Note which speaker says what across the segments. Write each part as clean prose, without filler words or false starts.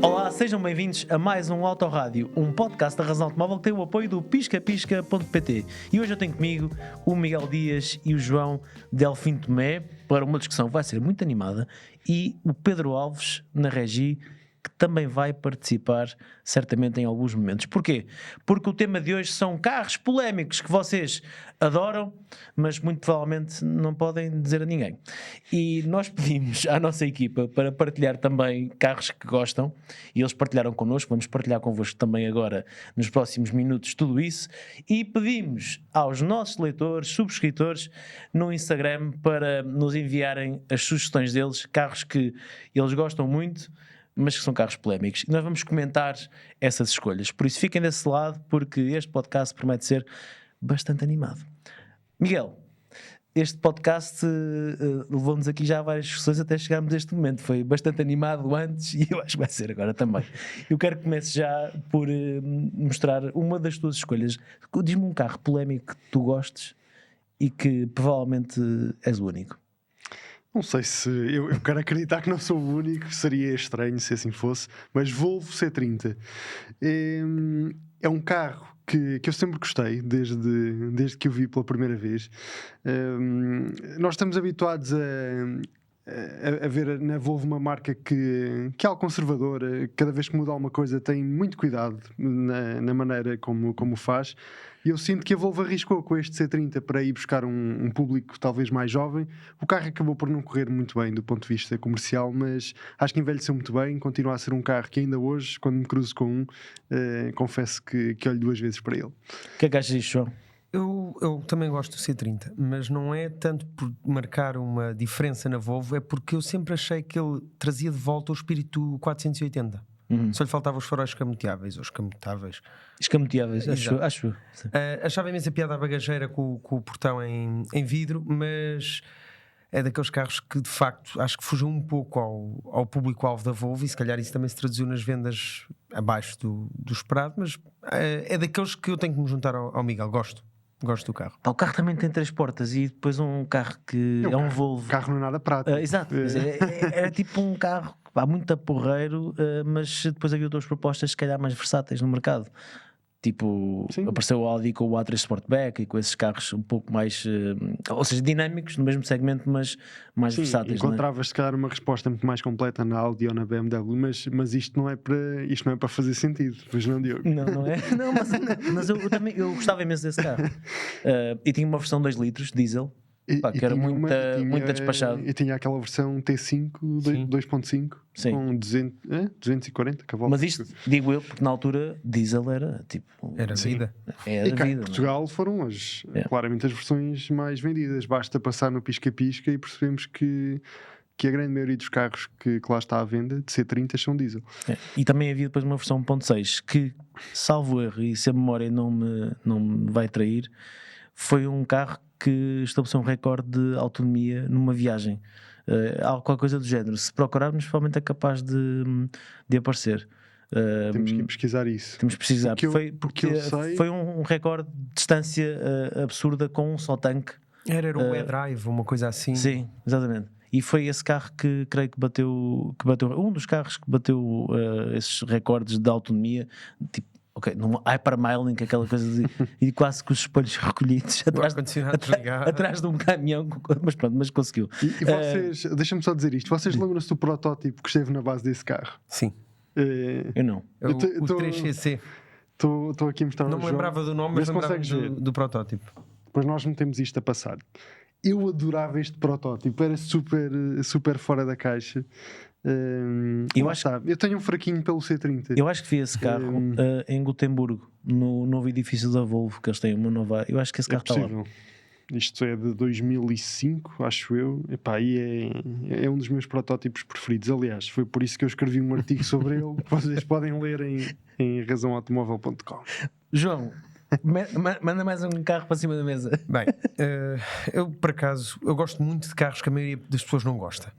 Speaker 1: Olá, sejam bem-vindos a mais um Autorádio, um podcast da Razão Automóvel que tem o apoio do piscapisca.pt. E hoje eu tenho comigo o Miguel Dias e o João Delfim Tomé para uma discussão que vai ser muito animada, e o Pedro Alves na Regi, que também vai participar certamente em alguns momentos. Porquê? Porque o tema de hoje são carros polémicos que vocês adoram, mas muito provavelmente não podem dizer a ninguém. E nós pedimos à nossa equipa para partilhar também carros que gostam, e eles partilharam connosco, vamos partilhar convosco também agora nos próximos minutos tudo isso, e pedimos aos nossos leitores, subscritores no Instagram para nos enviarem as sugestões deles, carros que eles gostam muito, mas que são carros polémicos, e nós vamos comentar essas escolhas. Por isso fiquem desse lado, porque este podcast promete ser bastante animado. Miguel, este podcast levou-nos aqui já a várias discussões até chegarmos a este momento. Foi bastante animado antes e eu acho que vai ser agora também. Eu quero que comece já por mostrar uma das tuas escolhas. Diz-me um carro polémico que tu gostes e que provavelmente és o único.
Speaker 2: Não sei se eu quero acreditar que não sou o único, seria estranho se assim fosse, mas Volvo C30 é um carro que eu sempre gostei, desde que o vi pela primeira vez. Nós estamos habituados a ver na Volvo uma marca que é algo conservadora. Cada vez que muda alguma coisa tem muito cuidado na maneira como faz, e eu sinto que a Volvo arriscou com este C30 para ir buscar um público talvez mais jovem. O carro acabou por não correr muito bem do ponto de vista comercial, mas acho que envelheceu muito bem, continua a ser um carro que ainda hoje, quando me cruzo com confesso que olho duas vezes para ele.
Speaker 1: O que é que achas disso, João?
Speaker 3: Eu também gosto do C30, mas não é tanto por marcar uma diferença na Volvo, é porque eu sempre achei que ele trazia de volta o espírito 480. Só lhe faltavam os faróis escamoteáveis ou escamotáveis.
Speaker 1: Escamoteáveis, acho.
Speaker 3: Achava imensa piada a bagageira com o portão em vidro, mas é daqueles carros que de facto acho que fugiu um pouco ao público-alvo da Volvo, e se calhar isso também se traduziu nas vendas abaixo do esperado, mas é daqueles que eu tenho que me juntar ao Miguel. Gosto do carro.
Speaker 1: O carro também tem 3 portas e depois um carro que é um Volvo.
Speaker 2: O carro não é nada prático.
Speaker 1: Exato, mas é tipo um carro muito a porreiro, mas depois havia outras propostas se calhar mais versáteis no mercado. Tipo,
Speaker 2: sim,
Speaker 1: apareceu o Audi com o A3 Sportback e com esses carros um pouco mais, ou seja, dinâmicos no mesmo segmento, mas mais versáteis.
Speaker 2: Encontravas se calhar uma resposta muito mais completa na Audi ou na BMW, mas isto não é para fazer sentido, pois não, Diogo?
Speaker 1: Não é? Não, mas eu gostava imenso desse carro. E tinha uma versão 2 litros diesel. Que era muito despachado.
Speaker 2: E tinha aquela versão T5 2.5 com 240 cavalos.
Speaker 1: Mas isto, digo eu, porque na altura diesel era tipo...
Speaker 3: Era vida.
Speaker 1: Era vida.
Speaker 2: Em Portugal foram claramente as versões mais vendidas. Basta passar no pisca-pisca e percebemos que a grande maioria dos carros que lá está à venda de C30 são diesel.
Speaker 1: E também havia depois uma versão 1.6 que, salvo erro, e se a memória não me vai trair, foi um carro que estabeleceu um recorde de autonomia numa viagem, qualquer coisa do género. Se procurarmos, provavelmente é capaz de aparecer.
Speaker 2: Temos que pesquisar isso.
Speaker 1: Temos que pesquisar, porque
Speaker 2: sei...
Speaker 1: foi um recorde de distância absurda com um só tanque.
Speaker 3: Era um e-drive, uma coisa assim.
Speaker 1: Sim, exatamente. E foi esse carro que creio que bateu um dos carros que bateu esses recordes de autonomia, tipo, num hypermiling, aquela coisa de e quase com os espelhos recolhidos atrás de um caminhão, mas conseguiu.
Speaker 2: E vocês, deixa-me só dizer isto, vocês lembram-se do protótipo que esteve na base desse carro?
Speaker 3: Sim.
Speaker 1: Eu não.
Speaker 3: O 3CC.
Speaker 2: Estou aqui a mostrar.
Speaker 3: Não me lembrava do nome, mas lembrava do protótipo.
Speaker 2: Depois nós metemos isto a passar. Eu adorava este protótipo, era super, super fora da caixa. Eu tenho um fraquinho pelo C30.
Speaker 1: Eu acho que vi esse carro em Gotemburgo, no novo edifício da Volvo, que eles têm uma nova. Eu acho que esse carro está lá.
Speaker 2: Isto é de 2005, acho eu. Epá, e é um dos meus protótipos preferidos. Aliás, foi por isso que eu escrevi um artigo sobre ele, que vocês podem ler em razãoautomóvel.com.
Speaker 1: João, manda mais um carro para cima da mesa.
Speaker 3: Bem, eu por acaso eu gosto muito de carros que a maioria das pessoas não gosta.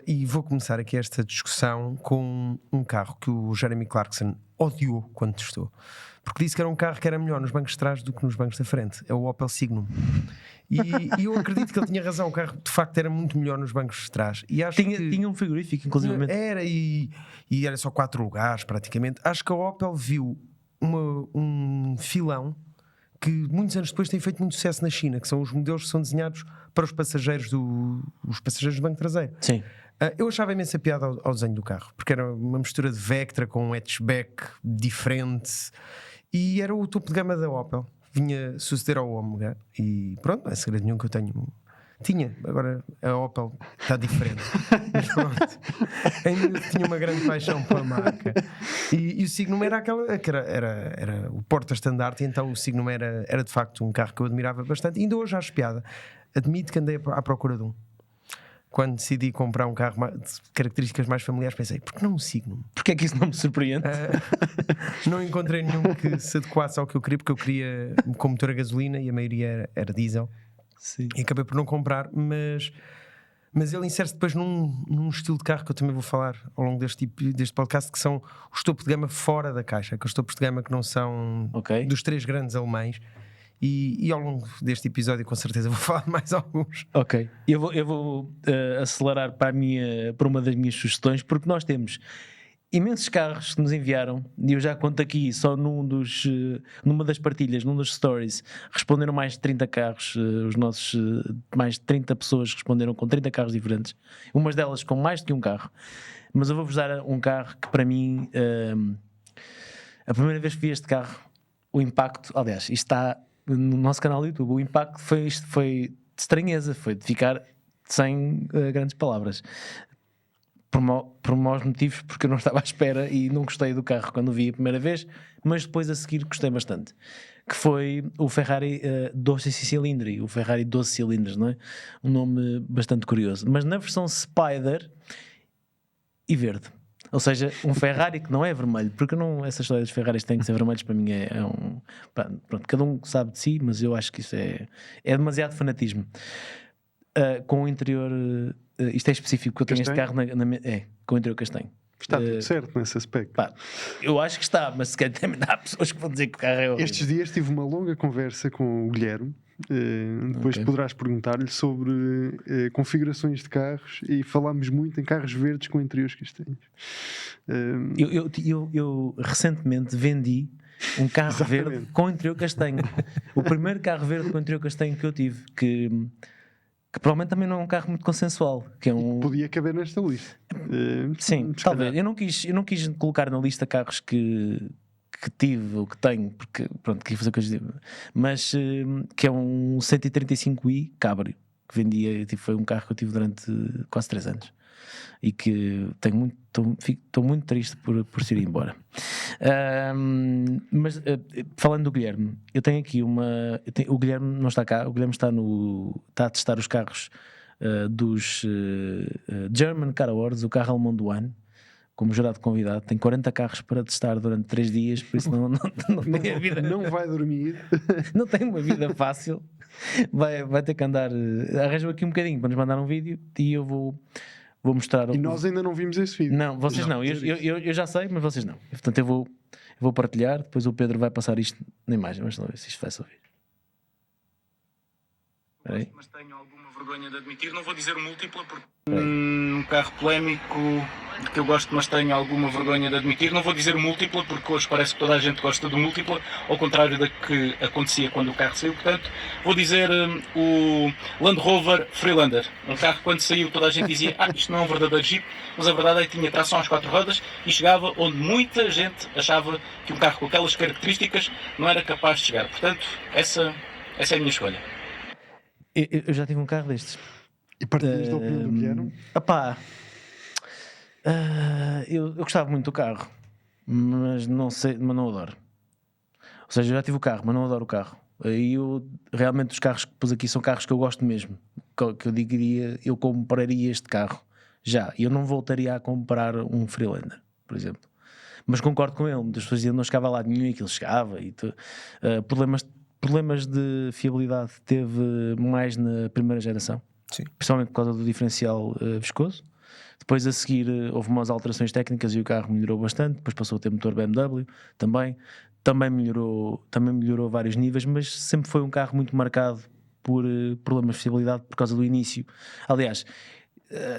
Speaker 3: E vou começar aqui esta discussão com um carro que o Jeremy Clarkson odiou quando testou. porque disse que era um carro que era melhor nos bancos de trás do que nos bancos da frente. É o Opel Signum. E eu acredito que ele tinha razão. O carro de facto era muito melhor nos bancos de trás. E acho
Speaker 1: tinha um frigorífico, inclusive.
Speaker 3: Era, e era só 4 lugares praticamente. Acho que a Opel viu um filão que muitos anos depois tem feito muito sucesso na China, que são os modelos que são desenhados para os passageiros do banco traseiro.
Speaker 1: Sim.
Speaker 3: Eu achava imensa piada ao desenho do carro, porque era uma mistura de Vectra com um hatchback diferente, e era o topo de gama da Opel. Vinha suceder ao Omega, e pronto, não é segredo nenhum que eu tinha. Agora a Opel está diferente. Mas pronto, ainda tinha uma grande paixão pela marca. E o Signum era era o porta-estandarte, então o Signum era de facto um carro que eu admirava bastante. E ainda hoje acho piada. Admito que andei à procura de um. Quando decidi comprar um carro de características mais familiares, pensei, por que não um Signum?
Speaker 1: Porque é que isso não me surpreende?
Speaker 3: Não encontrei nenhum que se adequasse ao que eu queria, porque eu queria com motor a gasolina e a maioria era diesel.
Speaker 1: Sim.
Speaker 3: E acabei por não comprar, mas ele insere-se depois num estilo de carro que eu também vou falar ao longo deste podcast, que são os topos de gama fora da caixa, que os topos de gama que não são dos 3 grandes alemães. E ao longo deste episódio com certeza vou falar de mais alguns.
Speaker 1: Ok, eu vou acelerar para uma das minhas sugestões, porque nós temos imensos carros que nos enviaram, e eu já conto aqui só numa das partilhas, num dos stories, responderam mais de 30 carros, os nossos mais de 30 pessoas responderam com 30 carros diferentes, umas delas com mais do que um carro, mas eu vou-vos dar um carro que para mim, a primeira vez que vi este carro, o impacto, aliás, isto está no nosso canal do YouTube, o impacto foi de estranheza, foi de ficar sem grandes palavras. Por maus motivos, porque eu não estava à espera e não gostei do carro quando o vi a primeira vez, mas depois a seguir gostei bastante, que foi o Ferrari 12 cilindri, o Ferrari 12 cilindros, não é? Um nome bastante curioso, mas na versão Spider e verde, ou seja, um Ferrari que não é vermelho, porque essa história dos Ferraris têm que ser vermelhos, para mim é um... Pronto, cada um sabe de si, mas eu acho que isso é demasiado fanatismo. Com o interior... isto é específico, porque eu tenho este carro com o interior castanho.
Speaker 2: Está tudo certo nesse aspecto.
Speaker 1: Eu acho que está, mas se calhar também há pessoas que vão dizer que o carro é horrível.
Speaker 2: Estes dias tive uma longa conversa com o Guilherme. Depois poderás perguntar-lhe sobre configurações de carros, e falámos muito em carros verdes com interiores castanhos.
Speaker 1: Eu recentemente vendi um carro verde com interior castanho. O primeiro carro verde com interior castanho que eu tive, que provavelmente também não é um carro muito consensual, que é
Speaker 2: podia caber nesta lista.
Speaker 1: Sim, talvez. Eu não quis colocar na lista carros que tive ou que tenho, porque pronto, quis fazer coisas, mas que é um 135i Cabrio, que vendia, foi um carro que eu tive durante quase 3 anos e que estou muito triste por se ir embora. Mas falando do Guilherme, eu tenho aqui o Guilherme não está cá, o Guilherme está a testar os carros dos German Car Awards, o carro alemão do ano, como jurado convidado. Tem 40 carros para testar durante 3 dias, por isso não tem a vida.
Speaker 2: Não vai dormir.
Speaker 1: Não tem uma vida fácil. Vai ter que andar. Arranjo aqui um bocadinho para nos mandar um vídeo e eu vou mostrar.
Speaker 2: E nós ainda não vimos esse vídeo.
Speaker 1: Não, vocês não. Eu já sei, mas vocês não. Portanto, eu vou partilhar. Depois o Pedro vai passar isto na imagem. Vamos ver se isto vai se ouvir.
Speaker 4: Mas tenho alguma vergonha de admitir. Não vou dizer múltipla, porque um carro polémico que eu gosto, mas tenho alguma vergonha de admitir. Não vou dizer múltipla, porque hoje parece que toda a gente gosta de múltipla, ao contrário da que acontecia quando o carro saiu. Portanto, vou dizer o Land Rover Freelander. Um carro que quando saiu toda a gente dizia isto não é um verdadeiro Jeep, mas a verdade é que tinha tração às 4 rodas e chegava onde muita gente achava que um carro com aquelas características não era capaz de chegar. Portanto, essa é a minha escolha.
Speaker 1: Eu já tive um carro destes.
Speaker 2: E partilhas da opinião do Guilherme?
Speaker 1: Eu gostava muito do carro, mas não adoro. Ou seja, eu já tive o carro, mas não adoro o carro. E realmente os carros que pus aqui são carros que eu gosto mesmo, que eu diria, eu compraria este carro já. Eu não voltaria a comprar um Freelander, por exemplo. Mas concordo com ele, muitas pessoas diziam que não chegava lá de nenhum e aquilo chegava. Problemas de fiabilidade teve mais na primeira geração.
Speaker 3: Sim.
Speaker 1: Principalmente por causa do diferencial viscoso. Depois a seguir houve umas alterações técnicas e o carro melhorou bastante. Depois passou a ter motor BMW também. também melhorou a vários níveis, mas sempre foi um carro muito marcado por problemas de fiabilidade por causa do início. Aliás,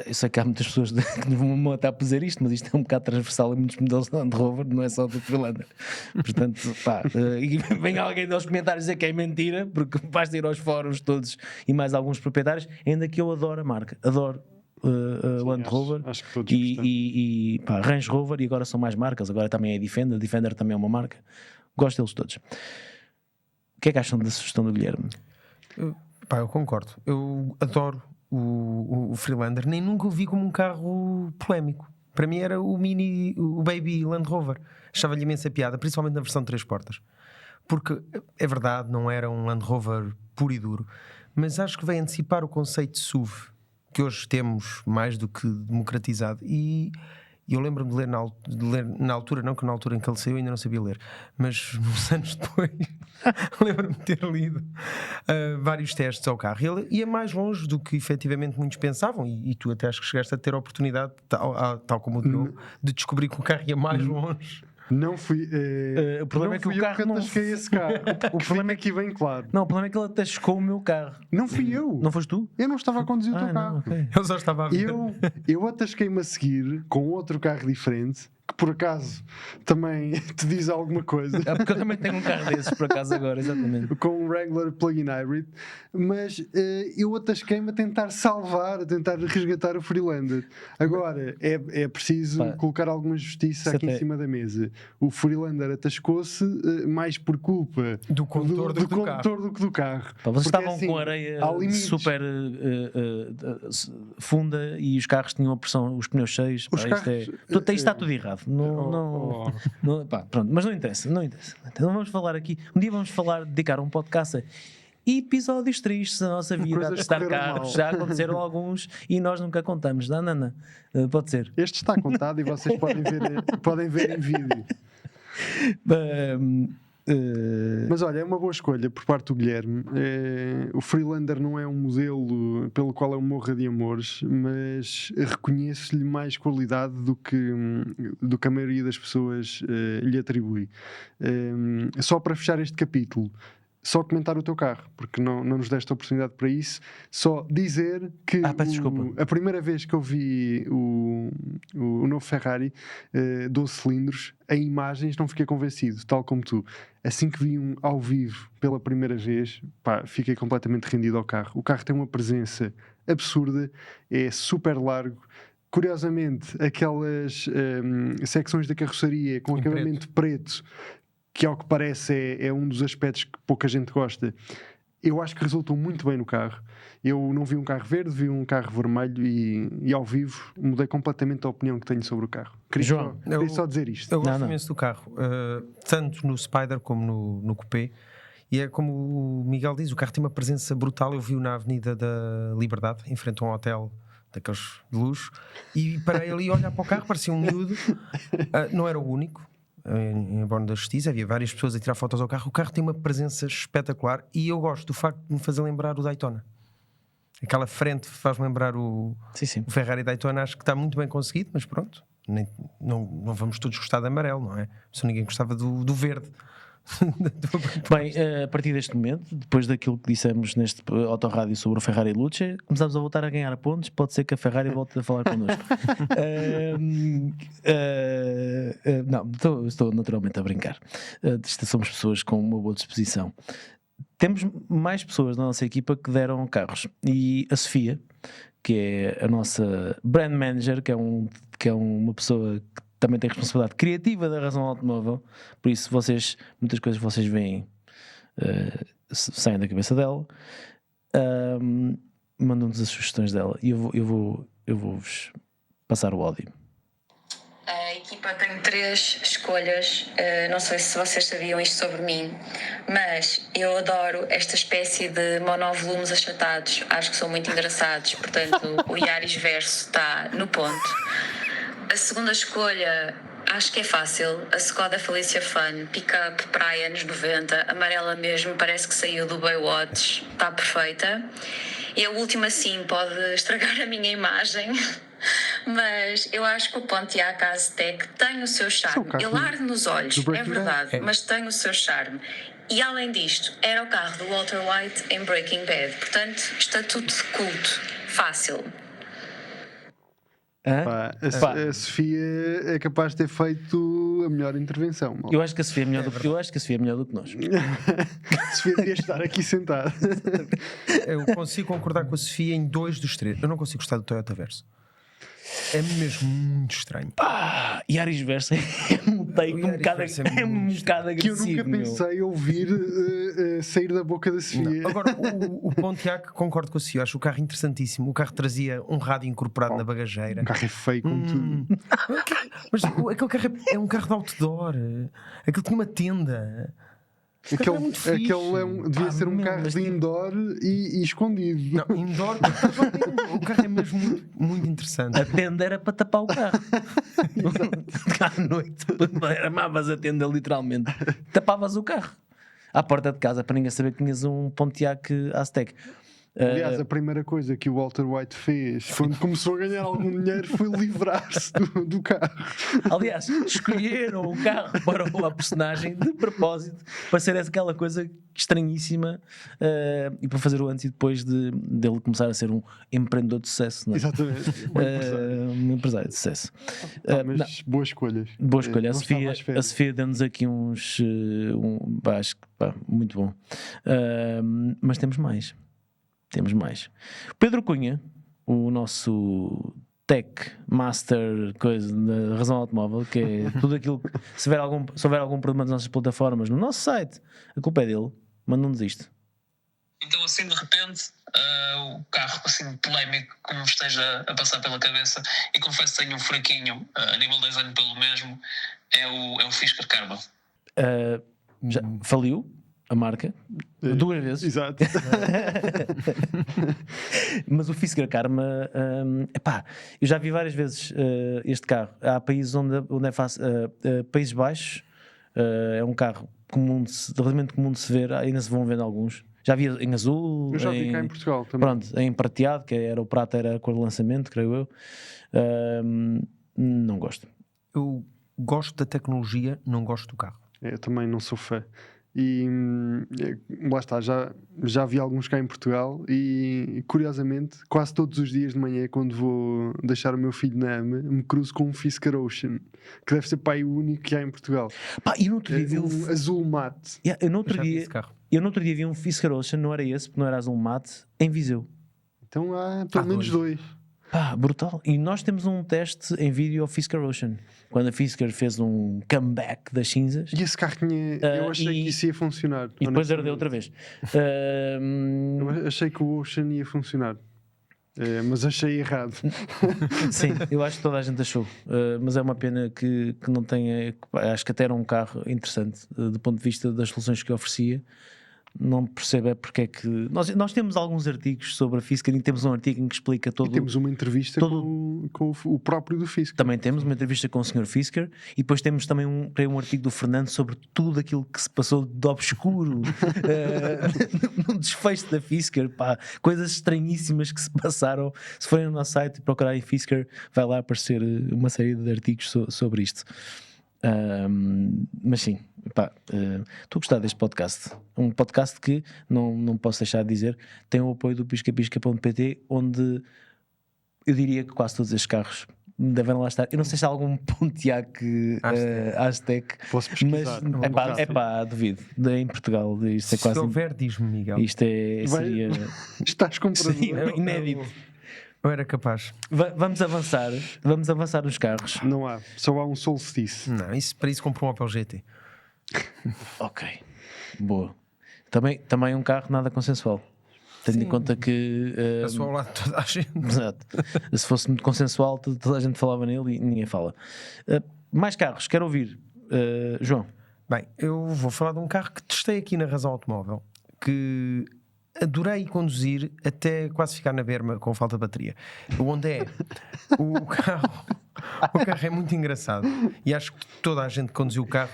Speaker 1: eu sei que há muitas pessoas que não vão matar por dizer isto, mas isto é um bocado transversal em muitos modelos de Land Rover, não é só do Freelander. Portanto, pá, e vem alguém nos comentários dizer que é mentira, porque basta ir aos fóruns todos e mais alguns proprietários, ainda que eu adoro a marca, adoro Land Rover
Speaker 2: acho que todos
Speaker 1: e pá, Range Rover, e agora são mais marcas, agora também é Defender também é uma marca, gosto deles todos. O que é que acham da sugestão do Guilherme?
Speaker 3: Eu concordo, eu adoro o Freelander, nem nunca o vi como um carro polémico. Para mim era o Baby Land Rover. Achava-lhe imensa piada, principalmente na versão de 3 portas, porque é verdade, não era um Land Rover puro e duro, mas acho que veio antecipar o conceito de SUV que hoje temos mais do que democratizado. E eu lembro-me de ler na altura, não que na altura em que ele saiu eu ainda não sabia ler, mas uns anos depois lembro-me de ter lido vários testes ao carro. Ele ia mais longe do que efetivamente muitos pensavam, e tu até acho que chegaste a ter a oportunidade, tal como o Diogo, de descobrir que o carro ia mais longe.
Speaker 2: Não fui.
Speaker 1: O problema é que o carro não
Speaker 2: atasquei esse carro. O problema é que bem claro.
Speaker 1: Não, o problema é que ele atascou o meu carro.
Speaker 2: Não fui eu.
Speaker 1: Não foste tu?
Speaker 2: Eu não estava a conduzir o teu carro.
Speaker 1: Não, okay.
Speaker 3: Eu só estava a ver.
Speaker 2: Eu atasquei-me a seguir com outro carro diferente, que por acaso também te diz alguma coisa.
Speaker 1: É porque eu também tenho um carro desses por acaso agora, exatamente.
Speaker 2: Com um Wrangler plug-in hybrid, mas eu atasquei-me a tentar salvar, a tentar resgatar o Freelander. Agora é preciso colocar alguma justiça aqui em cima da mesa. O Freelander atascou-se mais por culpa
Speaker 3: do condutor do
Speaker 2: que do carro.
Speaker 1: Vocês estavam com areia super funda e os carros tinham a pressão, os pneus cheios. Isto está tudo errado. Pronto, mas não interessa. Então vamos falar aqui. Um dia vamos dedicar um podcast a episódios tristes da nossa vida, a testar carros. Já aconteceram alguns e nós nunca contamos. Não. Pode ser.
Speaker 2: Este está contado e vocês podem ver em vídeo. Mas olha, é uma boa escolha por parte do Guilherme. O Freelander não é um modelo pelo qual eu morro de amores, mas reconheço-lhe mais qualidade do que a maioria das pessoas lhe atribui. Só para fechar este capítulo, só comentar o teu carro, porque não nos deste a oportunidade para isso. Só dizer que a primeira vez que eu vi o novo Ferrari 12 cilindros, em imagens não fiquei convencido, tal como tu. Assim que vi um ao vivo pela primeira vez, fiquei completamente rendido ao carro. O carro tem uma presença absurda, é super largo. Curiosamente, aquelas secções da carroceria com acabamento preto, que ao que parece é um dos aspectos que pouca gente gosta, eu acho que resultou muito bem no carro. Eu não vi um carro verde, vi um carro vermelho e ao vivo mudei completamente a opinião que tenho sobre o carro. Queria só dizer isto.
Speaker 3: Eu gosto imenso do carro, tanto no Spider como no Coupé, e é como o Miguel diz, o carro tem uma presença brutal. Eu vi-o na Avenida da Liberdade, em frente a um hotel daqueles de luxo, e parei ali a olhar para o carro, parecia um miúdo. Não era o único. Em Borno da Justiça havia várias pessoas a tirar fotos ao carro. O carro tem uma presença espetacular e eu gosto do facto de me fazer lembrar o Daytona. Aquela frente faz lembrar o Ferrari Daytona. Acho que está muito bem conseguido, mas pronto, não vamos todos gostar de amarelo, não é? Só ninguém gostava do verde.
Speaker 1: Bem, a partir deste momento, depois daquilo que dissemos neste autorrádio sobre o Ferrari Luce, começamos a voltar a ganhar pontos. Pode ser que a Ferrari volte a falar connosco. Não, estou naturalmente a brincar. Somos pessoas com uma boa disposição. Temos mais pessoas na nossa equipa que deram carros, e a Sofia, que é a nossa brand manager, que é uma pessoa que também tem responsabilidade criativa da Razão Automóvel, por isso muitas coisas que vocês veem saem da cabeça dela. Mandam-nos as sugestões dela e eu vou-vos passar o áudio.
Speaker 5: A equipa tem 3 escolhas, não sei se vocês sabiam isto sobre mim, mas eu adoro esta espécie de monovolumes achatados, acho que são muito engraçados, portanto o Yaris Verso está no ponto. A segunda escolha, acho que é fácil, a Skoda Felicia Fun, pick-up praia anos 90, amarela mesmo, parece que saiu do Baywatch, está perfeita. E a última sim pode estragar a minha imagem, Mas eu acho que o Pontiac Aztek tem o seu charme.
Speaker 2: carro
Speaker 5: Ele arde nos olhos,
Speaker 2: do
Speaker 5: é
Speaker 2: Breaking
Speaker 5: verdade,
Speaker 2: Bad.
Speaker 5: mas tem o seu charme. E além disto, era o carro do Walter White em Breaking Bad. Portanto, estatuto de culto. Fácil.
Speaker 1: Hã?
Speaker 2: Pá,
Speaker 1: Pá.
Speaker 2: a Sofia é capaz de ter feito a melhor intervenção.
Speaker 1: Eu acho que a Sofia é melhor do que nós.
Speaker 2: A Sofia devia estar aqui sentada.
Speaker 3: Eu consigo concordar com a Sofia em 2 dos 3. Eu não consigo gostar do Toyota Verso. É mesmo muito estranho.
Speaker 1: Yaris Versa é um take
Speaker 3: O Yaris Versa é
Speaker 1: um
Speaker 3: muito
Speaker 1: bocado
Speaker 2: Que eu
Speaker 1: agressivo.
Speaker 2: nunca pensei ouvir sair da boca da Sofia.
Speaker 3: Não. Agora, o Pontiac, concordo com a Sofia, acho o carro interessantíssimo. O carro trazia um rádio incorporado na bagageira.
Speaker 2: O carro é feio como tudo.
Speaker 3: Mas aquele carro é um carro de outdoor. Aquele tinha uma tenda.
Speaker 2: Aquele,
Speaker 3: é muito fixe.
Speaker 2: devia ser um
Speaker 1: meu,
Speaker 2: carro
Speaker 1: mas
Speaker 2: de indoor e escondido.
Speaker 3: Não, indoor. O carro é mesmo muito, muito interessante.
Speaker 1: A tenda era para tapar o carro. À noite, armavas a tenda literalmente, tapavas o carro à porta de casa para ninguém saber que tinhas um Pontiac Aztek.
Speaker 2: Aliás, a primeira coisa que o Walter White fez quando começou a ganhar algum dinheiro foi livrar-se do carro.
Speaker 1: Aliás, escolheram o carro para a personagem de propósito para ser aquela coisa estranhíssima e para fazer o antes e depois dele começar a ser um empreendedor de sucesso, não é?
Speaker 2: Exatamente.
Speaker 1: Um empresário de sucesso.
Speaker 2: Mas boas escolhas.
Speaker 1: Boa escolha.
Speaker 2: Não estava à espera.
Speaker 1: A Sofia deu-nos aqui uns. Acho que muito bom. Mas temos mais. Pedro Cunha, o nosso tech master coisa da razão automóvel, que é tudo aquilo que se houver algum problema nas nossas plataformas, no nosso site, a culpa é dele. Manda-nos isto.
Speaker 6: Então, assim, de repente, o carro assim polémico que me esteja a passar pela cabeça, e confesso que tenho um fraquinho a nível de design pelo mesmo, é o Fisker Karma.
Speaker 1: Já faliu a marca 2 vezes.
Speaker 2: Exato.
Speaker 1: Mas o Fisker Karma, eu já vi várias vezes este carro. Há países onde é fácil, Países Baixos, é um carro relativamente comum de se ver, ainda se vão vendo alguns. Já vi em azul,
Speaker 2: Eu já vi cá em Portugal também.
Speaker 1: pronto, em prateado, que era o prata, era a cor de lançamento, creio eu. Não gosto.
Speaker 3: Eu gosto da tecnologia, não gosto do carro.
Speaker 2: Eu também não sou fã. E lá está, já vi alguns cá em Portugal e curiosamente, quase todos os dias de manhã, quando vou deixar o meu filho na AMA, me cruzo com um Fisker Ocean, que deve ser para aí o único que há em Portugal.
Speaker 1: E no outro dia vi
Speaker 2: Um azul mate.
Speaker 1: eu no outro
Speaker 3: Já vi
Speaker 1: dia
Speaker 3: esse carro.
Speaker 1: vi um Fisker Ocean, não era esse, porque não era azul mate, em Viseu.
Speaker 2: Então há pelo menos dois.
Speaker 1: Brutal. E nós temos um teste em vídeo ao Fisker Ocean, quando a Fisker fez um comeback das cinzas
Speaker 2: E esse carro tinha. Eu achei que isso ia funcionar.
Speaker 1: e depois
Speaker 2: honestamente.
Speaker 1: ardeu outra vez.
Speaker 2: Eu achei que o Ocean ia funcionar. Mas achei errado.
Speaker 1: Sim, eu acho que toda a gente achou, mas é uma pena que não tenha. Acho que até era um carro interessante do ponto de vista das soluções que oferecia. Não percebo é porque é que. Nós temos alguns artigos sobre a Fisker e temos um artigo em que explica todo.
Speaker 2: E temos uma entrevista com o próprio do Fisker.
Speaker 1: Também temos uma entrevista com o Sr. Fisker e depois temos também um artigo do Fernando sobre tudo aquilo que se passou de obscuro no desfecho da Fisker, coisas estranhíssimas que se passaram. Se forem no nosso site e procurarem Fisker, vai lá aparecer uma série de artigos sobre isto. Mas sim, estou a gostar deste podcast. Um podcast que não posso deixar de dizer, tem o apoio do piscapisca.pt, onde eu diria que quase todos estes carros devem lá estar. Eu não sei se há algum Pontiac Aztek,
Speaker 2: Posso
Speaker 1: mas
Speaker 2: pesquisar.
Speaker 1: duvido. Em Portugal, isto é
Speaker 3: Se
Speaker 1: quase.
Speaker 3: houver, diz-me, Miguel.
Speaker 1: Isto seria
Speaker 2: Estás comprador.
Speaker 1: seria inédito.
Speaker 3: Eu era capaz.
Speaker 1: Vamos avançar nos carros.
Speaker 2: Não há. Só há um Solstice.
Speaker 3: Não, para isso compro um Opel GT.
Speaker 1: Ok, boa. Também um carro nada consensual. Tendo em conta que.
Speaker 3: Passou ao lado de toda a gente.
Speaker 1: Exato. Se fosse muito consensual, toda a gente falava nele e ninguém fala. Mais carros, quero ouvir. João.
Speaker 3: Bem, eu vou falar de um carro que testei aqui na Razão Automóvel, que adorei conduzir até quase ficar na berma com falta de bateria. Onde é? O carro é muito engraçado e acho que toda a gente que conduziu o carro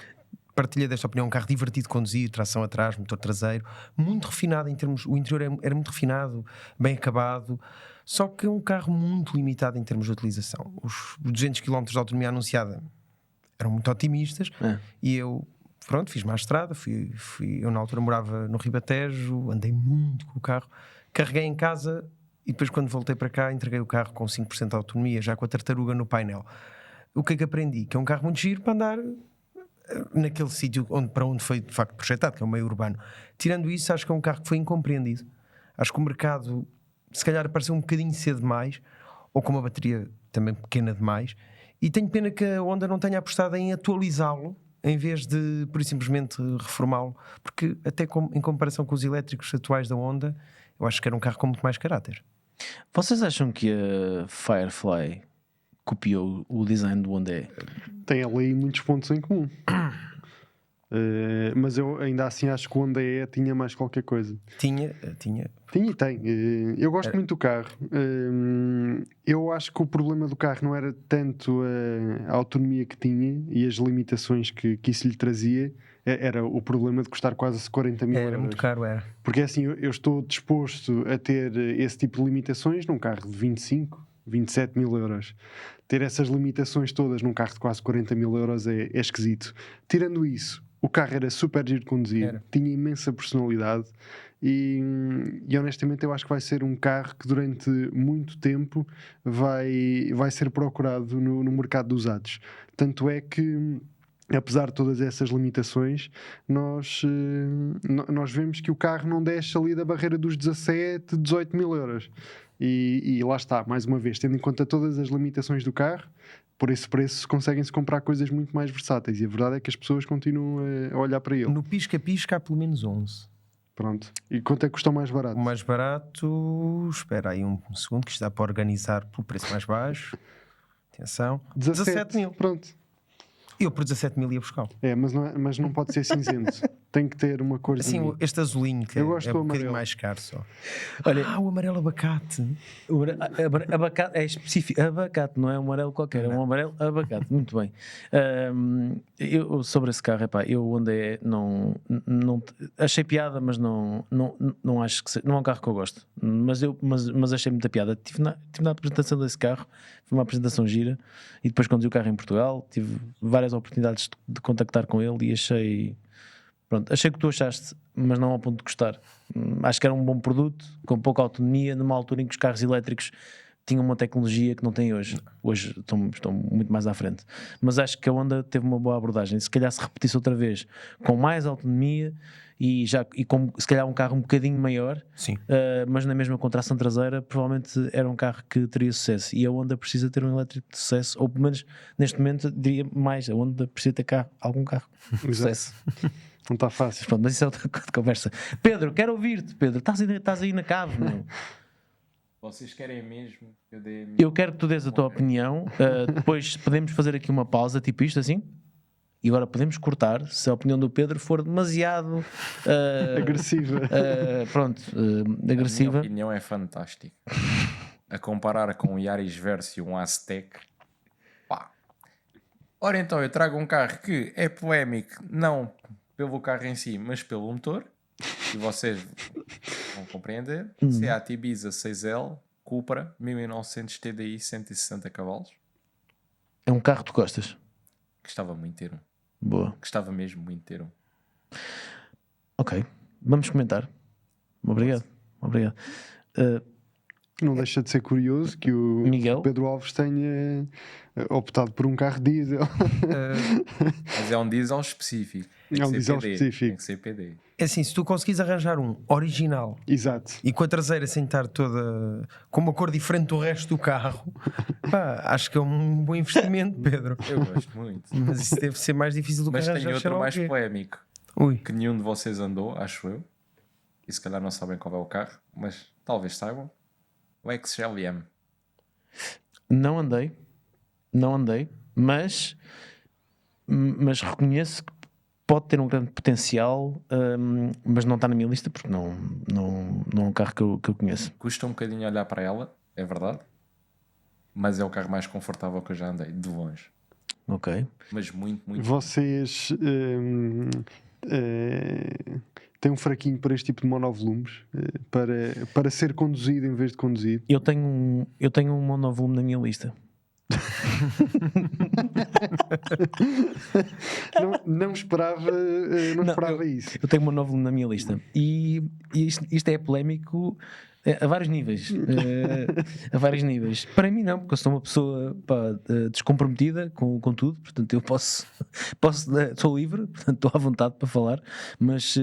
Speaker 3: partilha desta opinião. Um carro divertido de conduzir, tração atrás, motor traseiro, muito refinado em termos. O interior era muito refinado, bem acabado. Só que é um carro muito limitado em termos de utilização. Os 200 km de autonomia anunciada eram muito otimistas e eu, pronto, fiz mais estrada. Eu na altura morava no Ribatejo, andei muito com o carro, carreguei em casa e depois quando voltei para cá entreguei o carro com 5% de autonomia, já com a tartaruga no painel. O que é que aprendi? Que é um carro muito giro para andar naquele sítio para onde foi de facto projetado, que é o meio urbano. Tirando isso, acho que é um carro que foi incompreendido. Acho que o mercado se calhar apareceu um bocadinho cedo demais, ou com uma bateria também pequena demais, e tenho pena que a Honda não tenha apostado em atualizá-lo em vez de, por simplesmente, reformá-lo, porque até em comparação com os elétricos atuais da Honda, eu acho que era um carro com muito mais caráter.
Speaker 1: Vocês acham que a Firefly copiou o design do Honda E?
Speaker 2: Tem ali muitos pontos em comum. Mas eu ainda assim acho que o Honda E tinha mais qualquer coisa.
Speaker 3: Tinha.
Speaker 2: Tinha e tem. Eu gosto muito do carro. Eu acho que o problema do carro não era tanto a autonomia que tinha e as limitações que isso lhe trazia. Era o problema de custar quase 40 mil euros.
Speaker 3: Era muito caro, era.
Speaker 2: Porque assim, eu estou disposto a ter esse tipo de limitações num carro de 25, 27 mil euros. Ter essas limitações todas num carro de quase 40 mil euros é esquisito. Tirando isso, o carro era super giro de conduzir, tinha imensa personalidade e honestamente eu acho que vai ser um carro que durante muito tempo vai ser procurado no mercado dos usados. Tanto é que, apesar de todas essas limitações, nós vemos que o carro não deixa ali da barreira dos 17, 18 mil euros. E lá está, mais uma vez, tendo em conta todas as limitações do carro, por esse preço conseguem-se comprar coisas muito mais versáteis. E a verdade é que as pessoas continuam a olhar para ele.
Speaker 3: No pisca-pisca há pelo menos 11.
Speaker 2: Pronto. E quanto é que custa o mais barato?
Speaker 3: O mais barato, espera aí um segundo, que isto dá para organizar pelo preço mais baixo. Atenção, 17 mil.
Speaker 2: Pronto.
Speaker 3: Eu por 17 mil ia buscar.
Speaker 2: Mas não pode ser cinzento. Tem que ter uma cor
Speaker 3: assim, este azulinho que
Speaker 2: eu gosto
Speaker 3: é
Speaker 2: do
Speaker 3: um bocadinho
Speaker 2: amarelo.
Speaker 3: mais caro só.
Speaker 1: Olha,
Speaker 3: O amarelo abacate.
Speaker 1: o abacate é específico. Abacate, não é um amarelo qualquer, é um amarelo abacate. Muito bem. Eu, sobre esse carro, eu Honda E não achei piada, mas não acho que não é um carro que eu gosto. Mas achei muita piada. Tive na apresentação desse carro, foi uma apresentação gira, e depois conduzi o carro em Portugal, tive várias oportunidades de contactar com ele e achei o que tu achaste, mas não ao ponto de gostar. Acho que era um bom produto, com pouca autonomia, numa altura em que os carros elétricos tinham uma tecnologia que não têm hoje. Hoje estão muito mais à frente. Mas acho que a Honda teve uma boa abordagem. Se calhar se repetisse outra vez, com mais autonomia e com se calhar um carro um bocadinho maior, mas na mesma contração traseira, provavelmente era um carro que teria sucesso. E a Honda precisa ter um elétrico de sucesso, ou pelo menos neste momento diria mais, a Honda precisa ter algum carro de sucesso.
Speaker 2: Não está fácil.
Speaker 1: Pronto, mas isso é outra conversa. Pedro, quero ouvir-te. Pedro, estás aí na cave, meu.
Speaker 7: Vocês querem mesmo que eu dê a minha...
Speaker 1: Eu quero que tu dês a tua opinião. Depois podemos fazer aqui uma pausa, tipo isto assim. E agora podemos cortar se a opinião do Pedro for demasiado
Speaker 2: agressiva.
Speaker 1: Agressiva.
Speaker 7: A minha opinião é fantástica. A comparar com o Yaris Verso e um Aztec. Pá. Ora então, eu trago um carro que é polémico, não pelo carro em si, mas pelo motor. E vocês vão compreender. Seat Ibiza 6L, Cupra, 1900 TDI, 160 cavalos.
Speaker 1: É um carro que tu gostas?
Speaker 7: Gostava muito de ter um.
Speaker 1: Boa.
Speaker 7: Gostava mesmo muito de ter um.
Speaker 1: Ok, vamos comentar. Obrigado.
Speaker 2: Não deixa de ser curioso que o
Speaker 1: Miguel?
Speaker 2: Pedro Alves tenha optado por um carro diesel.
Speaker 7: Mas é um diesel específico. Tem
Speaker 2: É um
Speaker 7: que ser
Speaker 2: diesel
Speaker 7: PD.
Speaker 2: específico.
Speaker 7: Tem que ser PD.
Speaker 3: É assim, se tu conseguires arranjar um original
Speaker 2: Exato.
Speaker 3: e com a traseira sem estar toda com uma cor diferente do resto do carro, pá, acho que é um bom investimento, Pedro.
Speaker 7: Eu gosto muito.
Speaker 3: Mas isso deve ser mais difícil do que
Speaker 7: Mas
Speaker 3: arranjar.
Speaker 7: tem outro mais polémico.
Speaker 3: Ui.
Speaker 7: Que nenhum de vocês andou, acho eu. E se calhar não sabem qual é o carro, mas talvez saibam. O XLM.
Speaker 1: Não andei, mas reconheço que pode ter um grande potencial, mas não está na minha lista porque não é um carro que eu conheço.
Speaker 7: Custa um bocadinho olhar para ela, é verdade. Mas é o carro mais confortável que eu já andei, de longe.
Speaker 1: Ok.
Speaker 7: Mas muito, muito.
Speaker 2: Vocês tem um fraquinho para este tipo de monovolumes, para ser conduzido em vez de conduzido.
Speaker 1: Eu tenho um monovolume na minha lista.
Speaker 2: Não esperava, isso.
Speaker 1: Eu tenho um monovolume na minha lista. E isto é polémico a vários níveis. A vários níveis. Para mim não, porque eu sou uma pessoa descomprometida com tudo, portanto eu posso sou livre, portanto estou à vontade para falar, mas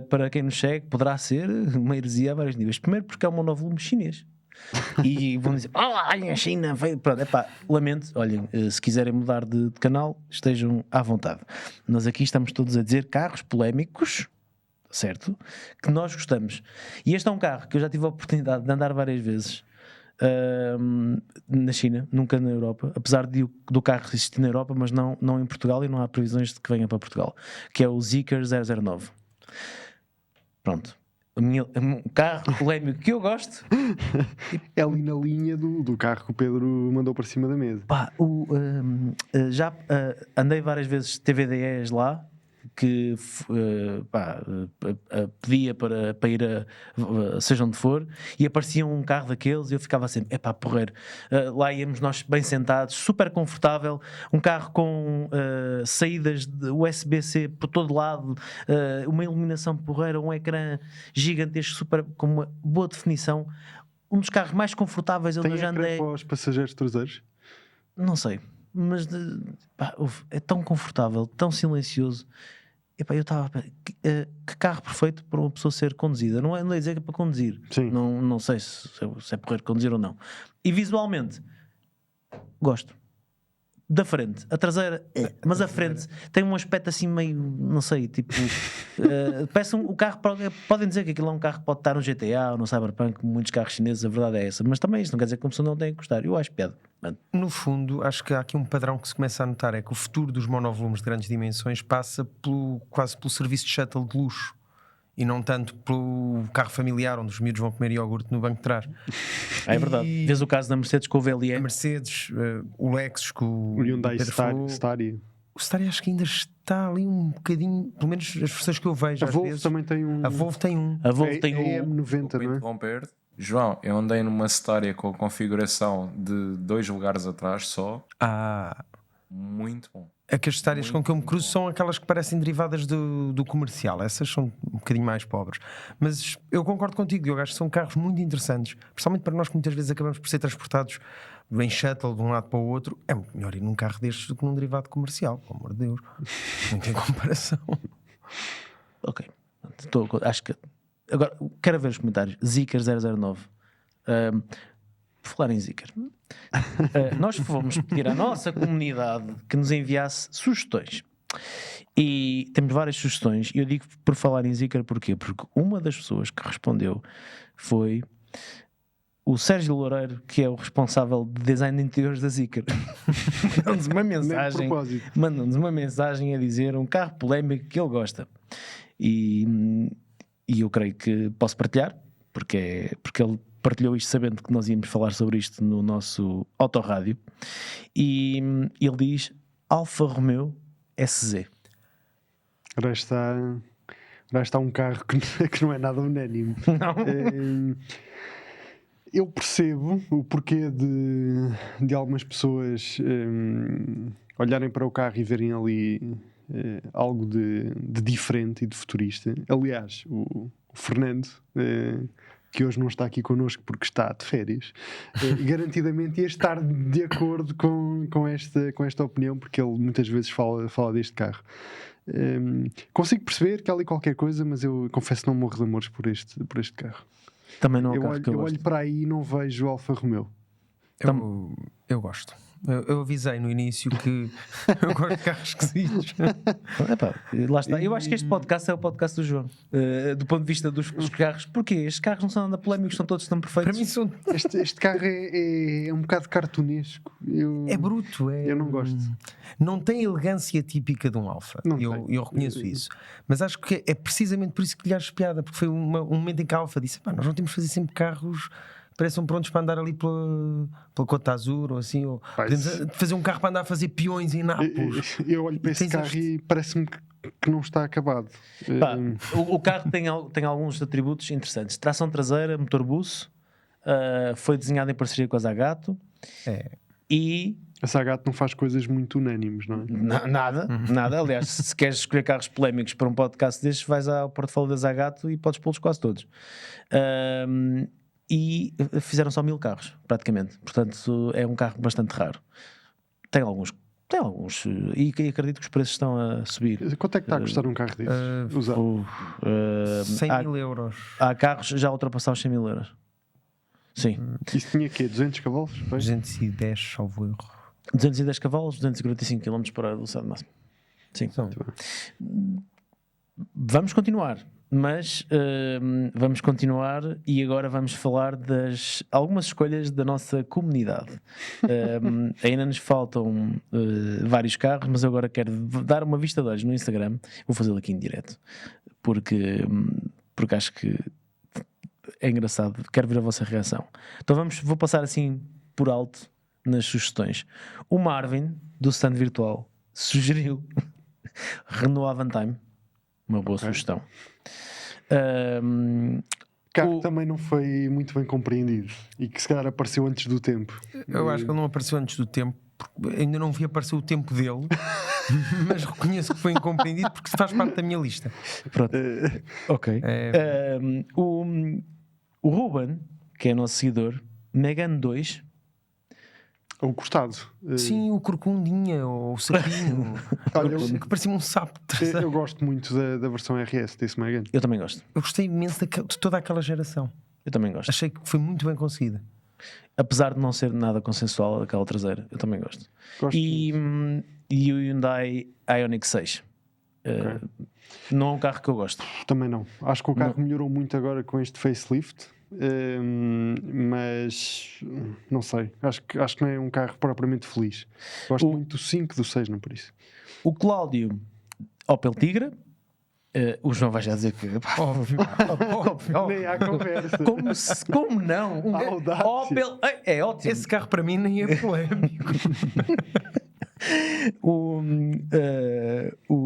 Speaker 1: para quem nos segue poderá ser uma heresia a vários níveis. Primeiro porque é um monovolume chinês. E vão dizer, a China veio. Pronto, lamento, olhem, se quiserem mudar de canal, estejam à vontade. Nós aqui estamos todos a dizer carros polémicos, certo? Que nós gostamos. E este é um carro que eu já tive a oportunidade de andar várias vezes na China, nunca na Europa, apesar do carro existir na Europa, mas não em Portugal, e não há previsões de que venha para Portugal, que é o Zeekr 009. Pronto. O carro polémico que eu gosto
Speaker 2: é ali na linha do carro que o Pedro mandou para cima da mesa.
Speaker 1: Já andei várias vezes TVDEs lá, que pedia para ir seja onde for, e aparecia um carro daqueles e eu ficava sempre, porreiro. Lá íamos nós bem sentados, super confortável, um carro com saídas de USB-C por todo lado, uma iluminação porreira, um ecrã gigantesco, super, com uma boa definição, um dos carros mais confortáveis onde eu já andei.
Speaker 2: Tem ecrã para os passageiros traseiros?
Speaker 1: Não sei, mas é tão confortável, tão silencioso. Eu estava que carro perfeito para uma pessoa ser conduzida. Não é dizer que é para conduzir. Não sei se é porreiro conduzir ou não. E visualmente gosto. Da frente, a traseira, mas a frente tem um aspecto assim meio, não sei, tipo, parece o carro, podem dizer que aquilo é um carro que pode estar no GTA ou no Cyberpunk, muitos carros chineses, a verdade é essa, mas também isto não quer dizer que a pessoa não tenha que gostar. Eu acho piada.
Speaker 3: No fundo, acho que há aqui um padrão que se começa a notar, é que o futuro dos monovolumes de grandes dimensões passa quase pelo serviço de shuttle de luxo, e não tanto pelo carro familiar onde os miúdos vão comer iogurte no banco de trás.
Speaker 1: É verdade. Vês o caso da Mercedes com o VLE.
Speaker 3: A Mercedes, o Lexus com
Speaker 2: o Hyundai
Speaker 3: Staria. O Staria acho que ainda está ali um bocadinho, pelo menos as versões que eu vejo.
Speaker 2: A Volvo também tem um.
Speaker 3: A Volvo tem um.
Speaker 1: A Volvo tem
Speaker 2: M90, não é?
Speaker 7: Interromper. João, eu andei numa Staria com a configuração de 2 lugares atrás só. Muito bom.
Speaker 3: É que as Starias com que eu me cruzo são aquelas que parecem derivadas do comercial. Essas são um bocadinho mais pobres. Mas eu concordo contigo, Diogo. Acho que são carros muito interessantes, principalmente para nós que muitas vezes acabamos por ser transportados em shuttle de um lado para o outro. É muito melhor ir num carro destes do que num derivado comercial, pelo amor de Deus. Não tem comparação.
Speaker 1: Ok. Acho que agora quero ver os comentários. Zeekr 009. Por falar em Zeekr, nós fomos pedir à nossa comunidade que nos enviasse sugestões. E temos várias sugestões. E eu digo por falar em Zeekr porquê? Porque uma das pessoas que respondeu foi o Sérgio Loureiro, que é o responsável de design de interiores da Zeekr. Mandou-nos uma mensagem a dizer um carro polémico que ele gosta. E eu creio que posso partilhar, porque ele partilhou isto sabendo que nós íamos falar sobre isto no nosso autorrádio, e ele diz Alfa Romeo SZ.
Speaker 2: Ora está um carro que não é nada unânime.
Speaker 1: Não.
Speaker 2: Eu percebo o porquê de algumas pessoas olharem para o carro e verem ali algo de diferente e de futurista. Aliás, o Fernando, que hoje não está aqui connosco porque está de férias, garantidamente ia estar de acordo com esta opinião, porque ele muitas vezes fala deste carro. Consigo perceber que há ali qualquer coisa, mas eu confesso que não morro de amores por este carro.
Speaker 1: Também não é o carro que eu gosto.
Speaker 2: Olho para aí e não vejo Alfa Romeo.
Speaker 3: Eu gosto. Eu avisei no início que eu gosto de carros esquisitos.
Speaker 1: Lá está. Eu acho que este podcast é o podcast do João, do ponto de vista dos carros. Porquê? Estes carros não são nada polémicos, são todos tão perfeitos.
Speaker 3: Para mim são...
Speaker 2: Este carro é um bocado cartunesco.
Speaker 3: É bruto.
Speaker 2: Eu não gosto.
Speaker 3: Não tem a elegância típica de um Alfa. Eu reconheço isso. Mas acho que é precisamente por isso que lhe acho piada, porque foi um momento em que a Alfa disse: nós não temos de fazer sempre carros parecem prontos para andar ali pela Côte d'Azur ou assim, ou podemos fazer um carro para andar a fazer peões em Nápoles.
Speaker 2: Eu olho para esse carro e parece-me que que não está acabado.
Speaker 1: Pá, o carro tem alguns atributos interessantes. Tração traseira, motor buço, foi desenhado em parceria com a Zagato e...
Speaker 2: A Zagato não faz coisas muito unânimes, não é?
Speaker 1: Nada. Aliás, se queres escolher carros polémicos para um podcast destes, vais ao portfólio da Zagato e podes pô-los quase todos. E fizeram só 1000 carros, praticamente. Portanto, é um carro bastante raro. Tem alguns, e acredito que os preços estão a subir.
Speaker 2: Quanto é que está a custar um carro desses? Usado.
Speaker 3: 100 mil euros.
Speaker 1: Há carros já ultrapassaram os 100 mil euros. Sim.
Speaker 2: Isso tinha quê? 200 cavalos? Foi?
Speaker 3: 210, salvo erro.
Speaker 1: 210 cavalos, 245 km por hora de velocidade máxima. Sim. Vamos continuar. Mas vamos continuar e agora vamos falar das algumas escolhas da nossa comunidade. Ainda nos faltam vários carros, mas eu agora quero dar uma vista de olhos no Instagram. Vou fazê-lo aqui em direto porque acho que é engraçado. Quero ver a vossa reação. Então vou passar assim por alto nas sugestões. O Marvin, do stand virtual, sugeriu Renault Avantime. Uma boa sugestão.
Speaker 2: Carro também não foi muito bem compreendido e que se calhar apareceu antes do tempo.
Speaker 3: Eu acho que ele não apareceu antes do tempo, porque ainda não vi aparecer o tempo dele, mas reconheço que foi incompreendido porque faz parte da minha lista.
Speaker 1: Pronto. Ok. O Ruben, que é nosso seguidor, Megane 2.
Speaker 2: Ou cortado.
Speaker 3: Sim, o corcundinha, ou o sapinho.
Speaker 2: Olha,
Speaker 3: que parecia um sapo.
Speaker 2: eu gosto muito da versão RS desse Megane.
Speaker 1: Eu também gosto.
Speaker 3: Eu gostei imenso de toda aquela geração.
Speaker 1: Eu também gosto.
Speaker 3: Achei que foi muito bem conseguida.
Speaker 1: Apesar de não ser nada consensual aquela traseira, eu também gosto. E o Hyundai Ioniq 6. Não é um carro que eu gosto.
Speaker 2: Também não. Acho que o carro melhorou muito agora com este facelift. Mas não sei, acho que não é um carro propriamente feliz. Gosto muito do 5, do 6, não por isso.
Speaker 1: O Cláudio, Opel Tigra. O João vai já dizer que
Speaker 3: Óbvio.
Speaker 2: Nem há conversa.
Speaker 1: como não? Opel é ótimo.
Speaker 3: Esse carro para mim nem é polémico.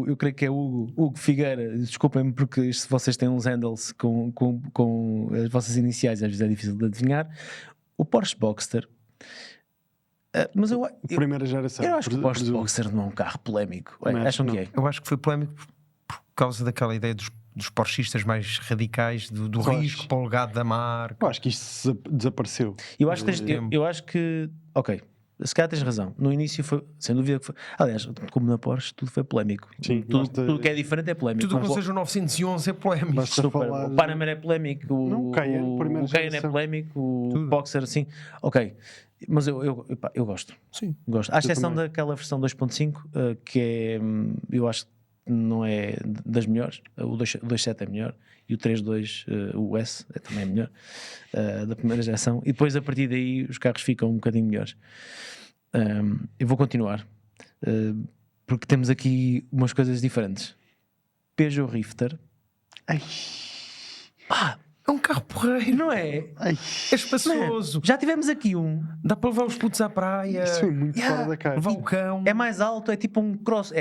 Speaker 1: Eu creio que é Hugo Figueira. Desculpem-me porque vocês têm uns handles com as vossas iniciais, às vezes é difícil de adivinhar. O Porsche Boxster, mas
Speaker 2: primeira geração.
Speaker 1: Eu acho que o Porsche Boxster não é um carro polémico. Acham que é?
Speaker 3: Eu acho que foi polémico por causa daquela ideia dos porschistas mais radicais, do risco para o legado da marca.
Speaker 2: Eu acho que isto desapareceu.
Speaker 1: Eu acho que ok, se calhar tens razão. No início foi, sem dúvida que foi. Aliás, como na Porsche, tudo foi polémico.
Speaker 2: Sim,
Speaker 1: tudo que é diferente é polémico.
Speaker 3: Tudo que não seja o 911 é polémico.
Speaker 2: Falar...
Speaker 1: O Panamera é polémico, o Cayenne é polémico, o Boxer, assim. Ok, mas eu gosto.
Speaker 3: Sim.
Speaker 1: Gosto. À exceção daquela versão 2.5, que é, eu acho que não é das melhores. O 2.7 é melhor e o 3.2, o S, também é melhor, da primeira geração. E depois, a partir daí, os carros ficam um bocadinho melhores. Eu vou continuar, porque temos aqui umas coisas diferentes. Peugeot Rifter.
Speaker 3: É um carro porreiro,
Speaker 1: não é?
Speaker 3: É espaçoso.
Speaker 1: Já tivemos aqui um.
Speaker 3: Dá para levar os putos à praia.
Speaker 2: Isso foi muito fora da caixa.
Speaker 3: Levar o cão.
Speaker 1: É mais alto, é tipo um cross.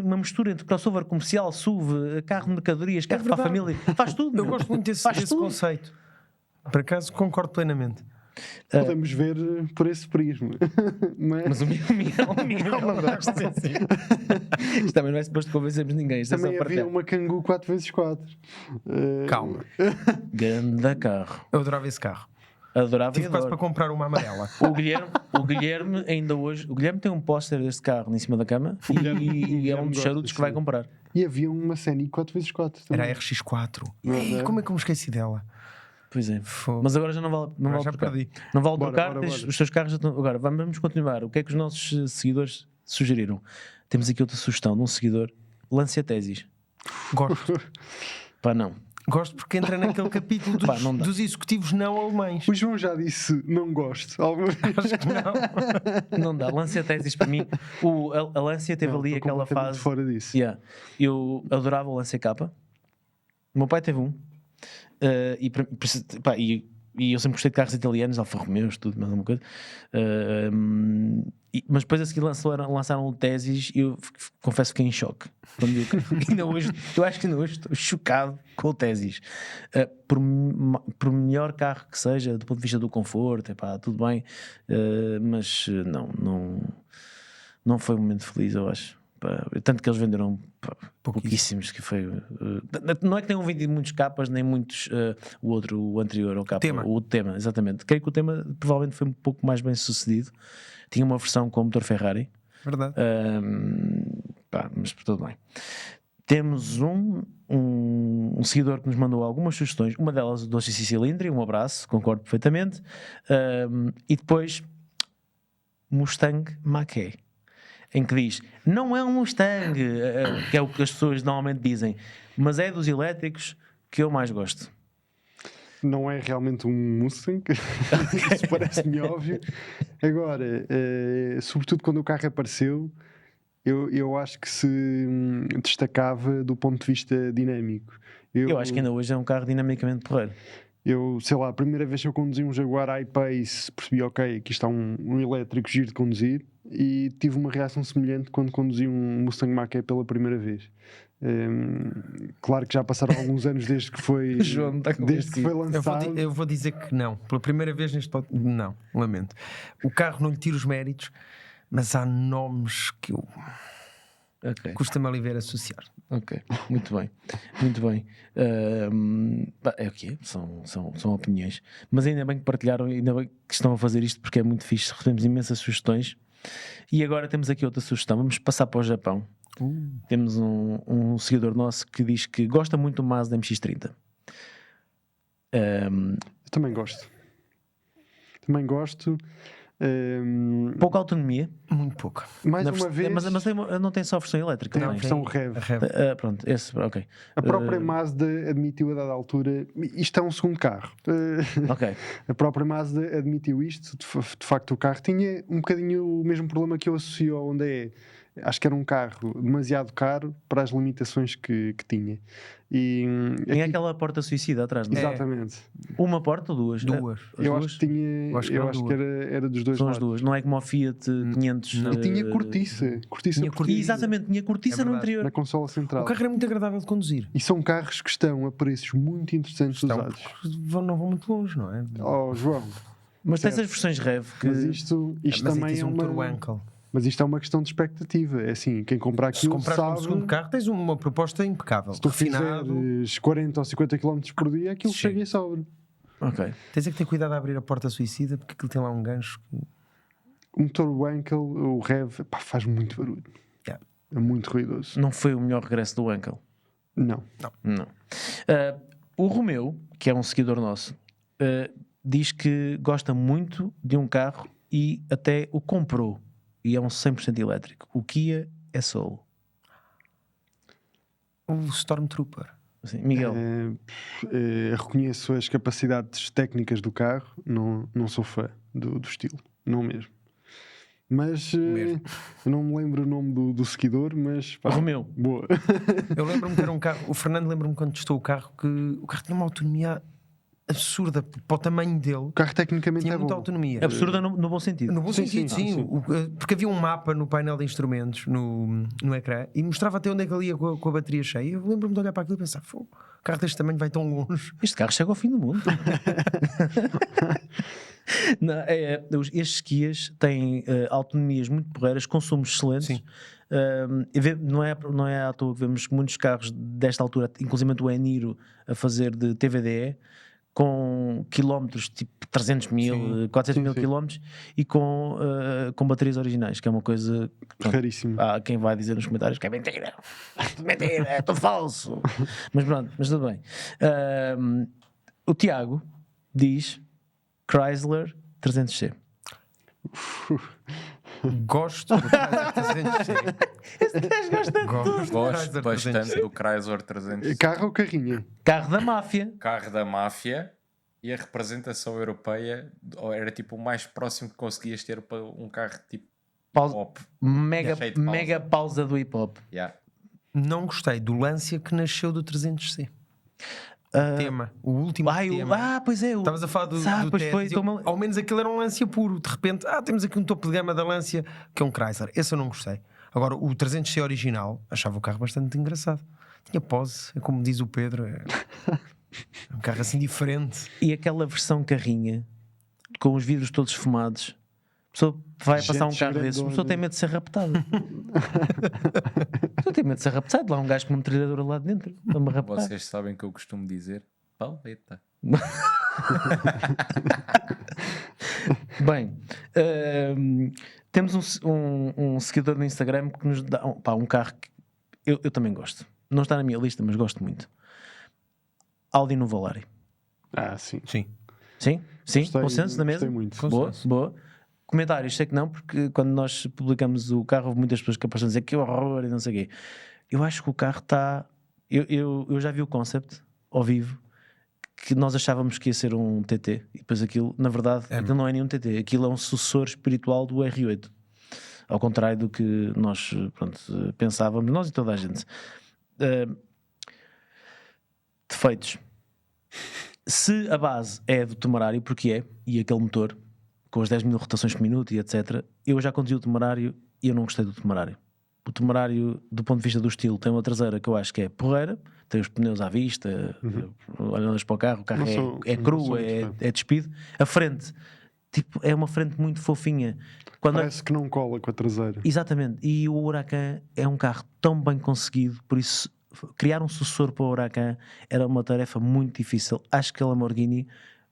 Speaker 1: Uma mistura entre crossover comercial, SUV, carro de mercadorias, carro para a família. Faz tudo.
Speaker 3: Eu gosto muito desse conceito. Por acaso concordo plenamente.
Speaker 2: Podemos ver por esse prisma.
Speaker 1: Mas o Miguel não gosta assim. Isto também não é suposto convencermos ninguém. Isto
Speaker 2: também havia uma Kangoo 4x4.
Speaker 3: Calma.
Speaker 1: Ganda carro.
Speaker 3: Eu adorava esse carro.
Speaker 1: Adorava.
Speaker 3: Tive quase para comprar uma amarela.
Speaker 1: O Guilherme ainda hoje. O Guilherme tem um póster deste carro em cima da cama e é um dos charutos que vai comprar.
Speaker 2: E havia uma Scenic 4x4 também.
Speaker 3: Era a RX4. Ei, como é que eu me esqueci dela?
Speaker 1: Pois é. Mas agora já não vale. Já perdi. Não vale trocar. Os seus carros já estão. Agora vamos continuar. O que é que os nossos seguidores sugeriram? Temos aqui outra sugestão de um seguidor: Lancia Tesis.
Speaker 3: Gosto.
Speaker 1: Pá, não.
Speaker 3: Gosto porque entra naquele capítulo dos executivos não alemães.
Speaker 2: O João já disse não gosto.
Speaker 3: Acho que não.
Speaker 1: Não dá. Lancia Tesis para mim. A Lancia teve ali aquela fase.
Speaker 2: Fora disso.
Speaker 1: Eu adorava o Lancia K. O meu pai teve um. E e eu sempre gostei de carros italianos, Alfa Romeos, tudo, mais alguma coisa. Mas depois a seguir lançaram o Tesis e eu confesso que fiquei em choque. Ainda hoje, eu acho que ainda hoje estou chocado com o Tesis. Por melhor carro que seja, do ponto de vista do conforto, epá, tudo bem, mas não foi um momento feliz, eu acho. Tanto que eles venderam pouquíssimos, que foi. Não é que tenham vendido muitos capas, nem muitos o anterior ao capa, o tema, exatamente. Creio que o tema provavelmente foi um pouco mais bem sucedido. Tinha uma versão com motor Ferrari.
Speaker 3: Verdade.
Speaker 1: Mas tudo bem. Temos um seguidor que nos mandou algumas sugestões, uma delas do XC Cilindri, um abraço, concordo perfeitamente. E depois Mustang Mach-E, em que diz, não é um Mustang, que é o que as pessoas normalmente dizem, mas é dos elétricos que eu mais gosto.
Speaker 2: Não é realmente um Mustang, isso parece-me óbvio. Agora, sobretudo quando o carro apareceu, eu acho que se destacava do ponto de vista dinâmico.
Speaker 1: Eu acho que ainda hoje é um carro dinamicamente porreiro.
Speaker 2: Eu, sei lá, a primeira vez que eu conduzi um Jaguar I-Pace, percebi, ok, aqui está um elétrico giro de conduzir, e tive uma reação semelhante quando conduzi um Mustang Mach-E pela primeira vez. Claro que já passaram alguns anos desde que foi, desde que foi lançado.
Speaker 3: Eu vou dizer que não. Pela primeira vez neste podcast, não, lamento. O carro não lhe tira os méritos, mas há nomes que eu... custa-me ali ver associar.
Speaker 1: Ok, muito bem, muito bem. É o que é, são opiniões. Mas ainda bem que partilharam, ainda bem que estão a fazer isto, porque é muito fixe. Recebemos imensas sugestões. E agora temos aqui outra sugestão. Vamos passar para o Japão. Temos um seguidor nosso que diz que gosta muito do Mazda MX-30.
Speaker 2: Eu também gosto.
Speaker 1: Pouca autonomia.
Speaker 3: Muito pouca.
Speaker 2: Mais uma vez.
Speaker 1: Mas não tem só a versão elétrica.
Speaker 2: Tem a versão Rev.
Speaker 1: Pronto, esse, ok.
Speaker 2: A própria Mazda admitiu a dada altura. Isto é um segundo carro.
Speaker 1: Ok.
Speaker 2: A própria Mazda admitiu isto. De facto, o carro tinha um bocadinho o mesmo problema que eu associo ao onde é. Acho que era um carro demasiado caro para as limitações que tinha. E
Speaker 1: tem aquela porta suicida atrás, não é?
Speaker 2: Exatamente.
Speaker 1: Uma porta ou duas?
Speaker 3: Duas.
Speaker 2: Eu acho que tinha. Eu acho que era dos dois
Speaker 1: São
Speaker 2: lados.
Speaker 1: as duas. Não é como o Fiat 500.
Speaker 2: E tinha cortiça.
Speaker 1: Exatamente, tinha cortiça no interior.
Speaker 2: Na consola central.
Speaker 3: O carro era muito agradável de conduzir.
Speaker 2: E são carros que estão a preços muito interessantes usados.
Speaker 3: Não vão muito longe, não é?
Speaker 2: Oh, João.
Speaker 1: Mas tem essas versões Rev que...
Speaker 2: Mas isto também é uma... Mas isto é uma questão de expectativa. É assim, quem comprar aquilo
Speaker 3: se comprar
Speaker 2: sabe...
Speaker 3: um segundo carro, tens uma proposta impecável.
Speaker 2: Se tu fizeres 40 ou 50 km por dia, aquilo chega e sobra.
Speaker 1: Ok.
Speaker 3: Tens é que ter cuidado a abrir a porta suicida, porque aquilo tem lá um gancho.
Speaker 2: O motor Wankel, o Rev, faz muito barulho.
Speaker 3: Yeah.
Speaker 2: É muito ruidoso.
Speaker 1: Não foi o melhor regresso do Wankel?
Speaker 2: Não.
Speaker 1: O Romeu, que é um seguidor nosso, diz que gosta muito de um carro e até o comprou. E é um 100% elétrico. O Kia é Soul.
Speaker 3: O Stormtrooper.
Speaker 1: Assim, Miguel.
Speaker 2: Reconheço as capacidades técnicas do carro. Não sou fã do estilo. Não mesmo. Mas eu não me lembro o nome do seguidor, mas...
Speaker 1: Romeu.
Speaker 2: Boa.
Speaker 3: Eu lembro-me de ter um carro... O Fernando lembra-me quando testou o carro que o carro tinha uma autonomia absurda para o tamanho dele.
Speaker 2: O carro tecnicamente
Speaker 3: tinha
Speaker 2: é
Speaker 3: muita
Speaker 2: bom.
Speaker 3: autonomia.
Speaker 1: Absurda no bom sentido.
Speaker 3: No bom sentido, sim. Porque havia um mapa no painel de instrumentos no ecrã e mostrava até onde é que ele ia com a bateria cheia. Eu lembro-me de olhar para aquilo e pensar: o carro deste tamanho vai tão longe.
Speaker 1: Este carro chega ao fim do mundo. Não, estes Kias têm autonomias muito porreiras, consumos excelentes.
Speaker 3: Sim.
Speaker 1: Não é à toa que vemos muitos carros desta altura, inclusive o Eniro, a fazer de TVDE, com quilómetros tipo 300 mil, 400 mil quilómetros, e com baterias originais, que é uma coisa
Speaker 2: raríssima.
Speaker 1: Há quem vai dizer nos comentários que é mentira, é tudo falso. Mas pronto, mas tudo bem. O Tiago diz Chrysler 300C.
Speaker 3: Gosto do Chrysler 300C.
Speaker 1: Esse gajo gosta de tudo.
Speaker 7: Gosto bastante do Chrysler 300C.
Speaker 2: Carro ou carrinha?
Speaker 1: Carro da máfia.
Speaker 7: Carro da máfia. E a representação europeia era tipo o mais próximo que conseguias ter para um carro tipo pop.
Speaker 1: Mega pausa do hip hop.
Speaker 7: Yeah.
Speaker 3: Não gostei do Lancia que nasceu do 300C. tema. O último tema.
Speaker 1: Pois é.
Speaker 3: Estavas a falar do
Speaker 1: pois foi,
Speaker 3: Tesla. Ao menos aquilo era um Lancia puro. De repente, temos aqui um topo de gama da Lancia, que é um Chrysler. Esse eu não gostei. Agora, o 300C original, achava o carro bastante engraçado. Tinha pose, é como diz o Pedro. É um carro assim diferente.
Speaker 1: E aquela versão carrinha, com os vidros todos esfumados. A pessoa vai passar um carro desses, a pessoa tem medo de ser raptada. A pessoa tem medo de ser raptada. Lá um gajo com uma metralhadora lá dentro.
Speaker 7: Vocês sabem que eu costumo dizer paleta.
Speaker 1: Bem, temos um seguidor no Instagram que nos dá um carro que eu também gosto. Não está na minha lista, mas gosto muito. Audi Nuvolari.
Speaker 2: Sim.
Speaker 1: Sim?
Speaker 2: Gostei,
Speaker 1: Consenso na mesa?
Speaker 2: Gostei muito.
Speaker 1: Boa. Comentários, sei que não, porque quando nós publicamos o carro, houve muitas pessoas que aparecem a dizer que horror e não sei o quê. Eu acho que o carro está... Eu já vi o concept ao vivo, que nós achávamos que ia ser um TT, e depois aquilo, na verdade, aquilo não é nenhum TT, aquilo é um sucessor espiritual do R8. Ao contrário do que nós pensávamos, nós e toda a gente. Defeitos. Se a base é do Temerário, porque é, e aquele motor com as 10.000 rotações por minuto e etc, eu já conduzi o Temerário e eu não gostei do Temerário. O Temerário, do ponto de vista do estilo, tem uma traseira que eu acho que é porreira, tem os pneus à vista, olhando para o carro é cru, é despido. A frente, é uma frente muito fofinha.
Speaker 2: Parece que não cola com a traseira.
Speaker 1: Exatamente, e o Huracan é um carro tão bem conseguido, por isso criar um sucessor para o Huracan era uma tarefa muito difícil. Acho que a Lamborghini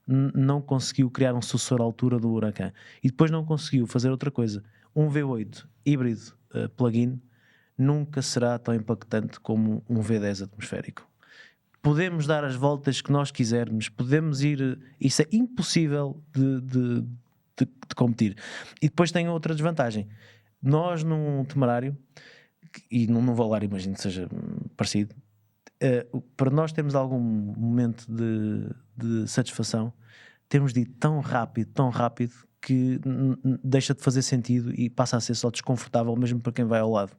Speaker 1: não conseguiu criar um sucessor à altura do Huracan, e depois não conseguiu fazer outra coisa. Um V8 híbrido plug-in nunca será tão impactante como um V10 atmosférico. Podemos dar as voltas que nós quisermos, podemos ir, isso é impossível de competir. E depois tem outra desvantagem. Nós num Temerário, e num Volare, imagino que seja parecido, para nós termos algum momento de satisfação, temos de ir tão rápido que deixa de fazer sentido e passa a ser só desconfortável mesmo para quem vai ao lado.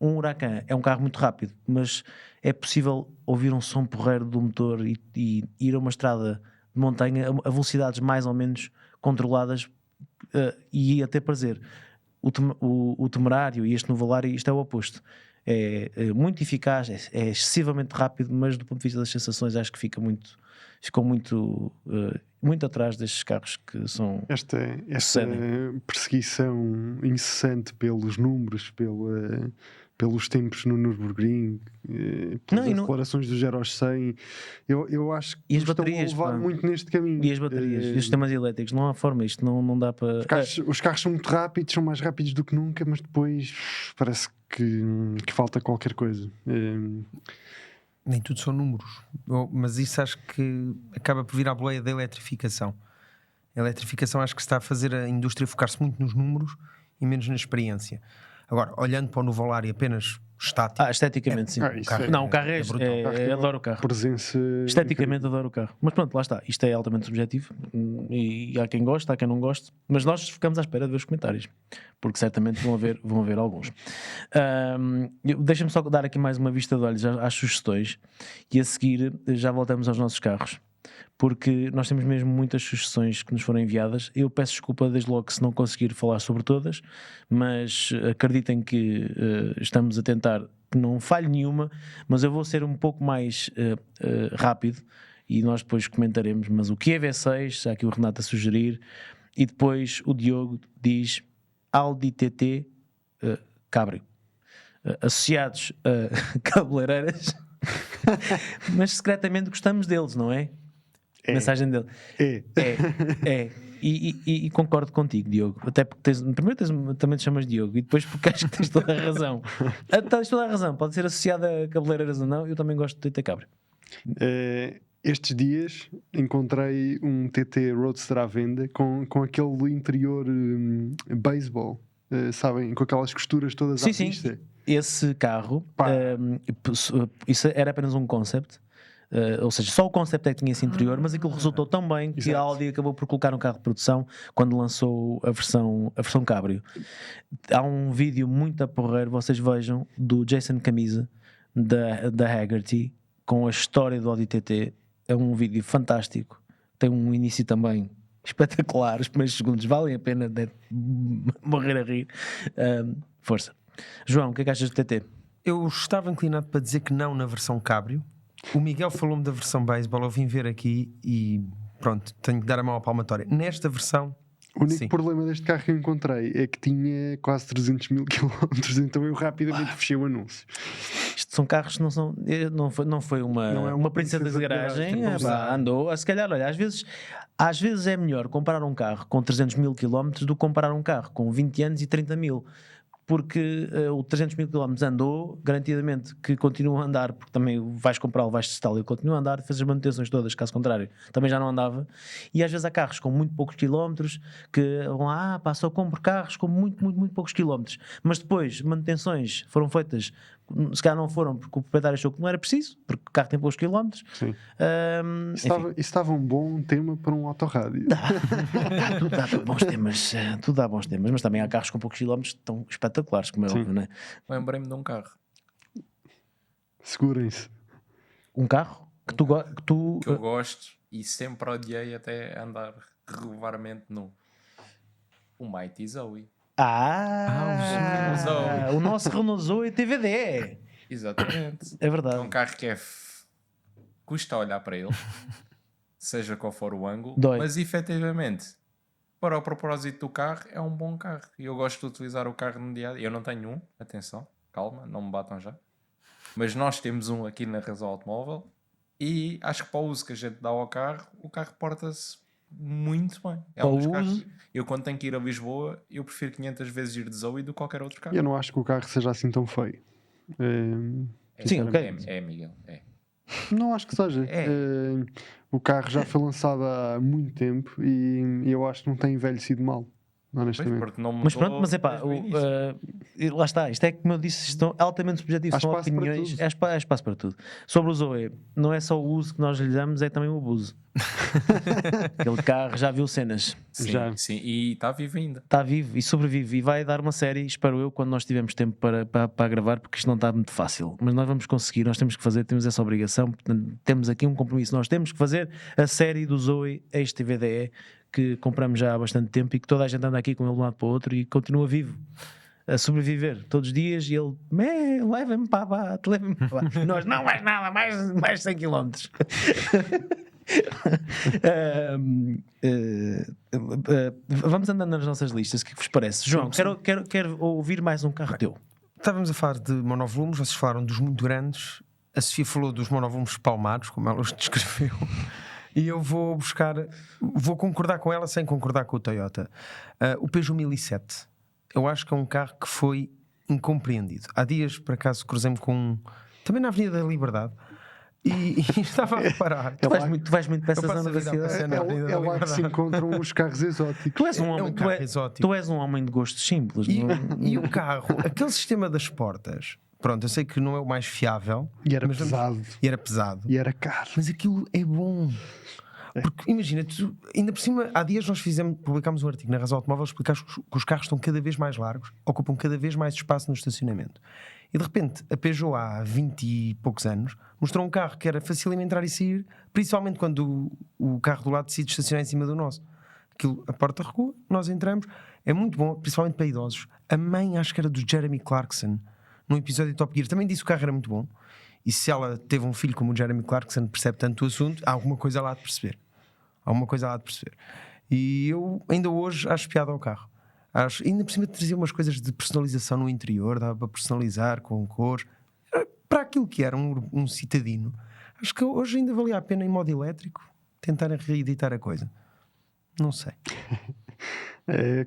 Speaker 1: Um Huracan é um carro muito rápido, mas é possível ouvir um som porreiro do motor e ir a uma estrada de montanha a velocidades mais ou menos controladas e a ter prazer. O Temerário e este Nuvolari, isto é o oposto. É muito eficaz, é excessivamente rápido, mas do ponto de vista das sensações acho que ficou muito atrás destes carros que são...
Speaker 2: Esta perseguição incessante pelos números, pelos tempos no Nürburgring, pelas declarações do 0 aos 100, eu acho que
Speaker 1: as baterias,
Speaker 2: estão a levar muito neste caminho.
Speaker 1: E as baterias, e os sistemas elétricos, não há forma, isto não dá para...
Speaker 2: Os carros são muito rápidos, são mais rápidos do que nunca, mas depois parece que falta qualquer coisa.
Speaker 3: Nem tudo são números, mas isso acho que acaba por vir à boleia da eletrificação. A eletrificação acho que está a fazer a indústria focar-se muito nos números e menos na experiência. Agora, olhando para o Nuvolari apenas estático...
Speaker 1: esteticamente sim.
Speaker 2: O carro
Speaker 1: é adoro o carro.
Speaker 2: Presença
Speaker 1: Esteticamente adoro o carro. Mas pronto, lá está. Isto é altamente subjetivo e há quem goste, há quem não goste, mas nós ficamos à espera de ver os comentários, porque certamente vão haver alguns. Deixa-me só dar aqui mais uma vista de olhos às sugestões e a seguir já voltamos aos nossos carros, porque nós temos mesmo muitas sugestões que nos foram enviadas. Eu peço desculpa desde logo se não conseguir falar sobre todas, mas acreditem que estamos a tentar que não falhe nenhuma, mas eu vou ser um pouco mais rápido e nós depois comentaremos. Mas o que é V6, está aqui o Renato a sugerir, e depois o Diogo diz Audi TT Cabrio, associados a cabeleireiras, mas secretamente gostamos deles, não é? Mensagem dele. É. E concordo contigo, Diogo. Até porque primeiro também te chamas Diogo e depois porque acho que tens toda a razão. Tens toda a razão. Pode ser associada a cabeleireiras ou não. Eu também gosto de TT Cabrio.
Speaker 2: Estes dias encontrei um TT Roadster à venda com aquele interior baseball, sabem? Com aquelas costuras todas à vista.
Speaker 1: Sim. Esse carro, isso era apenas um concept. Ou seja, só o concept é que tinha esse interior, mas aquilo resultou tão bem que a Audi acabou por colocar um carro de produção quando lançou a versão Cabrio. Há um vídeo muito a porreiro, vocês vejam, do Jason Camisa da Haggerty com a história do Audi TT. É um vídeo fantástico, tem um início também espetacular, os primeiros segundos valem a pena de morrer a rir. Força. João, o que é que achas do TT?
Speaker 3: Eu estava inclinado para dizer que não na versão Cabrio. O Miguel falou-me da versão Baseball, eu vim ver aqui e pronto, tenho que dar a mão à palmatória. Nesta versão,
Speaker 2: O único
Speaker 3: sim.
Speaker 2: problema deste carro que eu encontrei é que tinha quase 300 mil quilómetros, então eu rapidamente fechei o anúncio.
Speaker 1: Isto são carros que não foi uma,
Speaker 2: Não é
Speaker 1: uma princesa de garagem, andou. Se calhar, olha, às vezes é melhor comprar um carro com 300 mil quilómetros do que comprar um carro com 20 anos e 30 mil. Porque o 300 mil quilómetros andou, garantidamente que continua a andar, porque também vais comprá-lo, vais testá-lo e ele continua a andar, fez as manutenções todas, caso contrário, também já não andava. E às vezes há carros com muito poucos quilómetros que vão lá, só compro carros com muito poucos quilómetros. Mas depois, manutenções foram feitas, se calhar não foram porque o proprietário achou que não era preciso, porque o carro tem poucos quilómetros.
Speaker 2: Sim.
Speaker 1: Enfim.
Speaker 2: Isso estava um bom tema para um autorrádio.
Speaker 1: Tudo dá bons temas, tudo dá bons temas, mas também há carros com poucos quilómetros que estão espetaculares, como é
Speaker 2: Sim.
Speaker 1: óbvio, não é?
Speaker 7: Lembrei-me de um carro
Speaker 2: Segurem-se.
Speaker 1: Um carro que tu
Speaker 7: que eu gosto e sempre odiei até andar regularmente no o Mighty Zoe.
Speaker 1: O nosso Renault Zoe TVD.
Speaker 7: Exatamente.
Speaker 1: É
Speaker 7: É
Speaker 1: verdade.
Speaker 7: um carro que custa olhar para ele, seja qual for o ângulo,
Speaker 1: Dói.
Speaker 7: mas efetivamente, para o propósito do carro, é um bom carro. E eu gosto de utilizar o carro no dia a dia. Eu não tenho um, atenção, calma, não me batam já. Mas nós temos um aqui na Razão Automóvel e acho que para o uso que a gente dá ao carro, o carro porta-se muito bem. É
Speaker 1: Para
Speaker 7: um dos
Speaker 1: o
Speaker 7: carros.
Speaker 1: uso?
Speaker 7: Eu quando tenho que ir a Lisboa, eu prefiro 500 vezes ir de Zoe do que qualquer outro carro.
Speaker 2: Eu não acho que o carro seja assim tão feio.
Speaker 1: Sim, ok.
Speaker 7: É, Miguel, é.
Speaker 2: Não acho que seja. O carro já foi lançado há muito tempo e eu acho que não tem envelhecido mal,
Speaker 7: Pois,
Speaker 2: honestamente.
Speaker 7: porque não
Speaker 1: Mas pronto,
Speaker 7: mudou
Speaker 1: mas é pá,
Speaker 7: desde o início.
Speaker 1: lá está, isto é como eu disse, estão altamente subjetivos,
Speaker 2: Há
Speaker 1: são
Speaker 2: espaço para
Speaker 1: opiniões,
Speaker 2: tudo.
Speaker 1: há espaço para tudo. Sobre o Zoe, não é só o uso que nós lhe damos, é também o abuso. Aquele carro já viu cenas,
Speaker 7: Sim,
Speaker 2: Já.
Speaker 7: sim, e está vivo ainda.
Speaker 1: está vivo e sobrevive e vai dar uma série, espero eu, quando nós tivermos tempo para gravar, porque isto não está muito fácil. Mas nós vamos conseguir, nós temos que fazer, temos essa obrigação, portanto, temos aqui um compromisso, nós temos que fazer a série do Zoe ex-TVDE, que compramos já há bastante tempo e que toda a gente anda aqui com ele de um lado para o outro e continua vivo, a sobreviver todos os dias. E ele, leva-me para abate, leva-me para abate. Nós, não mais nada, mais 100 km. Vamos andando nas nossas listas, o que vos parece? João, quero ouvir mais um carro teu.
Speaker 3: Estávamos a falar de monovolumes, vocês falaram dos muito grandes, a Sofia falou dos monovolumes palmados, como ela os descreveu, e eu vou concordar com ela sem concordar com o Toyota. O Peugeot 1007, eu acho que é um carro que foi incompreendido. Há dias, por acaso, cruzei-me também na Avenida da Liberdade, e estava a reparar.
Speaker 1: Tu vais muito para essa
Speaker 3: Eu passo
Speaker 1: zona
Speaker 3: a
Speaker 1: da
Speaker 3: vida a
Speaker 1: cidade.
Speaker 3: passear na Avenida da
Speaker 2: É lá que
Speaker 3: Liberdade.
Speaker 2: se encontram os carros exóticos.
Speaker 1: Tu és um homem,
Speaker 3: um carro exótico.
Speaker 1: tu és um homem de gostos simples.
Speaker 3: E o carro, aquele sistema das portas, pronto, eu sei que não é o mais fiável.
Speaker 2: E era
Speaker 3: mas
Speaker 2: pesado.
Speaker 3: E era pesado.
Speaker 2: E era caro.
Speaker 3: Mas aquilo é bom. Porque imagina, ainda por cima, há dias nós publicámos um artigo na Razão Automóvel a explicar que os carros estão cada vez mais largos, ocupam cada vez mais espaço no estacionamento. E de repente, a Peugeot há 20 e poucos anos mostrou um carro que era fácil de entrar e sair, principalmente quando o carro do lado decide estacionar em cima do nosso. Aquilo, a porta recua, nós entramos, é muito bom, principalmente para idosos. A mãe, acho que era do Jeremy Clarkson, num episódio de Top Gear, também disse que o carro era muito bom. E se ela teve um filho como o Jeremy Clarkson, percebe tanto o assunto, há alguma coisa lá de perceber. E eu ainda hoje acho piada ao carro. Ainda por cima de trazer umas coisas de personalização no interior, dava para personalizar com cores. Para aquilo que era um citadino, acho que hoje ainda valia a pena em modo elétrico tentar reeditar a coisa. Não sei.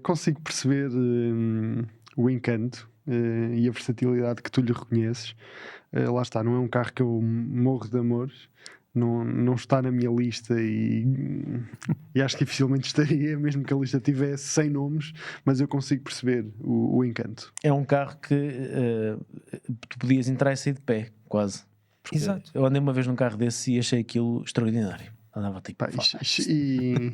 Speaker 2: Consigo perceber o encanto e a versatilidade que tu lhe reconheces. Lá está, não é um carro que eu morro de amores. Não está na minha lista e acho que dificilmente estaria, mesmo que a lista tivesse 100 nomes, mas eu consigo perceber o encanto.
Speaker 1: É um carro que tu podias entrar e sair de pé, quase. Porque
Speaker 3: Exato.
Speaker 1: eu andei uma vez num carro desse e achei aquilo extraordinário. Andava tipo.
Speaker 2: Pá,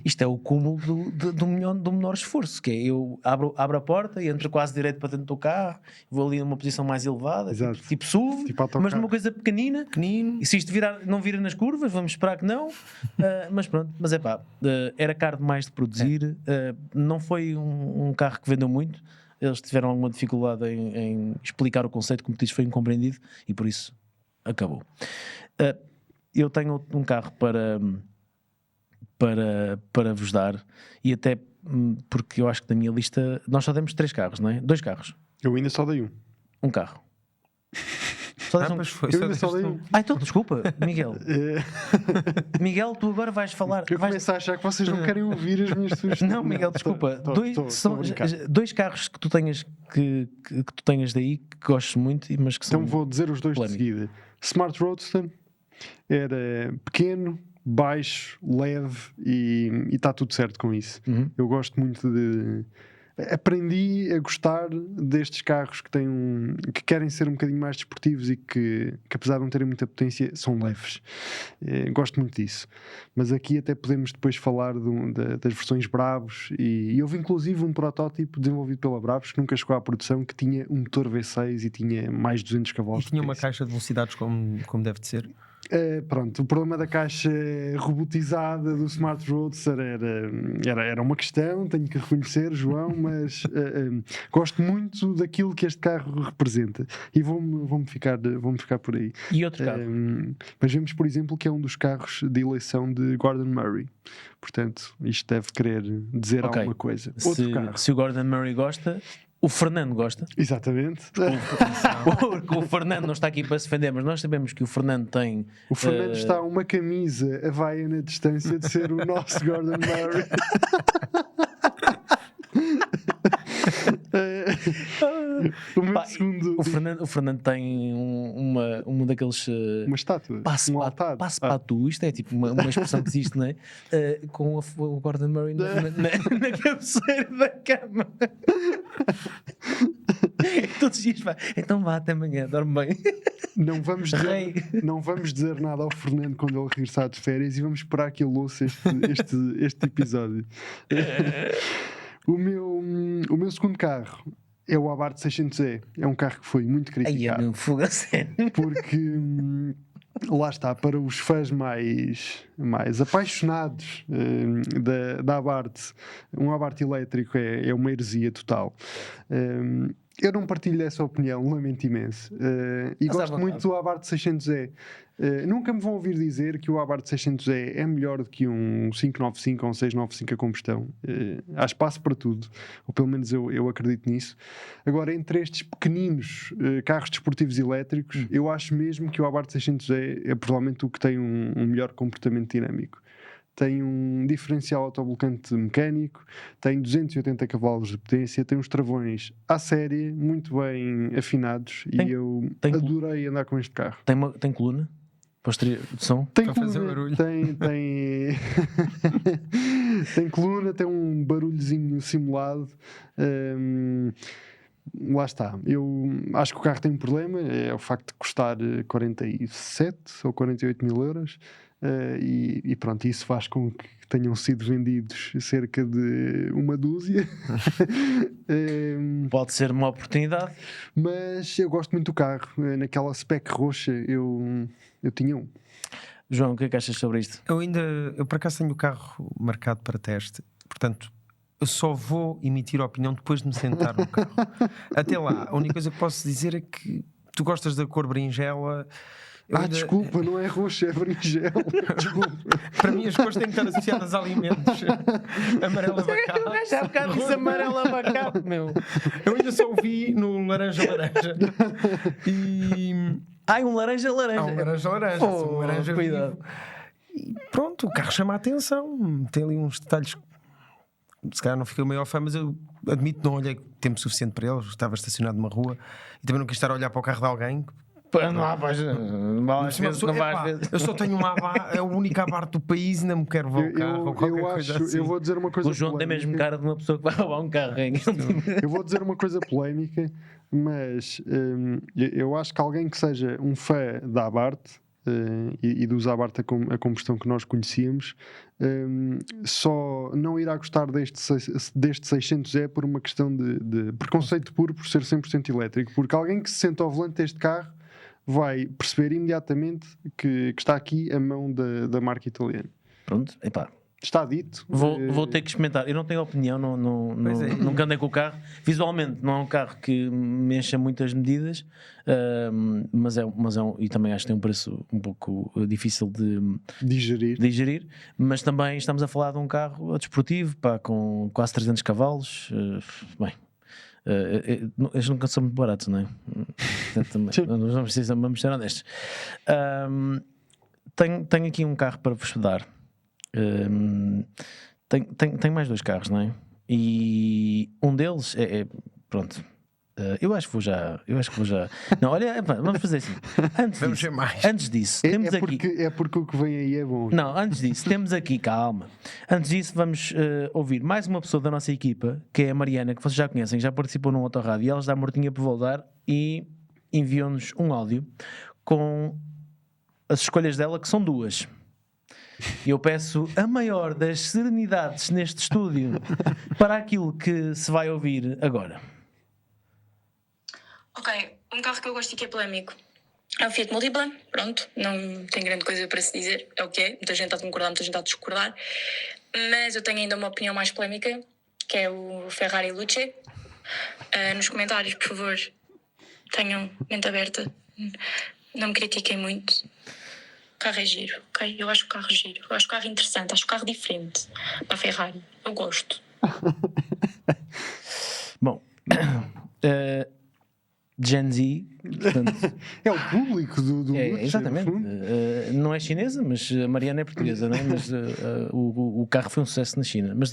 Speaker 1: Isto é o cúmulo do menor esforço, que é eu abro a porta e entro quase direito para dentro do carro, vou ali numa posição mais elevada,
Speaker 2: Exato.
Speaker 1: tipo SUV,
Speaker 2: Tipo autocarro.
Speaker 1: mas numa coisa pequenina.
Speaker 3: Pequenino.
Speaker 1: E se isto não vira nas curvas, vamos esperar que não. Mas pronto, mas é pá, era caro demais de produzir. Não foi um carro que vendeu muito. Eles tiveram alguma dificuldade em explicar o conceito, como disse, foi incompreendido e por isso acabou. Eu tenho um carro para vos dar, e até porque eu acho que da minha lista nós só demos 3 carros, não é? 2 carros,
Speaker 2: Eu ainda só dei um.
Speaker 1: carro. Só deste
Speaker 3: Mas foi
Speaker 2: Eu ainda só dei um.
Speaker 1: então desculpa, Miguel. Miguel, tu agora vais falar.
Speaker 2: Eu começo a achar que vocês não querem ouvir as minhas sugestões.
Speaker 1: Não, Miguel, desculpa.
Speaker 2: Estou a brincar.
Speaker 1: 2 carros que tu tenhas que tu tenhas daí que gostes muito, mas que são.
Speaker 2: Então vou dizer os 2 de
Speaker 1: polémico.
Speaker 2: seguida. Smart Roadster era pequeno, baixo, leve e está tudo certo com isso.
Speaker 1: Uhum.
Speaker 2: Eu gosto muito de... Aprendi a gostar destes carros que querem ser um bocadinho mais desportivos e que apesar de não terem muita potência, são leves. Gosto muito disso. Mas aqui até podemos depois falar das versões Bravos e houve inclusive um protótipo desenvolvido pela Bravos que nunca chegou à produção, que tinha um motor V6 e tinha mais de 200 cavalos.
Speaker 3: E tinha
Speaker 2: de
Speaker 3: uma
Speaker 2: potência.
Speaker 3: caixa de velocidades como deve de ser.
Speaker 2: Pronto, o problema da caixa robotizada do Smart Roadster era uma questão, tenho que reconhecer, João, mas gosto muito daquilo que este carro representa e vou-me ficar por aí.
Speaker 1: E outro carro?
Speaker 2: Mas vemos, por exemplo, que é um dos carros de eleição de Gordon Murray. Portanto, isto deve querer dizer
Speaker 1: Ok.
Speaker 2: alguma coisa. Outro carro.
Speaker 1: Se o Gordon Murray gosta, o Fernando gosta.
Speaker 2: Exatamente.
Speaker 1: Porque o Fernando não está aqui para se defender, mas nós sabemos que o Fernando tem.
Speaker 2: O Fernando está a uma camisa havaiana distância de ser o nosso Gordon Murray. O meu
Speaker 1: Pá,
Speaker 2: segundo.
Speaker 1: O Fernando tem uma daqueles.
Speaker 2: Uma estátua. Um altar.
Speaker 1: Passe-patu, isto é tipo uma expressão que existe, não é? Com o Gordon Murray na cabeceira da cama. Todos os dias vai. Então vá, até amanhã, dorme bem.
Speaker 2: Não vamos dizer nada ao Fernando quando ele regressar de férias e vamos esperar que ele ouça este episódio. O meu segundo carro é o Abarth 600E. É um carro que foi muito
Speaker 1: Aí é
Speaker 2: criticado.
Speaker 1: meu fogo a sério.
Speaker 2: Porque lá está, para os fãs mais apaixonados da Abarth, um Abarth elétrico é uma heresia total. Eu não partilho essa opinião, lamento imenso. E
Speaker 1: Mas
Speaker 2: gosto muito do Abarth 600E. Nunca me vão ouvir dizer que o Abarth 600E é melhor do que um 595 ou um 695 a combustão. Há espaço para tudo, ou pelo menos eu acredito nisso. Agora, entre estes pequeninos carros desportivos elétricos, eu acho mesmo que o Abarth 600E é provavelmente o que tem um melhor comportamento dinâmico. Tem um diferencial autoblocante mecânico, tem 280 cavalos de potência, tem uns travões à série, muito bem afinados, e eu adorei andar com este carro.
Speaker 1: Tem coluna? Posterior de som?
Speaker 2: Tem
Speaker 3: Para fazer barulho.
Speaker 2: Tem coluna, tem um barulhozinho simulado. Lá está. Eu acho que o carro tem um problema, é o facto de custar 47 ou 48 mil euros. E pronto, isso faz com que tenham sido vendidos cerca de uma dúzia.
Speaker 1: Pode ser uma oportunidade.
Speaker 2: Mas eu gosto muito do carro. Naquela spec roxa eu tinha um.
Speaker 1: João, o que é que achas sobre isto?
Speaker 3: Eu por acaso tenho o carro marcado para teste, portanto eu só vou emitir a opinião depois de me sentar no carro. Até lá, a única coisa que posso dizer é que tu gostas da cor berinjela.
Speaker 2: Desculpa, não é roxa, é berinjela. Desculpa.
Speaker 3: Para mim as cores têm que estar associadas a alimentos. Amarelo abacate.
Speaker 1: O gajo há bocado disse amarelo abacate, meu.
Speaker 3: Eu ainda só o vi no laranja.
Speaker 1: Um laranja.
Speaker 3: Um laranja. Um laranja
Speaker 1: cuidado.
Speaker 3: vivo. E pronto, o carro chama a atenção. Tem ali uns detalhes que se calhar não fica o maior fã, mas eu admito que não olhei tempo suficiente para ele. Estava estacionado numa rua e também não quis estar a olhar para o carro de alguém. Eu só tenho uma Abarth, é o único Abarth do país, ainda me quero levar o carro ou qualquer coisa assim.
Speaker 2: Eu vou dizer uma coisa
Speaker 1: O João tem mesmo cara de uma pessoa que vai roubar um carro. Hein?
Speaker 2: Eu vou dizer uma coisa polémica, mas eu acho que alguém que seja um fã da Abarth e do Abarth a combustão que nós conhecíamos, só não irá gostar deste 600E por uma questão de preconceito puro por ser 100% elétrico, porque alguém que se senta ao volante deste carro vai perceber imediatamente que está aqui a mão da marca italiana.
Speaker 1: Pronto, epá.
Speaker 2: Está dito.
Speaker 1: Vou ter que experimentar. Eu não tenho opinião, nunca andei com o carro. Visualmente não é um carro que me encha muitas medidas, mas e também acho que tem um preço um pouco difícil de digerir. Mas também estamos a falar de um carro desportivo, pá, com quase 300 cavalos. Bem, eles nunca são muito baratos, não é? Também, nós não precisamos ser honestos. Tenho aqui um carro para vos dar. Tenho mais 2 carros, não é? E um deles pronto. Eu acho que vou já. Não, olha, vamos fazer assim. Antes disso, temos aqui.
Speaker 2: É porque o que vem aí é bom.
Speaker 1: Não, antes disso, temos aqui, calma. Antes disso, vamos ouvir mais uma pessoa da nossa equipa, que é a Mariana, que vocês já conhecem, já participou num autorrádio, e ela está mortinha por voltar e enviou-nos um áudio com as escolhas dela, que são 2. E eu peço a maior das serenidades neste estúdio para aquilo que se vai ouvir agora.
Speaker 5: Ok, um carro que eu gosto e que é polémico é o Fiat Multipla. Pronto, não tem grande coisa para se dizer, é o que é. Muita gente está a concordar, muita gente está a discordar. Mas eu tenho ainda uma opinião mais polémica, que é o Ferrari Luce. Nos comentários, por favor, tenham mente aberta, não me critiquem muito. O carro é giro, ok? Eu acho o carro giro, eu acho o carro interessante, acho o carro diferente para a Ferrari. Eu gosto.
Speaker 1: Bom, Gen Z, portanto,
Speaker 2: é o público do Luce,
Speaker 1: exatamente. Não é chinesa, mas a Mariana é portuguesa, não é? Mas o carro foi um sucesso na China. Mas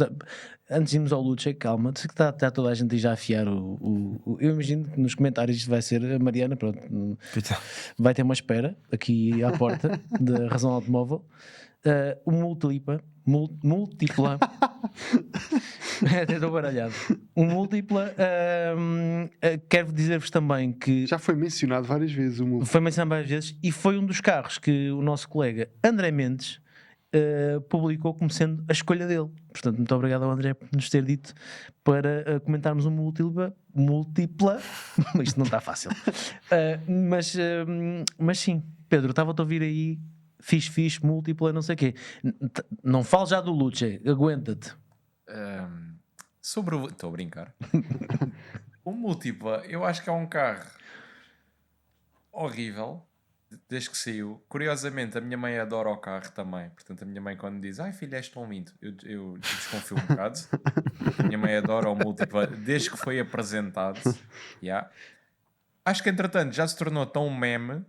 Speaker 1: antes de irmos ao Luce, calma, que está toda a gente já a afiar eu imagino que nos comentários isto vai ser a Mariana, pronto, vai ter uma espera aqui à porta da Razão Automóvel. O múltipla até estou baralhado. O múltipla quero dizer-vos também que
Speaker 2: já foi mencionado várias vezes o múltipla.
Speaker 1: Foi mencionado várias vezes e foi um dos carros que o nosso colega André Mendes publicou como sendo a escolha dele. Portanto, muito obrigado ao André por nos ter dito para comentarmos um múltipla. Isto não está fácil. Mas sim, Pedro, estava-te a ouvir aí. Fixe, múltipla, não sei o quê. Não falo já do Luce, aguenta-te.
Speaker 7: Estou a brincar. O múltipla, eu acho que é um carro horrível desde que saiu. Curiosamente, a minha mãe adora o carro também. Portanto, a minha mãe, quando diz ai filho, és tão lindo, eu desconfio um bocado. A minha mãe adora o múltipla desde que foi apresentado. Yeah. Acho que entretanto já se tornou tão meme.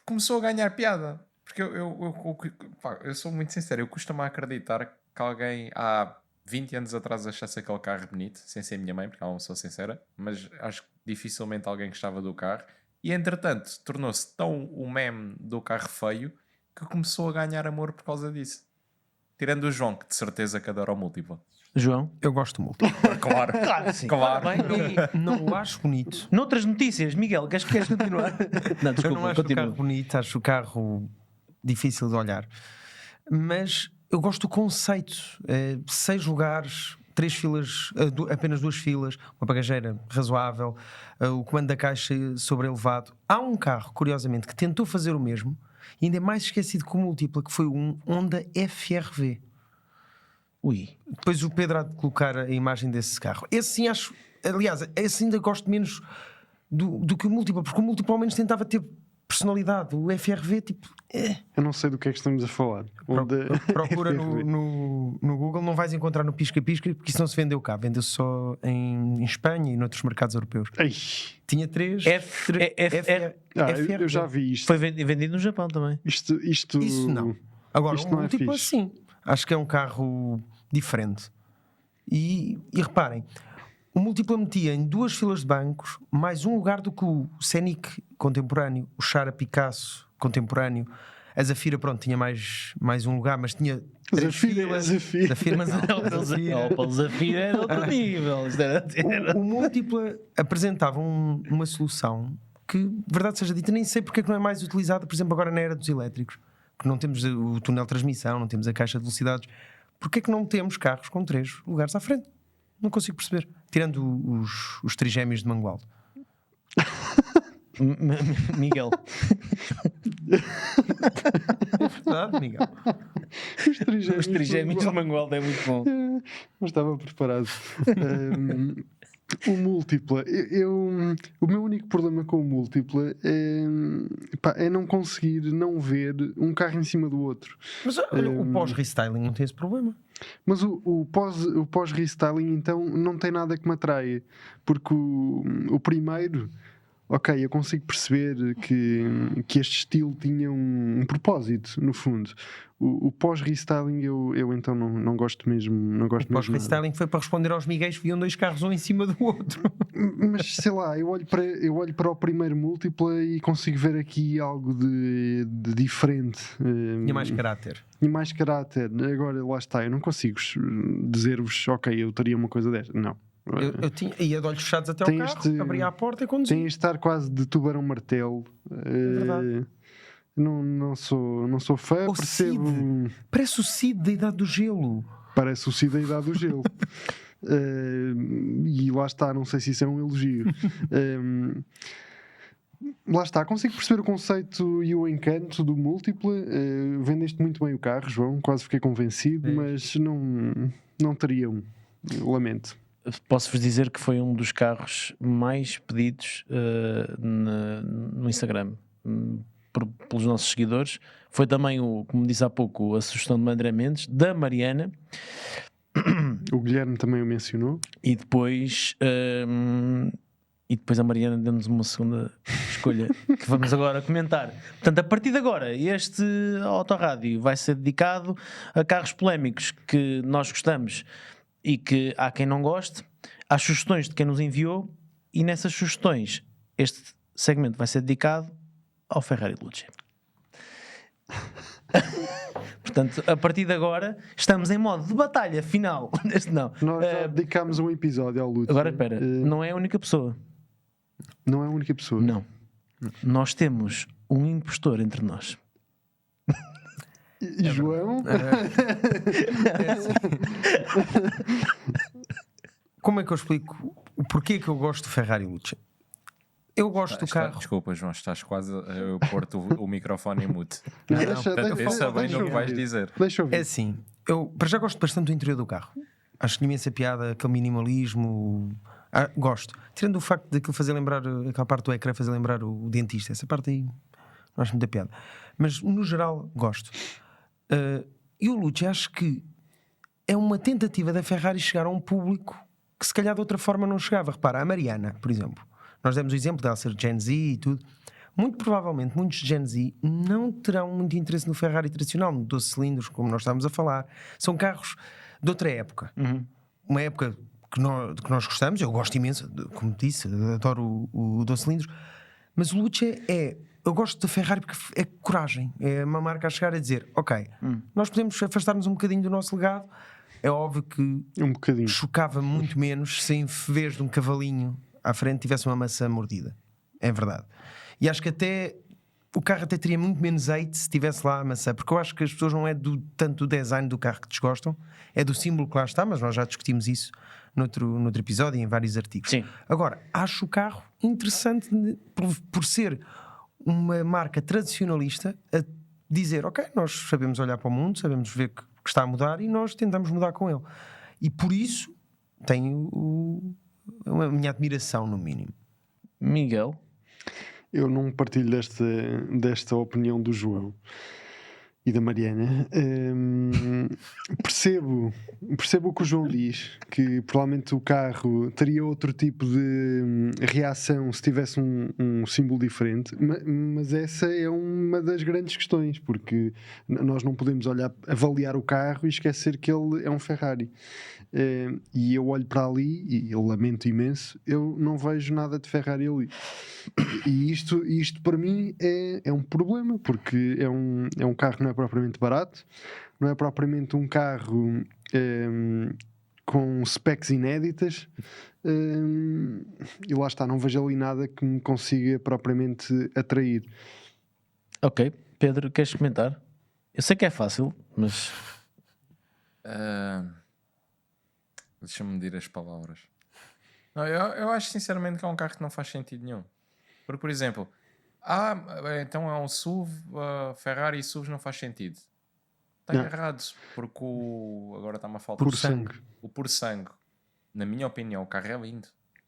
Speaker 7: Começou a ganhar piada, porque eu sou muito sincero, eu costumo acreditar que alguém há 20 anos atrás achasse aquele carro bonito, sem ser minha mãe, porque ela não sou sincera, mas acho que dificilmente alguém gostava do carro, e entretanto tornou-se tão o meme do carro feio que começou a ganhar amor por causa disso. Tirando o João, que de certeza que adora o múltipla.
Speaker 1: João?
Speaker 3: Eu gosto do múltipla.
Speaker 7: Claro,
Speaker 1: sim.
Speaker 7: Claro.
Speaker 3: Não o acho bonito.
Speaker 1: Noutras notícias, Miguel, queres continuar? Não, desculpa,
Speaker 3: eu não acho
Speaker 1: continua.
Speaker 3: o carro bonito, acho o carro difícil de olhar. Mas eu gosto do conceito. 6 lugares, 3 filas, apenas 2 filas, uma bagageira razoável, o comando da caixa sobrelevado. Há um carro, curiosamente, que tentou fazer o mesmo e ainda é mais esquecido que o múltipla, que foi um Honda FR-V.
Speaker 1: Ui.
Speaker 3: Depois o Pedro há de colocar a imagem desse carro. Esse sim acho, aliás, esse ainda gosto menos do que o múltipla, porque o múltipla ao menos tentava ter personalidade. O FR-V, tipo.
Speaker 2: Eu não sei do que é que estamos a falar.
Speaker 3: Procura no Google, não vais encontrar no pisca-pisca, porque isso não se vendeu cá, vendeu só em Espanha e noutros mercados europeus.
Speaker 2: Ei.
Speaker 3: Tinha 3
Speaker 2: eu já vi isto.
Speaker 1: Foi vendido no Japão também.
Speaker 2: Isso
Speaker 3: não. Agora,
Speaker 2: isto
Speaker 3: o
Speaker 2: não é
Speaker 3: múltipla
Speaker 2: fixe.
Speaker 3: sim. Acho que é um carro diferente. E reparem, o múltipla metia em 2 filas de bancos mais um lugar do que o Scenic contemporâneo, o Chara Picasso contemporâneo. A Zafira, pronto, tinha mais um lugar, mas tinha 3 filas.
Speaker 1: Zafira, mas o Zafira era outro nível.
Speaker 3: O múltipla apresentava uma solução que, verdade seja dita, nem sei porque é que não é mais utilizada, por exemplo, agora na era dos elétricos, que não temos o túnel de transmissão, não temos a caixa de velocidades. Porque é que não temos carros com 3 lugares à frente? Não consigo perceber. Tirando os trigémeos de Mangualde.
Speaker 1: Miguel.
Speaker 3: É verdade, Miguel.
Speaker 1: Os trigémeos de Mangualde é muito bom.
Speaker 2: Mas estava preparado. O múltipla, o meu único problema com o múltipla é não conseguir não ver um carro em cima do outro.
Speaker 3: Mas olha, o pós-restyling não tem esse problema.
Speaker 2: Mas o pós-restyling então não tem nada que me atraia, porque o primeiro, ok, eu consigo perceber que este estilo tinha um propósito no fundo. O pós-restyling eu então não gosto mesmo. Não gosto
Speaker 3: O pós-restyling foi para responder aos miguéis que viam 2 carros um em cima do outro.
Speaker 2: Mas sei lá, eu olho para o primeiro múltipla e consigo ver aqui algo de diferente.
Speaker 3: Tinha mais caráter.
Speaker 2: E mais caráter. Agora lá está, eu não consigo dizer-vos, ok, eu teria uma coisa desta. Não.
Speaker 3: Eu ia de olhos fechados até ao
Speaker 2: Tem
Speaker 3: carro, abria a porta e conduzia.
Speaker 2: Tem de estar quase de tubarão-martelo.
Speaker 3: verdade.
Speaker 2: Não sou fã,
Speaker 3: O
Speaker 2: percebo.
Speaker 3: Cid. Parece o Cid da Idade do Gelo.
Speaker 2: Parece o Cid da Idade do Gelo. E lá está, não sei se isso é um elogio. Lá está, consigo perceber o conceito e o encanto do múltipla. Vendeste muito bem o carro, João, quase fiquei convencido, mas não teria um. Lamento.
Speaker 1: Posso-vos dizer que foi um dos carros mais pedidos no Instagram pelos nossos seguidores. Foi também, como disse há pouco, a sugestão de André Mendes, da Mariana.
Speaker 2: O Guilherme também o mencionou.
Speaker 1: E depois a Mariana deu-nos uma segunda escolha que vamos agora comentar. Portanto, a partir de agora, este Autorádio vai ser dedicado a carros polémicos que nós gostamos e que há quem não goste, às sugestões de quem nos enviou, e nessas sugestões este segmento vai ser dedicado ao Ferrari Luce. Portanto, a partir de agora estamos em modo de batalha final. Não.
Speaker 2: Nós já dedicámos um episódio ao Luce.
Speaker 1: Agora espera, não é a única pessoa.
Speaker 2: Não é a única pessoa.
Speaker 1: Não. Nós temos um impostor entre nós.
Speaker 2: E João?
Speaker 3: Como é que eu explico o porquê que eu gosto do Ferrari Luce? Eu gosto do carro.
Speaker 7: Desculpa, João, estás quase a pôr-te o microfone em mute.
Speaker 2: Deixa
Speaker 7: bem no que vais dizer.
Speaker 2: Deixa eu ver.
Speaker 3: É assim, eu para já gosto bastante do interior do carro. Acho imensa piada, aquele minimalismo. Gosto. Tirando o facto daquilo fazer lembrar, aquela parte do ecrã fazer lembrar o dentista. Essa parte aí não acho muita piada. Mas no geral gosto. E o Luce acho que é uma tentativa da Ferrari chegar a um público que se calhar de outra forma não chegava. Repara, a Mariana, por exemplo. Nós demos o exemplo dela ser Gen Z e tudo. Muito provavelmente muitos Gen Z não terão muito interesse no Ferrari tradicional, no 12 cilindros, como nós estávamos a falar. São carros de outra época. Uma época que nós gostamos. Eu gosto imenso, como disse, adoro o 12 cilindros. Mas o Luce eu gosto da Ferrari porque é coragem. É uma marca a chegar a dizer, ok, nós podemos afastar-nos um bocadinho do nosso legado. É óbvio que chocava muito menos se em vez de um cavalinho à frente tivesse uma maçã mordida. É verdade. E acho que até o carro até teria muito menos hate se tivesse lá a maçã, porque eu acho que as pessoas não é tanto do design do carro que desgostam, é do símbolo que lá está, mas nós já discutimos isso noutro episódio e em vários artigos.
Speaker 1: Sim.
Speaker 3: Agora, acho o carro interessante por ser uma marca tradicionalista a dizer, ok, nós sabemos olhar para o mundo, sabemos ver que está a mudar e nós tentamos mudar com ele. E por isso tenho a minha admiração, no mínimo.
Speaker 1: Miguel?
Speaker 2: Eu não partilho desta opinião do João e da Mariana. Percebo o que o João diz, que provavelmente o carro teria outro tipo de reação se tivesse um símbolo diferente, mas essa é uma das grandes questões, porque nós não podemos avaliar o carro e esquecer que ele é um Ferrari. E eu olho para ali e eu lamento imenso, eu não vejo nada de Ferrari ali. E isto para mim é um problema, porque é um carro que não é propriamente barato, não é propriamente um carro com specs inéditas, e lá está, não vejo ali nada que me consiga propriamente atrair.
Speaker 1: Ok, Pedro, queres comentar? Eu sei que é fácil, mas
Speaker 7: Deixa-me medir as palavras. Não, eu acho sinceramente que é um carro que não faz sentido nenhum. Porque, por exemplo, então é um SUV, Ferrari e SUVs não faz sentido. Está
Speaker 2: Não.
Speaker 7: errado, porque agora está-me a faltar
Speaker 2: Por sangue.
Speaker 7: o puro sangue. Na minha opinião, o carro é lindo.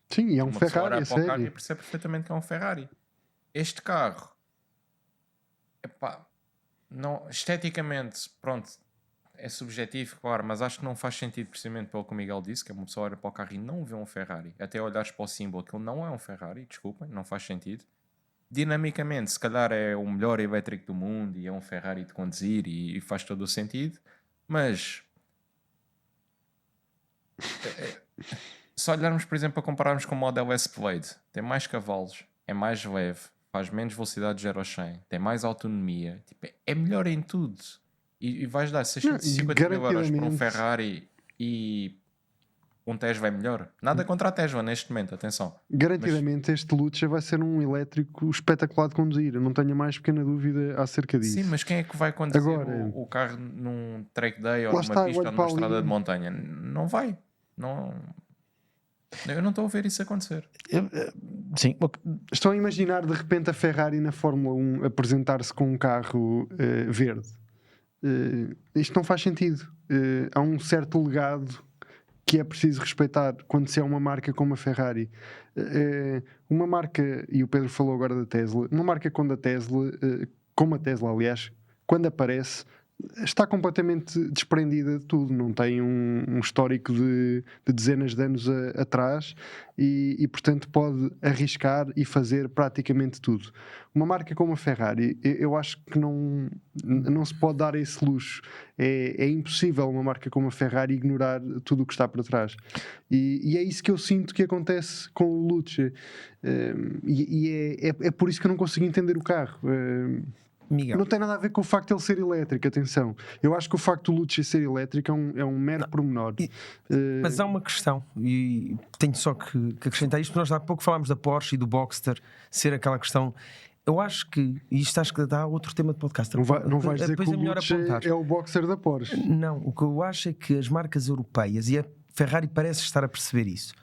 Speaker 2: Sim, e é um
Speaker 7: Uma pessoa
Speaker 2: Ferrari,
Speaker 7: olha
Speaker 2: é
Speaker 7: para o carro e
Speaker 2: sério.
Speaker 7: percebe perfeitamente que é um Ferrari. Este carro, epá, não, esteticamente, pronto, é subjetivo, claro, mas acho que não faz sentido precisamente pelo que o Miguel disse, que é uma pessoa olha para o carro e não vê um Ferrari. Até olhares para o símbolo, aquilo não é um Ferrari, desculpem, não faz sentido. Dinamicamente, se calhar é o melhor elétrico do mundo e é um Ferrari de conduzir e faz todo o sentido, mas se olharmos, por exemplo, para compararmos com o Model S Plaid, tem mais cavalos, é mais leve, faz menos velocidade de 0 a 100, tem mais autonomia, tipo, é melhor em tudo. E vais dar 650 mil euros por um
Speaker 2: garantidamente.
Speaker 7: Ferrari e um Tesla é melhor. Nada contra a Tesla neste momento, atenção.
Speaker 2: Garantidamente este Lucha vai ser um elétrico espetacular de conduzir. Eu não tenho a mais pequena dúvida acerca disso.
Speaker 7: Sim, mas quem é que vai conduzir
Speaker 2: Agora,
Speaker 7: o carro num track day ou
Speaker 2: lá
Speaker 7: numa
Speaker 2: está,
Speaker 7: pista
Speaker 2: olho
Speaker 7: ou numa
Speaker 2: para ali.
Speaker 7: estrada de montanha? Não vai. Não, eu não estou a ver isso acontecer.
Speaker 1: sim, ok.
Speaker 2: Estão a imaginar de repente a Ferrari na Fórmula 1 apresentar-se com um carro verde. Isto não faz sentido. Há um certo legado que é preciso respeitar quando se é uma marca como a Ferrari. Uma marca, e o Pedro falou agora da Tesla, uma marca como a Tesla, aliás, quando aparece, está completamente desprendida de tudo, não tem um histórico de dezenas de anos atrás e, portanto, pode arriscar e fazer praticamente tudo. Uma marca como a Ferrari, eu acho que não se pode dar esse luxo. É impossível uma marca como a Ferrari ignorar tudo o que está para trás. E é isso que eu sinto que acontece com o Lucha. É por isso que eu não consigo entender o carro.
Speaker 3: Miguel,
Speaker 2: Não tem nada a ver com o facto de ele ser elétrico, atenção. Eu acho que o facto do Lucha ser elétrico é um mero pormenor.
Speaker 3: mas há uma questão, e tenho só que acrescentar isto, porque nós há pouco falámos da Porsche e do Boxster ser aquela questão. Eu acho que, e isto acho que dá outro tema de podcast.
Speaker 2: Não vais dizer
Speaker 3: Depois
Speaker 2: que
Speaker 3: é
Speaker 2: o
Speaker 3: melhor
Speaker 2: Lucha
Speaker 3: apontar.
Speaker 2: é o boxer da Porsche.
Speaker 3: Não, o que eu acho é que as marcas europeias, e a Ferrari parece estar a perceber isso,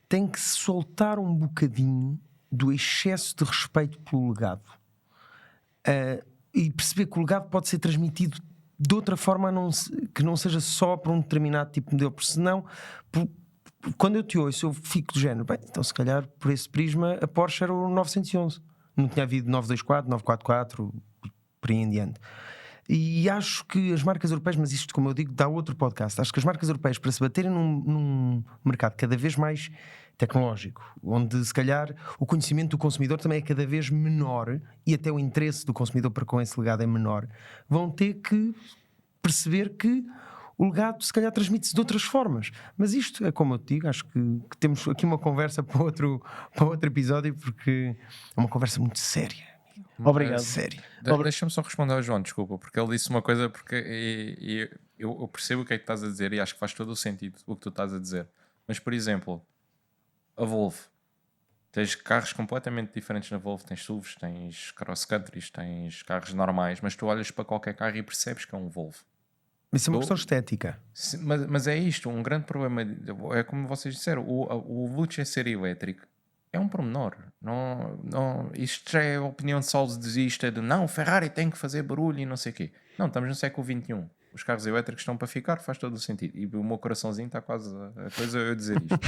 Speaker 3: têm que se soltar um bocadinho do excesso de respeito pelo legado. E perceber que o legado pode ser transmitido de outra forma, que não seja só para um determinado tipo de modelo, porque senão, quando eu te ouço, eu fico do género, bem, então se calhar por esse prisma a Porsche era o 911, não tinha havido 924, 944, por aí em diante. E acho que as marcas europeias, mas isto, como eu digo, dá outro podcast. Acho que as marcas europeias, para se baterem num mercado cada vez mais tecnológico, onde se calhar o conhecimento do consumidor também é cada vez menor e até o interesse do consumidor para com esse legado é menor, vão ter que perceber que o legado se calhar transmite-se de outras formas. Mas isto é como eu te digo, acho que temos aqui uma conversa para outro episódio, porque é uma conversa muito séria.
Speaker 1: Obrigado.
Speaker 3: Sério.
Speaker 7: Deixa-me só responder ao João, desculpa, porque ele disse uma coisa, porque eu percebo o que é que estás a dizer e acho que faz todo o sentido o que tu estás a dizer. Mas, por exemplo, a Volvo, tens carros completamente diferentes na Volvo, tens SUVs, tens cross-countries, tens carros normais, mas tu olhas para qualquer carro e percebes que é um Volvo.
Speaker 3: Isso é uma questão estética.
Speaker 7: Mas é isto, um grande problema, é como vocês disseram, o Lucha ser elétrico é um pormenor. Isto já é a opinião de saudosista de não, Ferrari tem que fazer barulho e não sei o quê. Não, estamos no século XXI. Os carros elétricos estão para ficar, faz todo o sentido. E o meu coraçãozinho está quase a coisa eu dizer isto.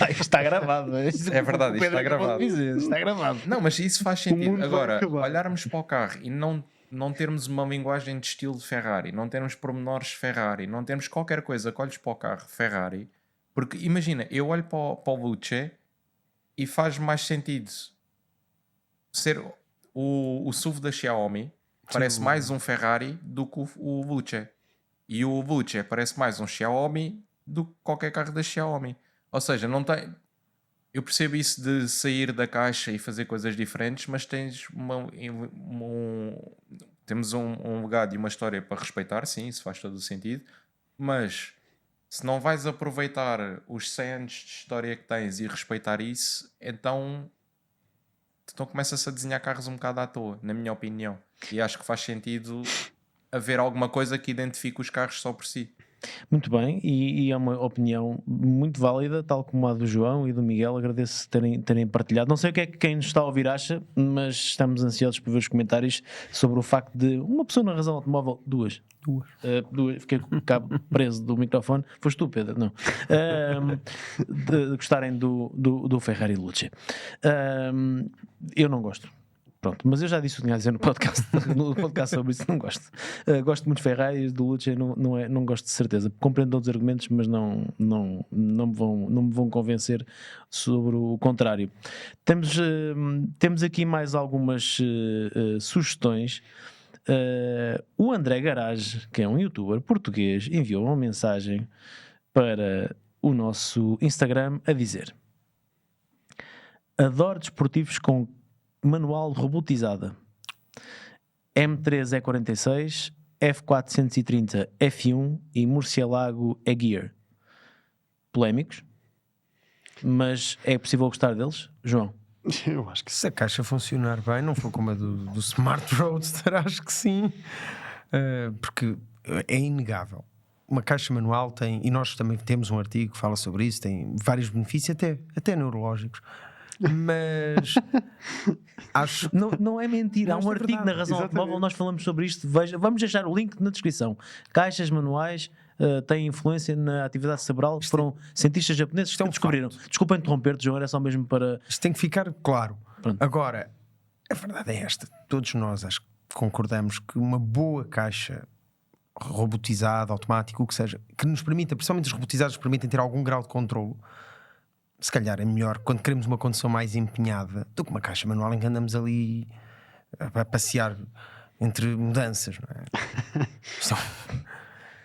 Speaker 1: Isto está gravado.
Speaker 7: É verdade, isto está gravado.
Speaker 1: Está gravado.
Speaker 7: Não, mas isso faz
Speaker 2: O
Speaker 7: sentido.
Speaker 2: mundo vai
Speaker 7: Agora,
Speaker 2: acabar.
Speaker 7: olharmos para o carro e não termos uma linguagem de estilo de Ferrari, não termos pormenores Ferrari, não termos qualquer coisa que olhes para o carro Ferrari, porque imagina, eu olho para o Lucha e faz mais sentido ser o SUV da Xiaomi, parece mais um Ferrari do que o Lucha. E o Lucha parece mais um Xiaomi do que qualquer carro da Xiaomi. Ou seja, não tem... Eu percebo isso de sair da caixa e fazer coisas diferentes, mas temos um legado e uma história para respeitar, sim, isso faz todo o sentido, mas Se não vais aproveitar os 100 anos de história que tens e respeitar isso, então começa-se a desenhar carros um bocado à toa, na minha opinião. E acho que faz sentido haver alguma coisa que identifique os carros só por si.
Speaker 1: Muito bem, e é uma opinião muito válida, tal como a do João e do Miguel. Agradeço terem partilhado. Não sei o que é que quem nos está a ouvir acha, mas estamos ansiosos por ver os comentários sobre o facto de uma pessoa na razão automóvel, duas. Fiquei com o cabo preso do microfone. Foste tu, Pedro? Não. De gostarem do Ferrari Luce. Eu não gosto. Pronto, mas eu já disse o que tinha a dizer no podcast sobre isso, não gosto. Gosto muito de Ferrari, do Luce não gosto de certeza. Compreendo outros argumentos, mas não me vão convencer sobre o contrário. Temos aqui mais algumas sugestões. O André Garage, que é um youtuber português, enviou uma mensagem para o nosso Instagram a dizer: adoro desportivos com manual robotizada, M3 E46, F430 F1 e Murcielago E-Gear. Polémicos, mas é possível gostar deles, João?
Speaker 2: Eu acho que
Speaker 3: Se a caixa funcionar bem, não for como a do Smart Roadster, acho que sim. Porque é inegável. Uma caixa manual tem, e nós também temos um artigo que fala sobre isso, tem vários benefícios, até neurológicos. Mas acho que
Speaker 1: não é mentira. Há um artigo
Speaker 3: verdade.
Speaker 1: na Razão Automóvel, nós falamos sobre isto. Vamos deixar o link na descrição. Caixas manuais têm influência na atividade cerebral. Foram cientistas japoneses que descobriram. Desculpa interromper-te, João, era só mesmo para...
Speaker 3: Isto tem que ficar claro.
Speaker 1: Pronto.
Speaker 3: Agora, a verdade é esta: todos nós acho que concordamos que uma boa caixa robotizada, automática, o que seja, que nos permita, principalmente os robotizados, permitem ter algum grau de controlo, se calhar é melhor quando queremos uma condução mais empenhada do que uma caixa manual em que andamos ali a passear entre mudanças, não é?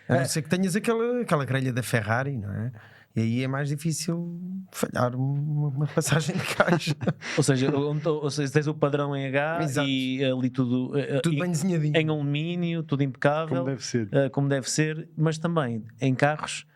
Speaker 3: A não ser que tenhas aquela grelha da Ferrari, não é? E aí é mais difícil falhar uma passagem de caixa.
Speaker 1: Ou seja, tens o padrão em H.
Speaker 3: Exato.
Speaker 1: E ali tudo
Speaker 3: Bem desenhadinho.
Speaker 1: em alumínio, tudo impecável,
Speaker 2: como deve ser.
Speaker 1: mas também em carros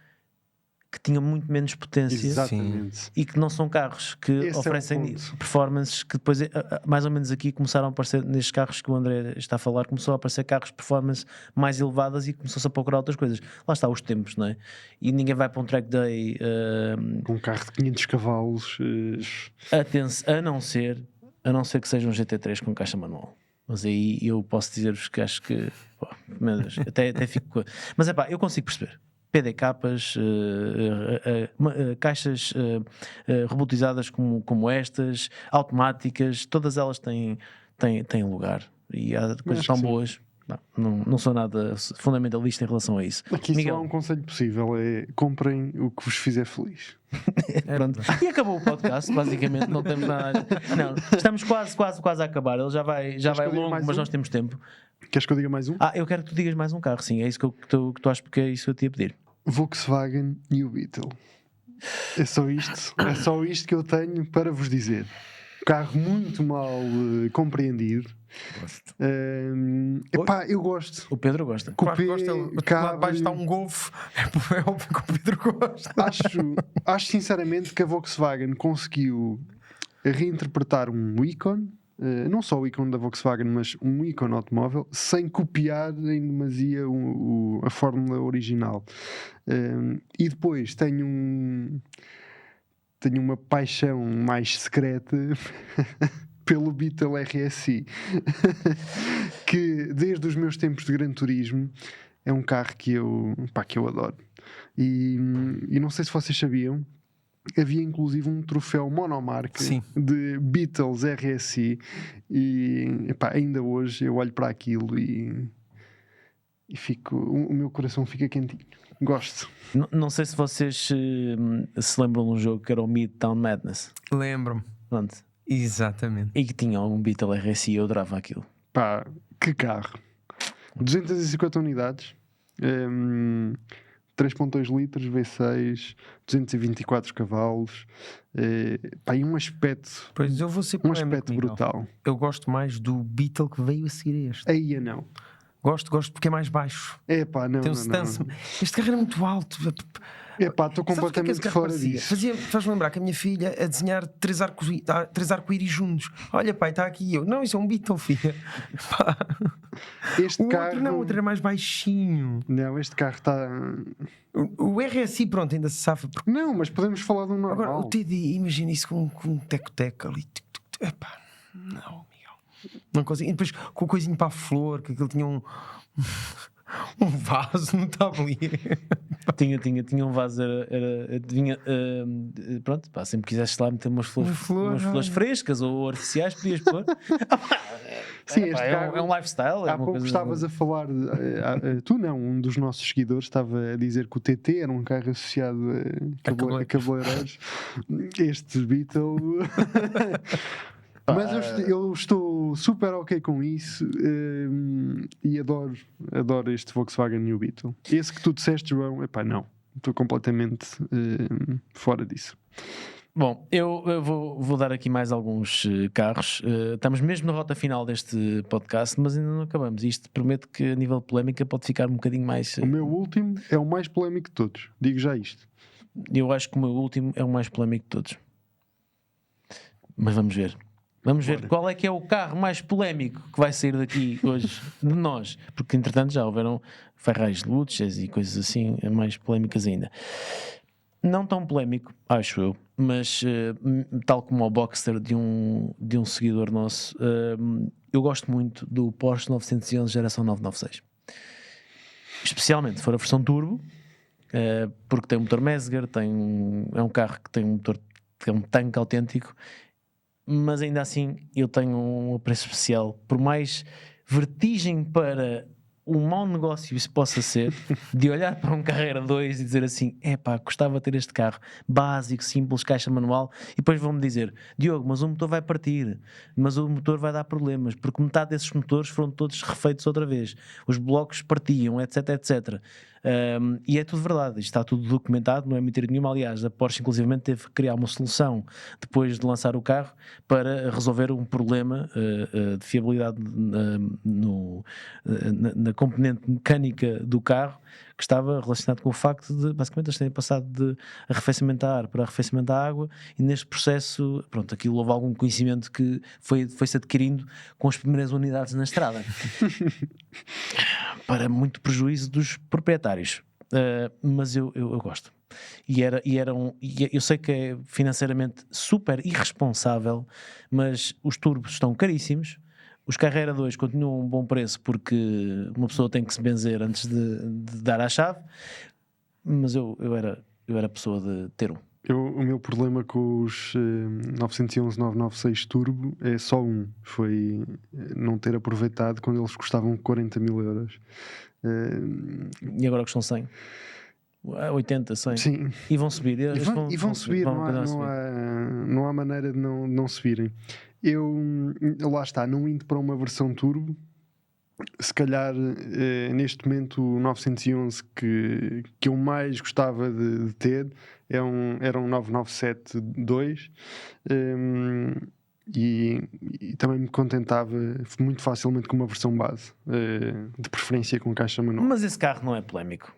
Speaker 1: que tinham muito menos potência.
Speaker 2: Exatamente.
Speaker 1: E que não são carros que
Speaker 2: Esse
Speaker 1: oferecem
Speaker 2: é o ponto.
Speaker 1: performances que depois, mais ou menos aqui, começaram a aparecer, nestes carros que o André está a falar, começou a aparecer carros de performance mais elevadas e começou-se a procurar outras coisas. Lá está os tempos, não é? E ninguém vai para um track day
Speaker 2: com um carro de 500 cavalos.
Speaker 1: a não ser que seja um GT3 com caixa manual. Mas aí eu posso dizer-vos que acho que, meu Deus, até fico. Mas é pá, eu consigo perceber. PDCapas, caixas robotizadas como estas, automáticas, todas elas têm lugar. E há coisas tão boas. Não sou nada fundamentalista em relação a isso.
Speaker 2: Aqui
Speaker 1: Miguel.
Speaker 2: só há um conselho possível: é comprem o que vos fizer feliz.
Speaker 1: Pronto. E acabou o podcast, basicamente. Não temos nada. Não, estamos quase a acabar. Ele já vai longo, mas nós temos tempo.
Speaker 2: Queres que eu diga mais um?
Speaker 1: Eu quero que tu digas mais um carro, sim. É isso que tu acho, porque é isso que eu te ia pedir.
Speaker 2: Volkswagen New Beetle. É só isto que eu tenho para vos dizer. Carro muito mal compreendido.
Speaker 7: Gosto.
Speaker 2: Eu gosto.
Speaker 1: O Pedro gosta.
Speaker 3: Claro que gosta. Lá abaixo está um Golf. É óbvio que o Pedro gosta.
Speaker 2: Acho sinceramente que a Volkswagen conseguiu reinterpretar um ícone, não só o ícone da Volkswagen, mas um ícone automóvel, sem copiar em demasia a fórmula original. E depois tenho uma paixão mais secreta pelo Beetle RSI, que desde os meus tempos de Gran Turismo é um carro que eu adoro. E não sei se vocês sabiam, havia inclusive um troféu monomarca de Beetles RSI e ainda hoje eu olho para aquilo e o meu coração fica quentinho. Gosto.
Speaker 1: Não sei se vocês se lembram de um jogo que era o Midtown Madness.
Speaker 3: Lembro-me.
Speaker 1: Pronto.
Speaker 3: Exatamente.
Speaker 1: E que tinha um Beetle RSI, eu adorava aquilo.
Speaker 2: Que carro. 250 unidades, 3.2 litros, V6, 224 cavalos, e um aspecto,
Speaker 3: Pois eu vou ser
Speaker 2: um
Speaker 3: polémico,
Speaker 2: aspecto
Speaker 3: Miguel.
Speaker 2: brutal.
Speaker 3: Eu gosto mais do Beetle que veio a seguir a este.
Speaker 2: Aí não.
Speaker 3: Gosto porque é mais baixo.
Speaker 2: Não.
Speaker 3: Tem um stance. Este carro era muito alto.
Speaker 2: Epá, estou
Speaker 3: Sabes o que é que esse
Speaker 2: completamente
Speaker 3: carro
Speaker 2: fora
Speaker 3: parecia?
Speaker 2: disso.
Speaker 3: Faz-me lembrar que a minha filha a desenhar três arco-íris juntos. Olha, pai, está aqui eu. Não, isso é um Beetle, filha. Pá.
Speaker 2: Este
Speaker 3: O
Speaker 2: carro.
Speaker 3: outro não, o outro era mais baixinho.
Speaker 2: Não, este carro está.
Speaker 3: O RSI, pronto, ainda se safa.
Speaker 2: Não, mas podemos falar de um normal.
Speaker 3: Agora, o TDI, imagina isso com um teco-teco ali. Epá, não, Miguel. Não consigo. E depois com o coisinho para a flor, que aquilo tinha um vaso no tabuleiro.
Speaker 1: Tinha um vaso, pronto, pá, sempre quiseste lá meter umas flores frescas ou artificiais, podias pôr.
Speaker 2: Sim, este
Speaker 1: é
Speaker 2: carro.
Speaker 1: um lifestyle.
Speaker 2: Há pouco estavas a falar, tu não, um dos nossos seguidores estava a dizer que o TT era um carro associado a cabeleireiros. Este Beetle. Mas eu estou super ok com isso e adoro este Volkswagen New Beetle. Esse que tu disseste, João, epá, não, estou completamente fora disso.
Speaker 1: Bom, eu vou dar aqui mais alguns carros. Estamos mesmo na rota final deste podcast, mas ainda não acabamos. Isto prometo que a nível de polémica pode ficar um bocadinho mais...
Speaker 2: O meu último é o mais polémico de todos, digo já isto.
Speaker 1: Eu acho que o meu último é o mais polémico de todos. Mas vamos ver. Vamos ver qual é que é o carro mais polémico que vai sair daqui hoje de nós, porque entretanto já houveram Ferraris Luces e coisas assim mais polémicas ainda. Não tão polémico, acho eu, mas tal como o Boxster de um seguidor nosso, eu gosto muito do Porsche 911 geração 996. Especialmente se for a versão turbo, porque tem um motor Mezger, é um carro que tem um motor, que é um tanque autêntico. Mas ainda assim eu tenho um apreço especial, por mais vertigem para um mau negócio isso possa ser, de olhar para um Carrera 2 e dizer assim, epá, gostava de ter este carro básico, simples, caixa manual, e depois vão-me dizer, Diogo, mas o motor vai partir, mas o motor vai dar problemas, porque metade desses motores foram todos refeitos outra vez, os blocos partiam, etc, etc. E é tudo verdade, isto está tudo documentado, não é mentira nenhuma. Aliás, a Porsche inclusivamente teve que criar uma solução depois de lançar o carro para resolver um problema de fiabilidade na componente mecânica do carro, que estava relacionado com o facto de basicamente eles terem passado de arrefecimento a ar para arrefecimento a água, e neste processo, pronto, aquilo houve algum conhecimento que foi-se adquirindo com as primeiras unidades na estrada. Para muito prejuízo dos proprietários, mas eu gosto. Eu sei que é financeiramente super irresponsável, mas os turbos estão caríssimos. Os Carrera 2 continuam a um bom preço porque uma pessoa tem que se benzer antes de dar à chave, mas eu era pessoa de ter um.
Speaker 2: O meu problema com os 911 996 Turbo é só foi não ter aproveitado quando eles custavam 40 mil euros.
Speaker 1: E agora custam 100? 80, 100?
Speaker 2: Sim.
Speaker 1: E vão subir?
Speaker 2: E vão subir, não há maneira de não subirem. Lá está, não indo para uma versão turbo, se calhar neste momento o 911 que eu mais gostava de ter era um 997-2 e também me contentava muito facilmente com uma versão base, de preferência com caixa manual.
Speaker 1: Mas esse carro não é polémico.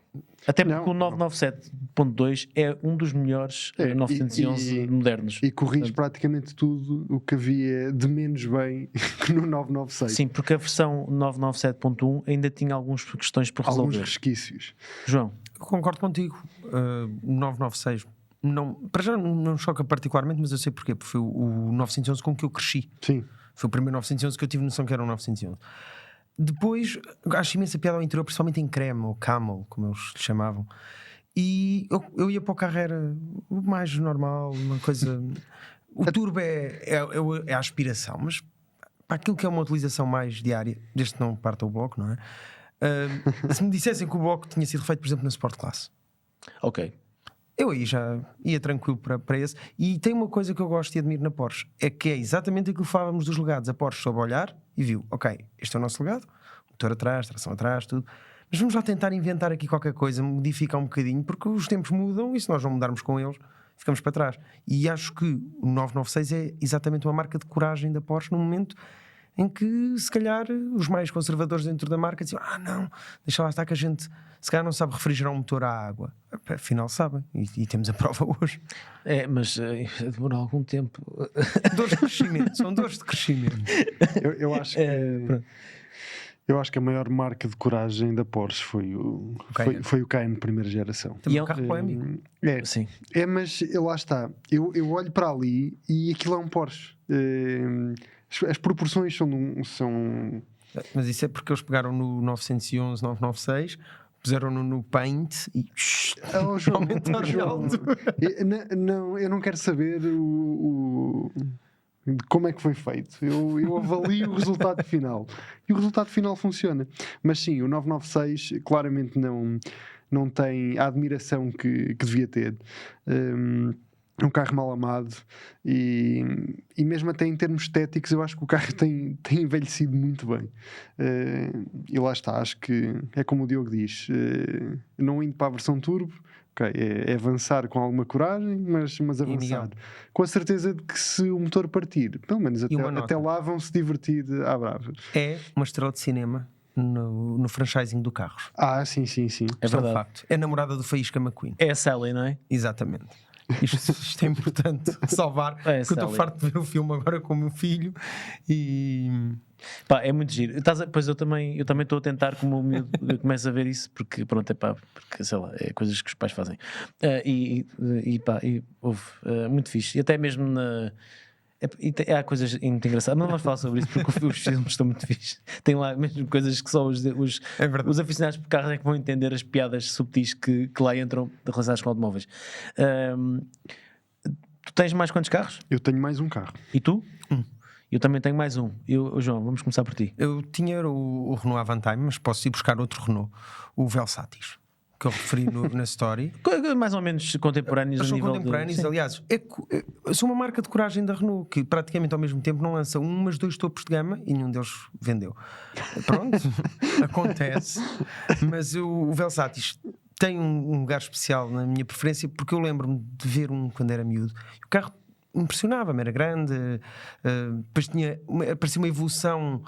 Speaker 1: Até porque o 997.2 é um dos melhores 911 modernos.
Speaker 2: E corrige praticamente tudo o que havia de menos bem que no 996.
Speaker 1: Sim, porque a versão 997.1 ainda tinha algumas questões por resolver.
Speaker 2: Alguns resquícios.
Speaker 1: João?
Speaker 3: Eu concordo contigo. O 996 para já não choca particularmente, mas eu sei porquê. Porque foi o 911 com que eu cresci.
Speaker 2: Sim.
Speaker 3: Foi o primeiro 911 que eu tive noção que era um 911. Depois, acho imensa piada ao interior, principalmente em creme, ou camel, como eles lhe chamavam. E eu ia para o Carrera o mais normal, uma coisa... O turbo é a aspiração, mas para aquilo que é uma utilização mais diária, desde que não parta o bloco, não é? Se me dissessem que o bloco tinha sido feito, por exemplo, na Sport Class,
Speaker 1: ok,
Speaker 3: eu aí já ia tranquilo para esse. E tem uma coisa que eu gosto e admiro na Porsche, é que é exatamente aquilo que falávamos dos legados. A Porsche soube olhar e viu, ok, este é o nosso legado, motor atrás, tração atrás, tudo, mas vamos lá tentar inventar aqui qualquer coisa, modificar um bocadinho, porque os tempos mudam e se nós não mudarmos com eles, ficamos para trás. E acho que o 996 é exatamente uma marca de coragem da Porsche no momento em que se calhar os mais conservadores dentro da marca diziam: não, deixa lá estar que a gente se calhar não sabe refrigerar um motor à água. Afinal sabem, e temos a prova hoje.
Speaker 1: Mas demorou algum tempo.
Speaker 3: Dores de crescimento, são dores de crescimento.
Speaker 2: Eu acho que eu acho que a maior marca de coragem da Porsche foi o Cayenne primeira geração.
Speaker 3: Também
Speaker 1: E
Speaker 3: um carro polémico.
Speaker 1: Sim.
Speaker 2: Mas lá está. Eu olho para ali e aquilo é um Porsche. As proporções são
Speaker 3: Mas isso é porque eles pegaram no 911, 996, puseram-no no Paint e
Speaker 2: João,
Speaker 3: aumentaram
Speaker 2: João,
Speaker 3: alto.
Speaker 2: eu não quero saber como é que foi feito. Eu avalio o resultado final. E o resultado final funciona. Mas sim, o 996 claramente não tem a admiração que devia ter. É um carro mal amado e mesmo até em termos estéticos eu acho que o carro tem envelhecido muito bem. E lá está, acho que é como o Diogo diz, não indo para a versão turbo, é avançar com alguma coragem, mas avançar
Speaker 3: Miguel?
Speaker 2: com a certeza de que se o motor partir, pelo menos
Speaker 3: E uma nota?
Speaker 2: até lá vão se divertir à brava.
Speaker 3: É uma estrela de cinema no franchising do carros.
Speaker 2: Sim.
Speaker 1: É
Speaker 3: Isto é um
Speaker 1: verdade.
Speaker 3: facto. É a namorada do Faísca McQueen.
Speaker 1: É a Sally, não é?
Speaker 3: Exatamente. Isto é importante salvar, porque eu estou
Speaker 1: Sally.
Speaker 3: farto de ver o filme agora com o meu filho e
Speaker 1: Pá, é muito giro. Pois eu também estou a tentar, como o miúdo começa a ver isso, porque pronto, porque sei lá, é coisas que os pais fazem. Houve muito fixe. E até mesmo há coisas muito engraçadas. Não vamos falar sobre isso porque os filmes estão muito fixe. Tem lá mesmo coisas que só os aficionados por carros é que vão entender as piadas subtis que lá entram relacionadas com automóveis. Tu tens mais quantos carros?
Speaker 2: Eu tenho mais um carro.
Speaker 1: E tu? Eu também tenho mais um. João, vamos começar por ti.
Speaker 3: eu tinha o Renault Avantime, mas posso ir buscar outro Renault, o Velsatis, que eu referi na story.
Speaker 1: Mais ou menos contemporâneos
Speaker 3: Eles
Speaker 1: a
Speaker 3: são
Speaker 1: nível
Speaker 3: contemporâneos,
Speaker 1: Sim.
Speaker 3: aliás, são uma marca de coragem da Renault que praticamente ao mesmo tempo não lança mas 2 topos de gama e nenhum deles vendeu. Pronto, acontece. Mas o Velsatis tem um lugar especial na minha preferência porque eu lembro-me de ver quando era miúdo. O carro impressionava-me, era grande, depois parecia uma evolução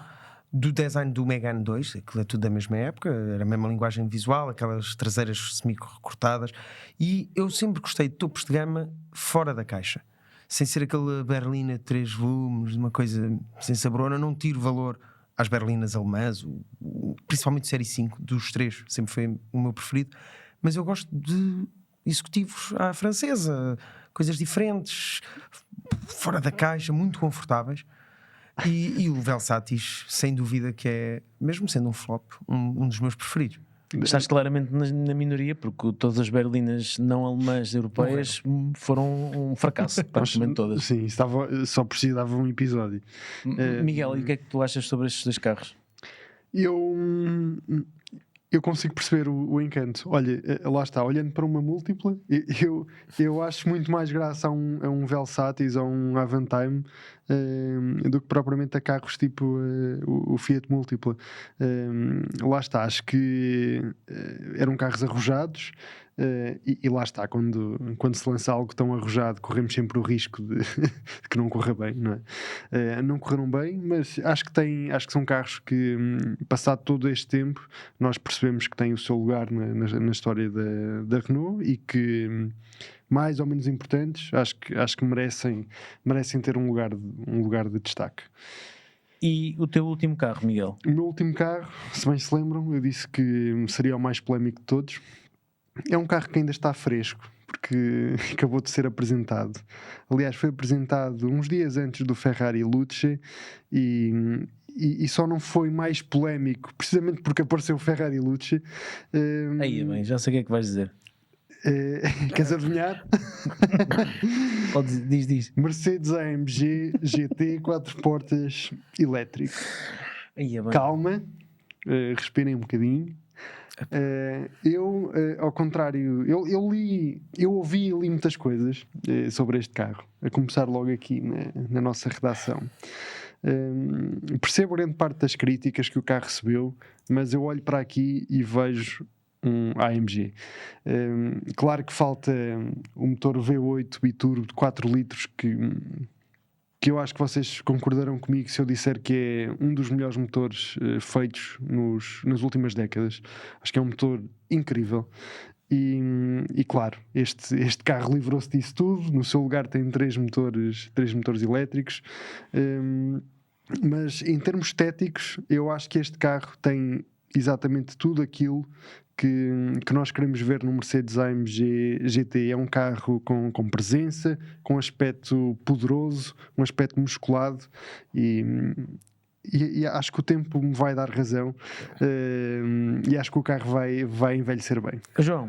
Speaker 3: do design do Megane 2, aquilo é tudo da mesma época, era a mesma linguagem visual, aquelas traseiras semi-recortadas, e eu sempre gostei de topos de gama fora da caixa, sem ser aquela berlina de 3 volumes, uma coisa sem saborona. Não tiro valor às berlinas alemãs, principalmente série 5, dos 3, sempre foi o meu preferido, mas eu gosto de executivos à francesa, coisas diferentes, fora da caixa, muito confortáveis. E o Velsatis, sem dúvida, que é, mesmo sendo um flop, um dos meus preferidos.
Speaker 1: Estás claramente na minoria, porque todas as berlinas não alemãs europeias foram um fracasso, praticamente todas.
Speaker 2: Sim, só precisava um episódio.
Speaker 1: Miguel, e o que é que tu achas sobre estes 2 carros?
Speaker 2: Eu consigo perceber o encanto. Olha, lá está, olhando para uma múltipla, eu acho muito mais graça a um Velsatis ou um Avantime do que propriamente a carros tipo o Fiat Múltipla. Lá está, acho que eram carros arrojados. E lá está, quando se lança algo tão arrojado, corremos sempre o risco de que não corra bem, não é? Não correram bem, mas acho que são carros que, passado todo este tempo, nós percebemos que têm o seu lugar na história da Renault e que, mais ou menos importantes, acho que merecem ter um lugar de destaque.
Speaker 1: E o teu último carro, Miguel?
Speaker 2: O meu último carro, se bem se lembram, eu disse que seria o mais polémico de todos. É um carro que ainda está fresco, porque acabou de ser apresentado. Aliás, foi apresentado uns dias antes do Ferrari Luce e só não foi mais polémico, precisamente porque apareceu o Ferrari Luce.
Speaker 1: Aí, bem, já sei o que é que vais dizer.
Speaker 2: Queres adivinhar?
Speaker 1: Diz.
Speaker 2: Mercedes AMG GT 4 portas elétrico.
Speaker 1: Aí, bem.
Speaker 2: Calma, respirem um bocadinho. Ao contrário, eu ouvi e li muitas coisas sobre este carro, a começar logo aqui na nossa redação. Percebo grande parte das críticas que o carro recebeu, mas eu olho para aqui e vejo um AMG. Claro que falta o motor V8 biturbo de 4 litros que que eu acho que vocês concordarão comigo se eu disser que é um dos melhores motores feitos nas últimas décadas. Acho que é um motor incrível. E claro, este carro livrou-se disso tudo. No seu lugar tem três motores elétricos. Mas em termos estéticos, eu acho que este carro tem exatamente tudo aquilo que nós queremos ver no Mercedes-AMG GT. É um carro com presença, com aspecto poderoso, um aspecto musculado, e acho que o tempo me vai dar razão, e acho que o carro vai envelhecer bem.
Speaker 1: João,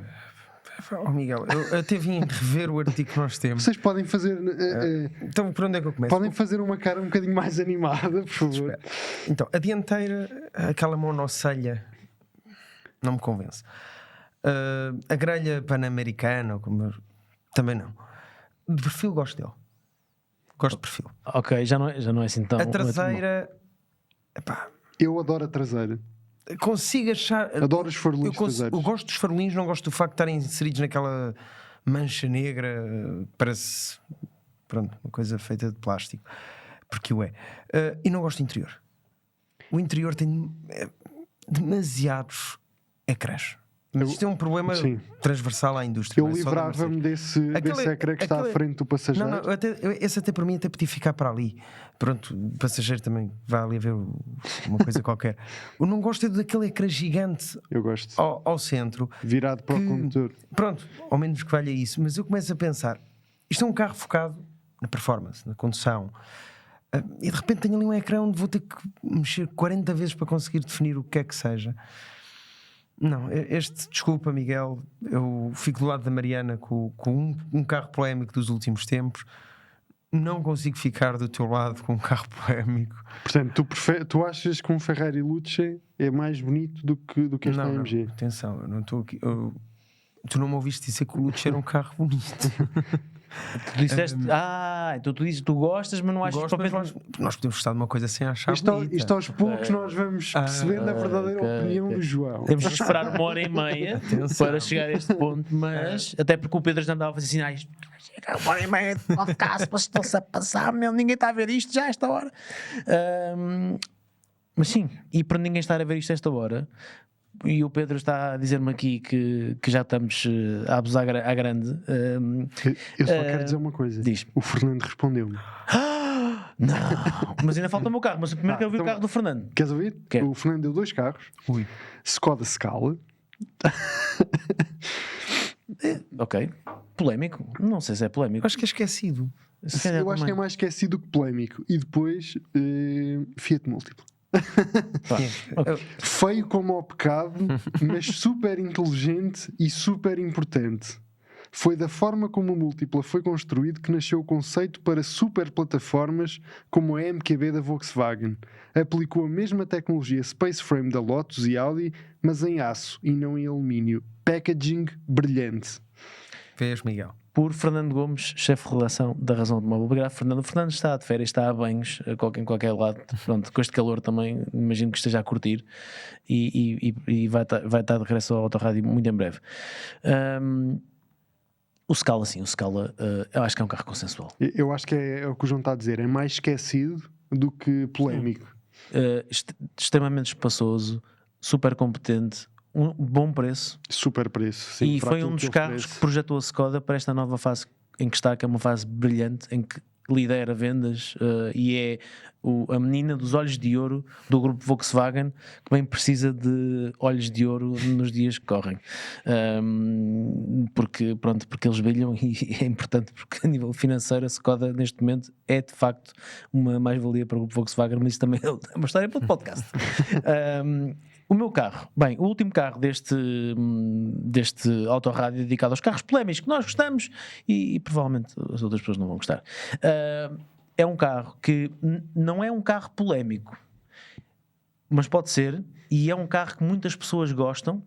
Speaker 3: Oh, Miguel, eu até vim rever o artigo que nós temos.
Speaker 2: Vocês podem fazer
Speaker 3: Então, por onde é que eu começo?
Speaker 2: podem fazer uma cara um bocadinho mais animada, por favor.
Speaker 3: Então, a dianteira, aquela monocelha, não me convence. A grelha pan-americana, também não. De perfil, gosto dele. Gosto de perfil.
Speaker 1: ok, já não é assim tão...
Speaker 3: A traseira, epá,
Speaker 2: Eu adoro a traseira.
Speaker 3: consigo achar.
Speaker 2: Adoro os farolinhos
Speaker 3: eu
Speaker 2: traseiros.
Speaker 3: gosto dos farolinhos, não gosto do facto de estarem inseridos naquela mancha negra, parece, pronto, uma coisa feita de plástico, porque o é. E não gosto do interior. O interior tem demasiados ecrãs. Mas isto é um problema
Speaker 2: Sim.
Speaker 3: transversal à indústria.
Speaker 2: Eu
Speaker 3: não é só da
Speaker 2: livrava-me
Speaker 3: Mercedes.
Speaker 2: desse ecrã que está à frente do passageiro.
Speaker 3: Não, esse até para mim até podia ficar para ali. Pronto, o passageiro também vai ali a ver uma coisa qualquer. Eu não gosto é daquele ecrã gigante
Speaker 2: Eu gosto.
Speaker 3: ao centro,
Speaker 2: Virado para o condutor.
Speaker 3: pronto, ao menos que valha isso. Mas eu começo a pensar, isto é um carro focado na performance, na condução, e de repente tenho ali um ecrã onde vou ter que mexer 40 vezes para conseguir definir o que é que seja. Não, desculpa, Miguel, eu fico do lado da Mariana com um carro polémico dos últimos tempos. Não consigo ficar do teu lado com um carro polémico.
Speaker 2: Portanto, tu achas que um Ferrari Luce é mais bonito do que este AMG?
Speaker 3: Não, atenção, eu não estou aqui. Tu não me ouviste dizer que o Luce era um carro bonito.
Speaker 1: Tu disseste, então tu dizes que tu gostas, mas não achas
Speaker 3: Gosto, mas
Speaker 1: propriamente...
Speaker 3: nós podemos gostar de uma coisa sem achar
Speaker 2: Isto
Speaker 3: bonita.
Speaker 2: aos poucos nós vamos percebendo a verdadeira opinião do João.
Speaker 1: Temos de esperar 1h30
Speaker 3: Atenção.
Speaker 1: para chegar a este ponto, mas até porque o Pedro já andava a fazer sinais. Chega 1h30 de podcast, mas estão-se a passar, meu, ninguém está a ver isto já a esta hora. Mas sim, e para ninguém estar a ver isto a esta hora, e o Pedro está a dizer-me aqui que já estamos a abusar à grande.
Speaker 2: Eu só quero dizer uma coisa.
Speaker 1: Diz.
Speaker 2: O Fernando respondeu-me.
Speaker 1: Não, mas ainda falta o meu carro. Mas primeiro quero ouvir o
Speaker 2: então-
Speaker 1: carro do Fernando.
Speaker 2: Queres ouvir?
Speaker 1: Quero.
Speaker 2: O Fernando deu 2 carros. Skoda Scala.
Speaker 1: Ok, polémico. Não sei se é polémico.
Speaker 3: Acho que é esquecido.
Speaker 1: Se calhar
Speaker 2: Eu acho que é
Speaker 1: também.
Speaker 2: mais esquecido que polémico. E depois Fiat Múltiplo.
Speaker 1: Pá, ok.
Speaker 2: Feio como ao pecado, mas super inteligente e super importante. Foi da forma como o Múltipla foi construído que nasceu o conceito para super plataformas como a MQB da Volkswagen. Aplicou a mesma tecnologia Space Frame da Lotus e Audi, mas em aço e não em alumínio. Packaging brilhante.
Speaker 3: Vês, Miguel?
Speaker 1: Por Fernando Gomes, chefe de redação da Razão de Móvel. Obrigado, Fernando. O Fernando está de férias, está a banhos, em qualquer lado. Pronto, com este calor também, imagino que esteja a curtir e vai estar de regresso ao Autorádio muito em breve. O Scala, sim, eu acho que é um carro consensual.
Speaker 2: Eu acho que é o que o João está a dizer. É mais esquecido do que polémico.
Speaker 1: Extremamente espaçoso, super competente, um bom preço.
Speaker 2: Super preço. Sim,
Speaker 1: E
Speaker 2: para
Speaker 1: foi
Speaker 2: aquilo
Speaker 1: um dos
Speaker 2: que ele
Speaker 1: carros
Speaker 2: oferece.
Speaker 1: que projetou a Skoda para esta nova fase em que está, que é uma fase brilhante, em que lidera vendas e é a menina dos olhos de ouro do grupo Volkswagen, que bem precisa de olhos de ouro nos dias que correm. Porque eles brilham e é importante, porque a nível financeiro a Skoda neste momento é de facto uma mais-valia para o grupo Volkswagen, mas isso também é uma história para o podcast. O meu carro, bem, o último carro deste autorrádio dedicado aos carros polémicos que nós gostamos e provavelmente as outras pessoas não vão gostar, é um carro que não é um carro polémico, mas pode ser, e é um carro que muitas pessoas gostam,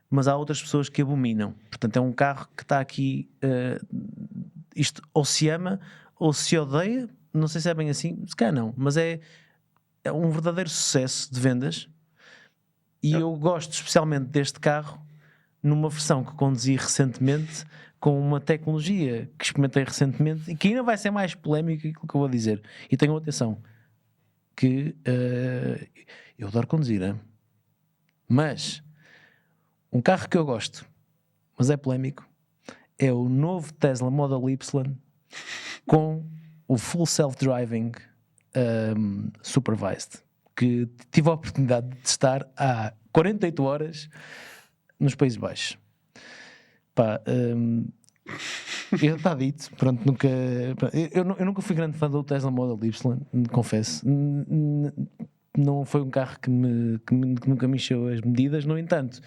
Speaker 1: mas há outras pessoas que abominam. Portanto, é um carro que está aqui, isto ou se ama ou se odeia, não sei se é bem assim, se calhar não, mas é um verdadeiro sucesso de vendas. E eu gosto especialmente deste carro numa versão que conduzi recentemente com uma tecnologia que experimentei recentemente e que ainda vai ser mais polémico que aquilo que eu vou dizer. E tenham atenção, que eu adoro conduzir, hein? Mas um carro que eu gosto, mas é polémico, é o novo Tesla Model Y com o Full Self-Driving Supervised, que tive a oportunidade de testar há 48 horas nos Países Baixos. Pá, está dito, pronto, nunca, eu nunca fui grande fã do Tesla Model Y, confesso. Não foi um carro que nunca me encheu as medidas. No entanto,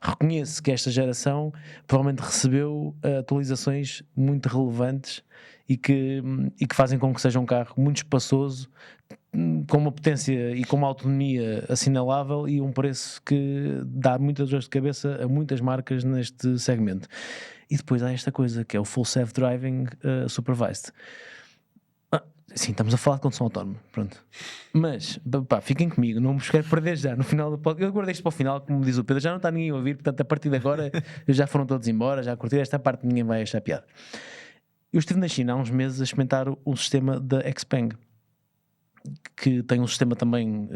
Speaker 1: reconheço que esta geração provavelmente recebeu atualizações muito relevantes e que fazem com que seja um carro muito espaçoso, com uma potência e com uma autonomia assinalável e um preço que dá muitas dores de cabeça a muitas marcas neste segmento. E depois há esta coisa que é o Full Self-Driving Supervised. Sim, estamos a falar de condução autónoma, pronto. Mas, pá, fiquem comigo, não me quero perder já no final do podcast. Eu guardei isto para o final, como diz o Pedro, já não está ninguém a ouvir, portanto a partir de agora já foram todos embora, já curtiram esta parte, ninguém vai achar piada. Eu estive na China há uns meses a experimentar um sistema da Xpeng, que tem um sistema também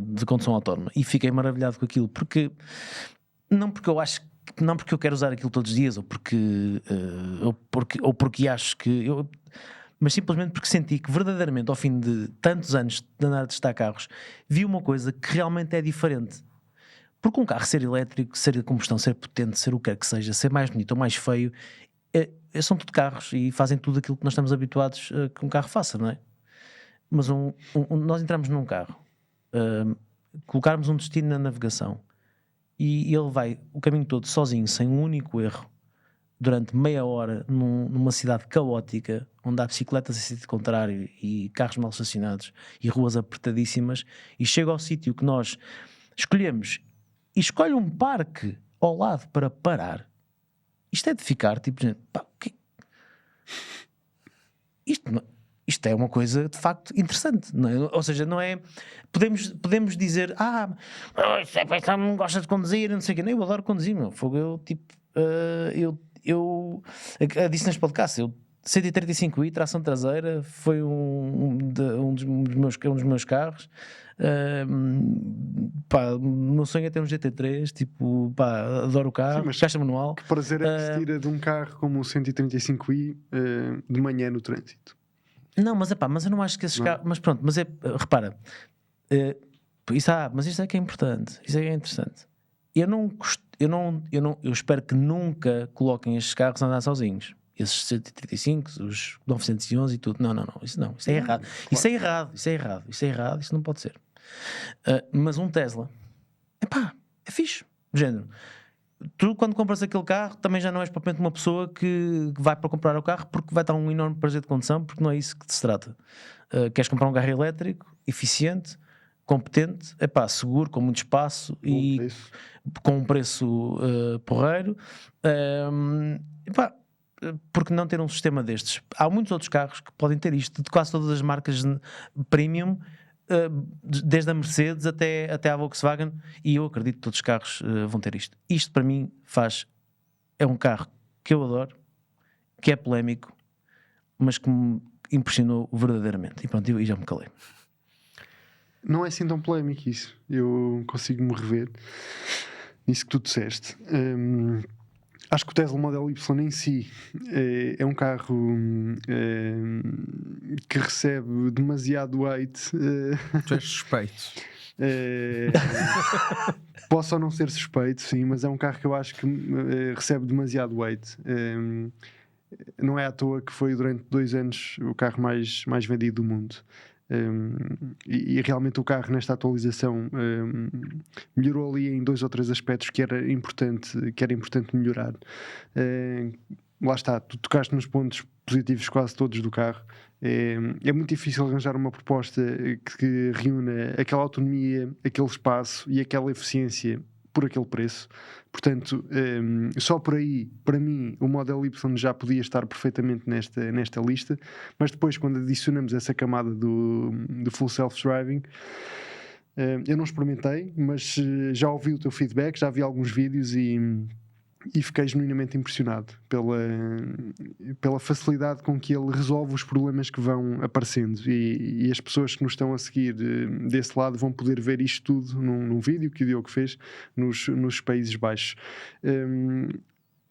Speaker 1: de condução autónoma, e fiquei maravilhado com aquilo, porque eu quero usar aquilo todos os dias, ou porque acho que mas simplesmente porque senti que verdadeiramente ao fim de tantos anos de andar a testar carros, vi uma coisa que realmente é diferente. Porque um carro ser elétrico, ser a combustão, ser potente, ser o que quer que seja, ser mais bonito ou mais feio, são tudo carros e fazem tudo aquilo que nós estamos habituados a que um carro faça, não é? Mas nós entramos num carro, colocarmos um destino na navegação e ele vai o caminho todo sozinho, sem um único erro, durante meia hora numa cidade caótica, onde há bicicletas em sentido contrário e carros mal estacionados e ruas apertadíssimas, e chega ao sítio que nós escolhemos e escolhe um parque ao lado para parar. Isto é de ficar tipo, gente, pá, isto é uma coisa de facto interessante, não é? Ou seja, não é. Podemos dizer, isso não gosta de conduzir, não sei o quê. Eu adoro conduzir, meu. Eu tipo, eu disse neste podcast, 135i, tração traseira, foi um dos meus carros. Pá, o meu sonho é ter um GT3, tipo, pá, adoro o carro. Sim, mas caixa manual.
Speaker 2: Que prazer é que se tira de um carro como o 135i de manhã no trânsito?
Speaker 1: Não, mas eu não acho que esses carros. Mas pronto, repara, mas isto é que é importante, isso é que é interessante. Eu espero que nunca coloquem estes carros a andar sozinhos. Esses 135, os 911 e tudo. Não, isso é errado. Claro. Isso é errado, isso não pode ser. Mas um Tesla, é fixe. Do género, tu quando compras aquele carro também já não és propriamente uma pessoa que vai para comprar o carro porque vai dar um enorme prazer de condução, porque não é isso que se trata. Queres comprar um carro elétrico, eficiente, competente, seguro, com muito espaço e com um preço porreiro. Porque não ter um sistema destes? Há muitos outros carros que podem ter isto, de quase todas as marcas premium, desde a Mercedes até à Volkswagen, e eu acredito que todos os carros vão ter isto. Isto para mim é um carro que eu adoro, que é polémico, mas que me impressionou verdadeiramente. E pronto, eu já me calei.
Speaker 2: Não é assim tão polémico isso. Eu consigo me rever nisso que tu disseste. Acho que o Tesla Model Y em si é um carro que recebe demasiado weight.
Speaker 3: Tu és suspeito.
Speaker 2: Posso ou não ser suspeito, sim, mas é um carro que eu acho que recebe demasiado weight. Não é à toa que foi durante 2 anos o carro mais vendido do mundo. E realmente o carro nesta atualização melhorou ali em 2 ou 3 aspectos que era importante melhorar. Lá está, tu tocaste nos pontos positivos quase todos do carro. É muito difícil arranjar uma proposta que reúna aquela autonomia, aquele espaço e aquela eficiência por aquele preço. Portanto, só por aí, para mim, o Model Y já podia estar perfeitamente nesta lista, mas depois, quando adicionamos essa camada do Full Self-Driving, eu não experimentei, mas já ouvi o teu feedback, já vi alguns vídeos e e fiquei genuinamente impressionado pela facilidade com que ele resolve os problemas que vão aparecendo, e as pessoas que nos estão a seguir desse lado vão poder ver isto tudo num vídeo que o Diogo fez nos Países Baixos.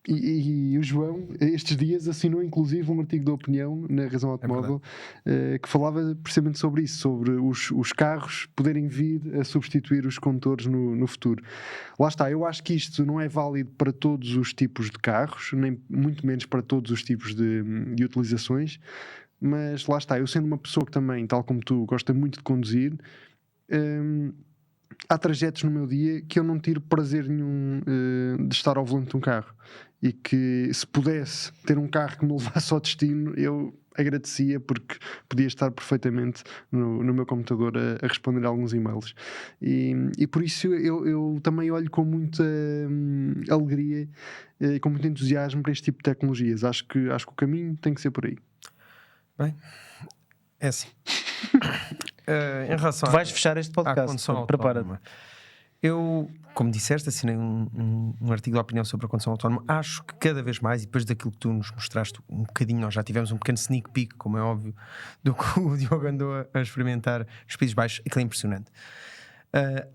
Speaker 2: E o João, estes dias, assinou inclusive um artigo de opinião na Razão Automóvel que falava precisamente sobre isso, sobre os carros poderem vir a substituir os condutores no futuro. Lá está, eu acho que isto não é válido para todos os tipos de carros, nem muito menos para todos os tipos de utilizações, mas lá está, eu sendo uma pessoa que também, tal como tu, gosta muito de conduzir, há trajetos no meu dia que eu não tiro prazer nenhum de estar ao volante de um carro, e que se pudesse ter um carro que me levasse ao destino, eu agradecia, porque podia estar perfeitamente no meu computador a responder a alguns e-mails, e por isso eu também olho com muita alegria e com muito entusiasmo para este tipo de tecnologias. Acho que o caminho tem que ser por aí.
Speaker 3: Bem, é assim. Em relação
Speaker 1: Vais fechar este
Speaker 3: à
Speaker 1: podcast,
Speaker 3: condução
Speaker 1: prepara-te.
Speaker 3: autónoma, eu, como disseste, assinei um artigo de opinião sobre a condução autónoma. Acho que cada vez mais, e depois daquilo que tu nos mostraste um bocadinho, nós já tivemos um pequeno sneak peek, como é óbvio, do que o Diogo andou a experimentar nos Países Baixos, aquilo é impressionante.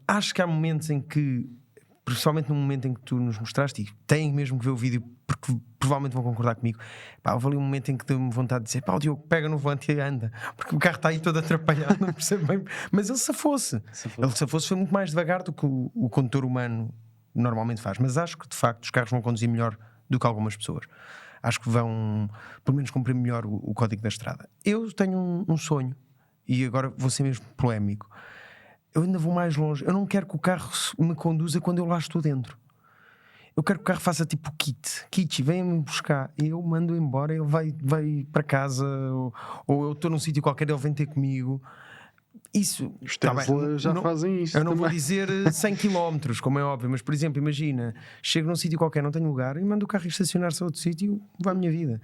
Speaker 3: Acho que há momentos em que, principalmente no momento em que tu nos mostraste, e têm mesmo que ver o vídeo porque provavelmente vão concordar comigo, houve ali um momento em que deu-me vontade de dizer: pá, o Diogo, pega no volante e anda, porque o carro está aí todo atrapalhado, não percebo bem. Mas ele se fosse foi muito mais devagar do que o condutor humano normalmente faz. Mas acho que de facto os carros vão conduzir melhor do que algumas pessoas. Acho que vão pelo menos cumprir melhor o código da estrada. Eu tenho um sonho, e agora vou ser mesmo polémico. Eu ainda vou mais longe. Eu não quero que o carro me conduza quando eu lá estou dentro. Eu quero que o carro faça tipo kit, venha-me buscar e eu mando embora. Ele vai para casa, ou eu estou num sítio qualquer, ele vem ter comigo. Isso,
Speaker 2: Os
Speaker 3: tá
Speaker 2: Tesla
Speaker 3: bem,
Speaker 2: já fazem isso.
Speaker 3: eu não
Speaker 2: também.
Speaker 3: vou dizer 100 km, como é óbvio, mas por exemplo, imagina, chego num sítio qualquer, não tenho lugar, e mando o carro estacionar-se a outro sítio, vai à minha vida.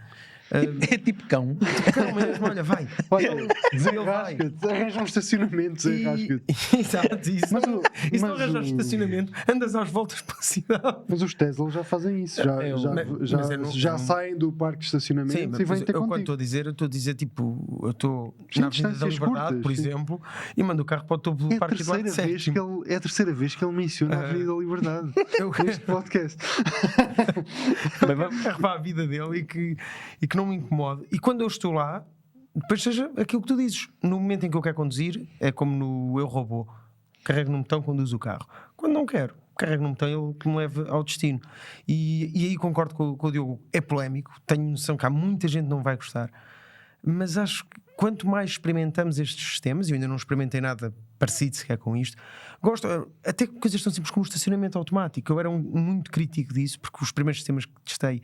Speaker 1: É tipo cão.
Speaker 3: Carro mesmo, olha, vai.
Speaker 2: Olha,
Speaker 3: Ele vai.
Speaker 2: desenrasca-te, arranja um estacionamento, desenrasca-te.
Speaker 3: Exato, isso.
Speaker 2: Mas
Speaker 3: Se não arranjas
Speaker 2: o-
Speaker 3: estacionamento, andas às voltas pela cidade.
Speaker 2: Mas os Tesla já fazem isso, já saem do parque de estacionamento
Speaker 3: Sim,
Speaker 2: e
Speaker 3: mas
Speaker 2: vêm ter
Speaker 3: eu quando
Speaker 2: contigo.
Speaker 3: estou a dizer tipo, eu estou
Speaker 2: Sim,
Speaker 3: na Avenida da
Speaker 2: distâncias
Speaker 3: Liberdade,
Speaker 2: curtas,
Speaker 3: por
Speaker 2: sim.
Speaker 3: exemplo, e mando o carro para o topo do
Speaker 2: É a
Speaker 3: Parque Eduardo VII.
Speaker 2: é a terceira vez que ele menciona a Avenida da Liberdade
Speaker 3: Eu
Speaker 2: neste podcast.
Speaker 1: Bem, vamos-
Speaker 3: carro para a vida dele e que não me incomode. E quando eu estou lá, depois seja aquilo que tu dizes, no momento em que eu quero conduzir, é como no Eu Robô: carrego no botão, conduzo o carro. Quando não quero, carrego no botão, ele que me leve ao destino. E aí concordo com o Diogo, é polémico, tenho noção que há muita gente que não vai gostar, mas acho que quanto mais experimentamos estes sistemas, e eu ainda não experimentei nada parecido sequer com isto, gosto, até coisas tão simples como o estacionamento automático. Eu era muito crítico disso, porque os primeiros sistemas que testei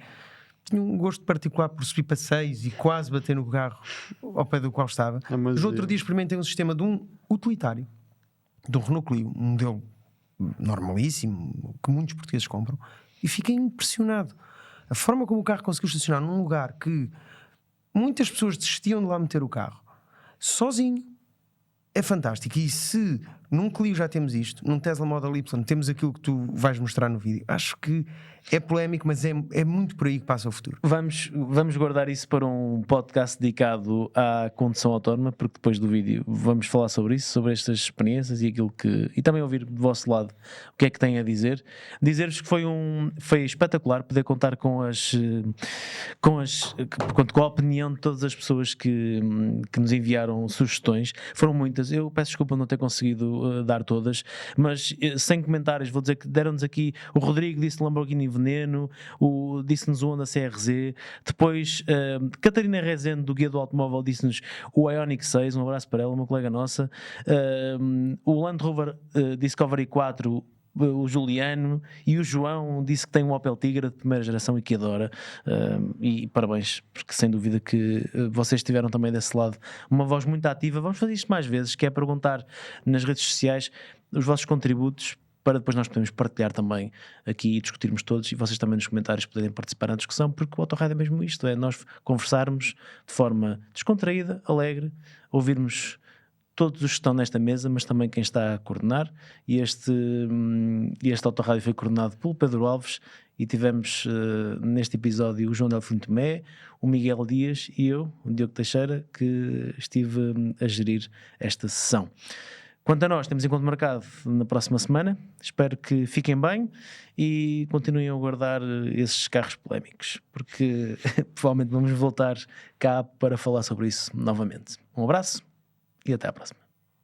Speaker 3: tinha um gosto particular por subir passeios e quase bater no carro ao pé do qual estava.
Speaker 2: mas
Speaker 3: Mas outro dia experimentei um sistema de um utilitário, de um Renault Clio, um modelo normalíssimo, que muitos portugueses compram, e fiquei impressionado. A forma como o carro conseguiu estacionar num lugar que muitas pessoas desistiam de lá meter o carro, sozinho, é fantástico. E se num Clio já temos isto, num Tesla Model Y temos aquilo que tu vais mostrar no vídeo, acho que é polémico, mas é muito por aí que passa o futuro.
Speaker 1: Vamos guardar isso para um podcast dedicado à condução autónoma, porque depois do vídeo vamos falar sobre isso, sobre estas experiências e aquilo que. E também ouvir do vosso lado o que é que têm a dizer. Dizer-vos que foi espetacular poder contar com a opinião de todas as pessoas que nos enviaram sugestões. Foram muitas. Eu peço desculpa não ter conseguido dar todas, mas sem comentários, vou dizer que deram-nos aqui. O Rodrigo disse Lamborghini Veneno, disse-nos o Honda CR-Z, depois Catarina Rezende do Guia do Automóvel disse-nos o Ioniq 6, um abraço para ela, uma colega nossa, o Land Rover Discovery 4, o Juliano, e o João disse que tem um Opel Tigra de primeira geração e que adora, e parabéns, porque sem dúvida que vocês tiveram também desse lado uma voz muito ativa. Vamos fazer isto mais vezes, que é perguntar nas redes sociais os vossos contributos, para depois nós podermos partilhar também aqui e discutirmos todos, e vocês também nos comentários poderem participar na discussão, porque o Autorrádio é mesmo isto, é nós conversarmos de forma descontraída, alegre, ouvirmos todos os que estão nesta mesa, mas também quem está a coordenar. E este Autorádio foi coordenado pelo Pedro Alves e tivemos neste episódio o João Delfim Tomé, o Miguel Dias e eu, o Diogo Teixeira, que estive a gerir esta sessão. Quanto a nós, temos encontro marcado na próxima semana. Espero que fiquem bem e continuem a guardar esses carros polémicos, porque provavelmente vamos voltar cá para falar sobre isso novamente. Um abraço e até à próxima.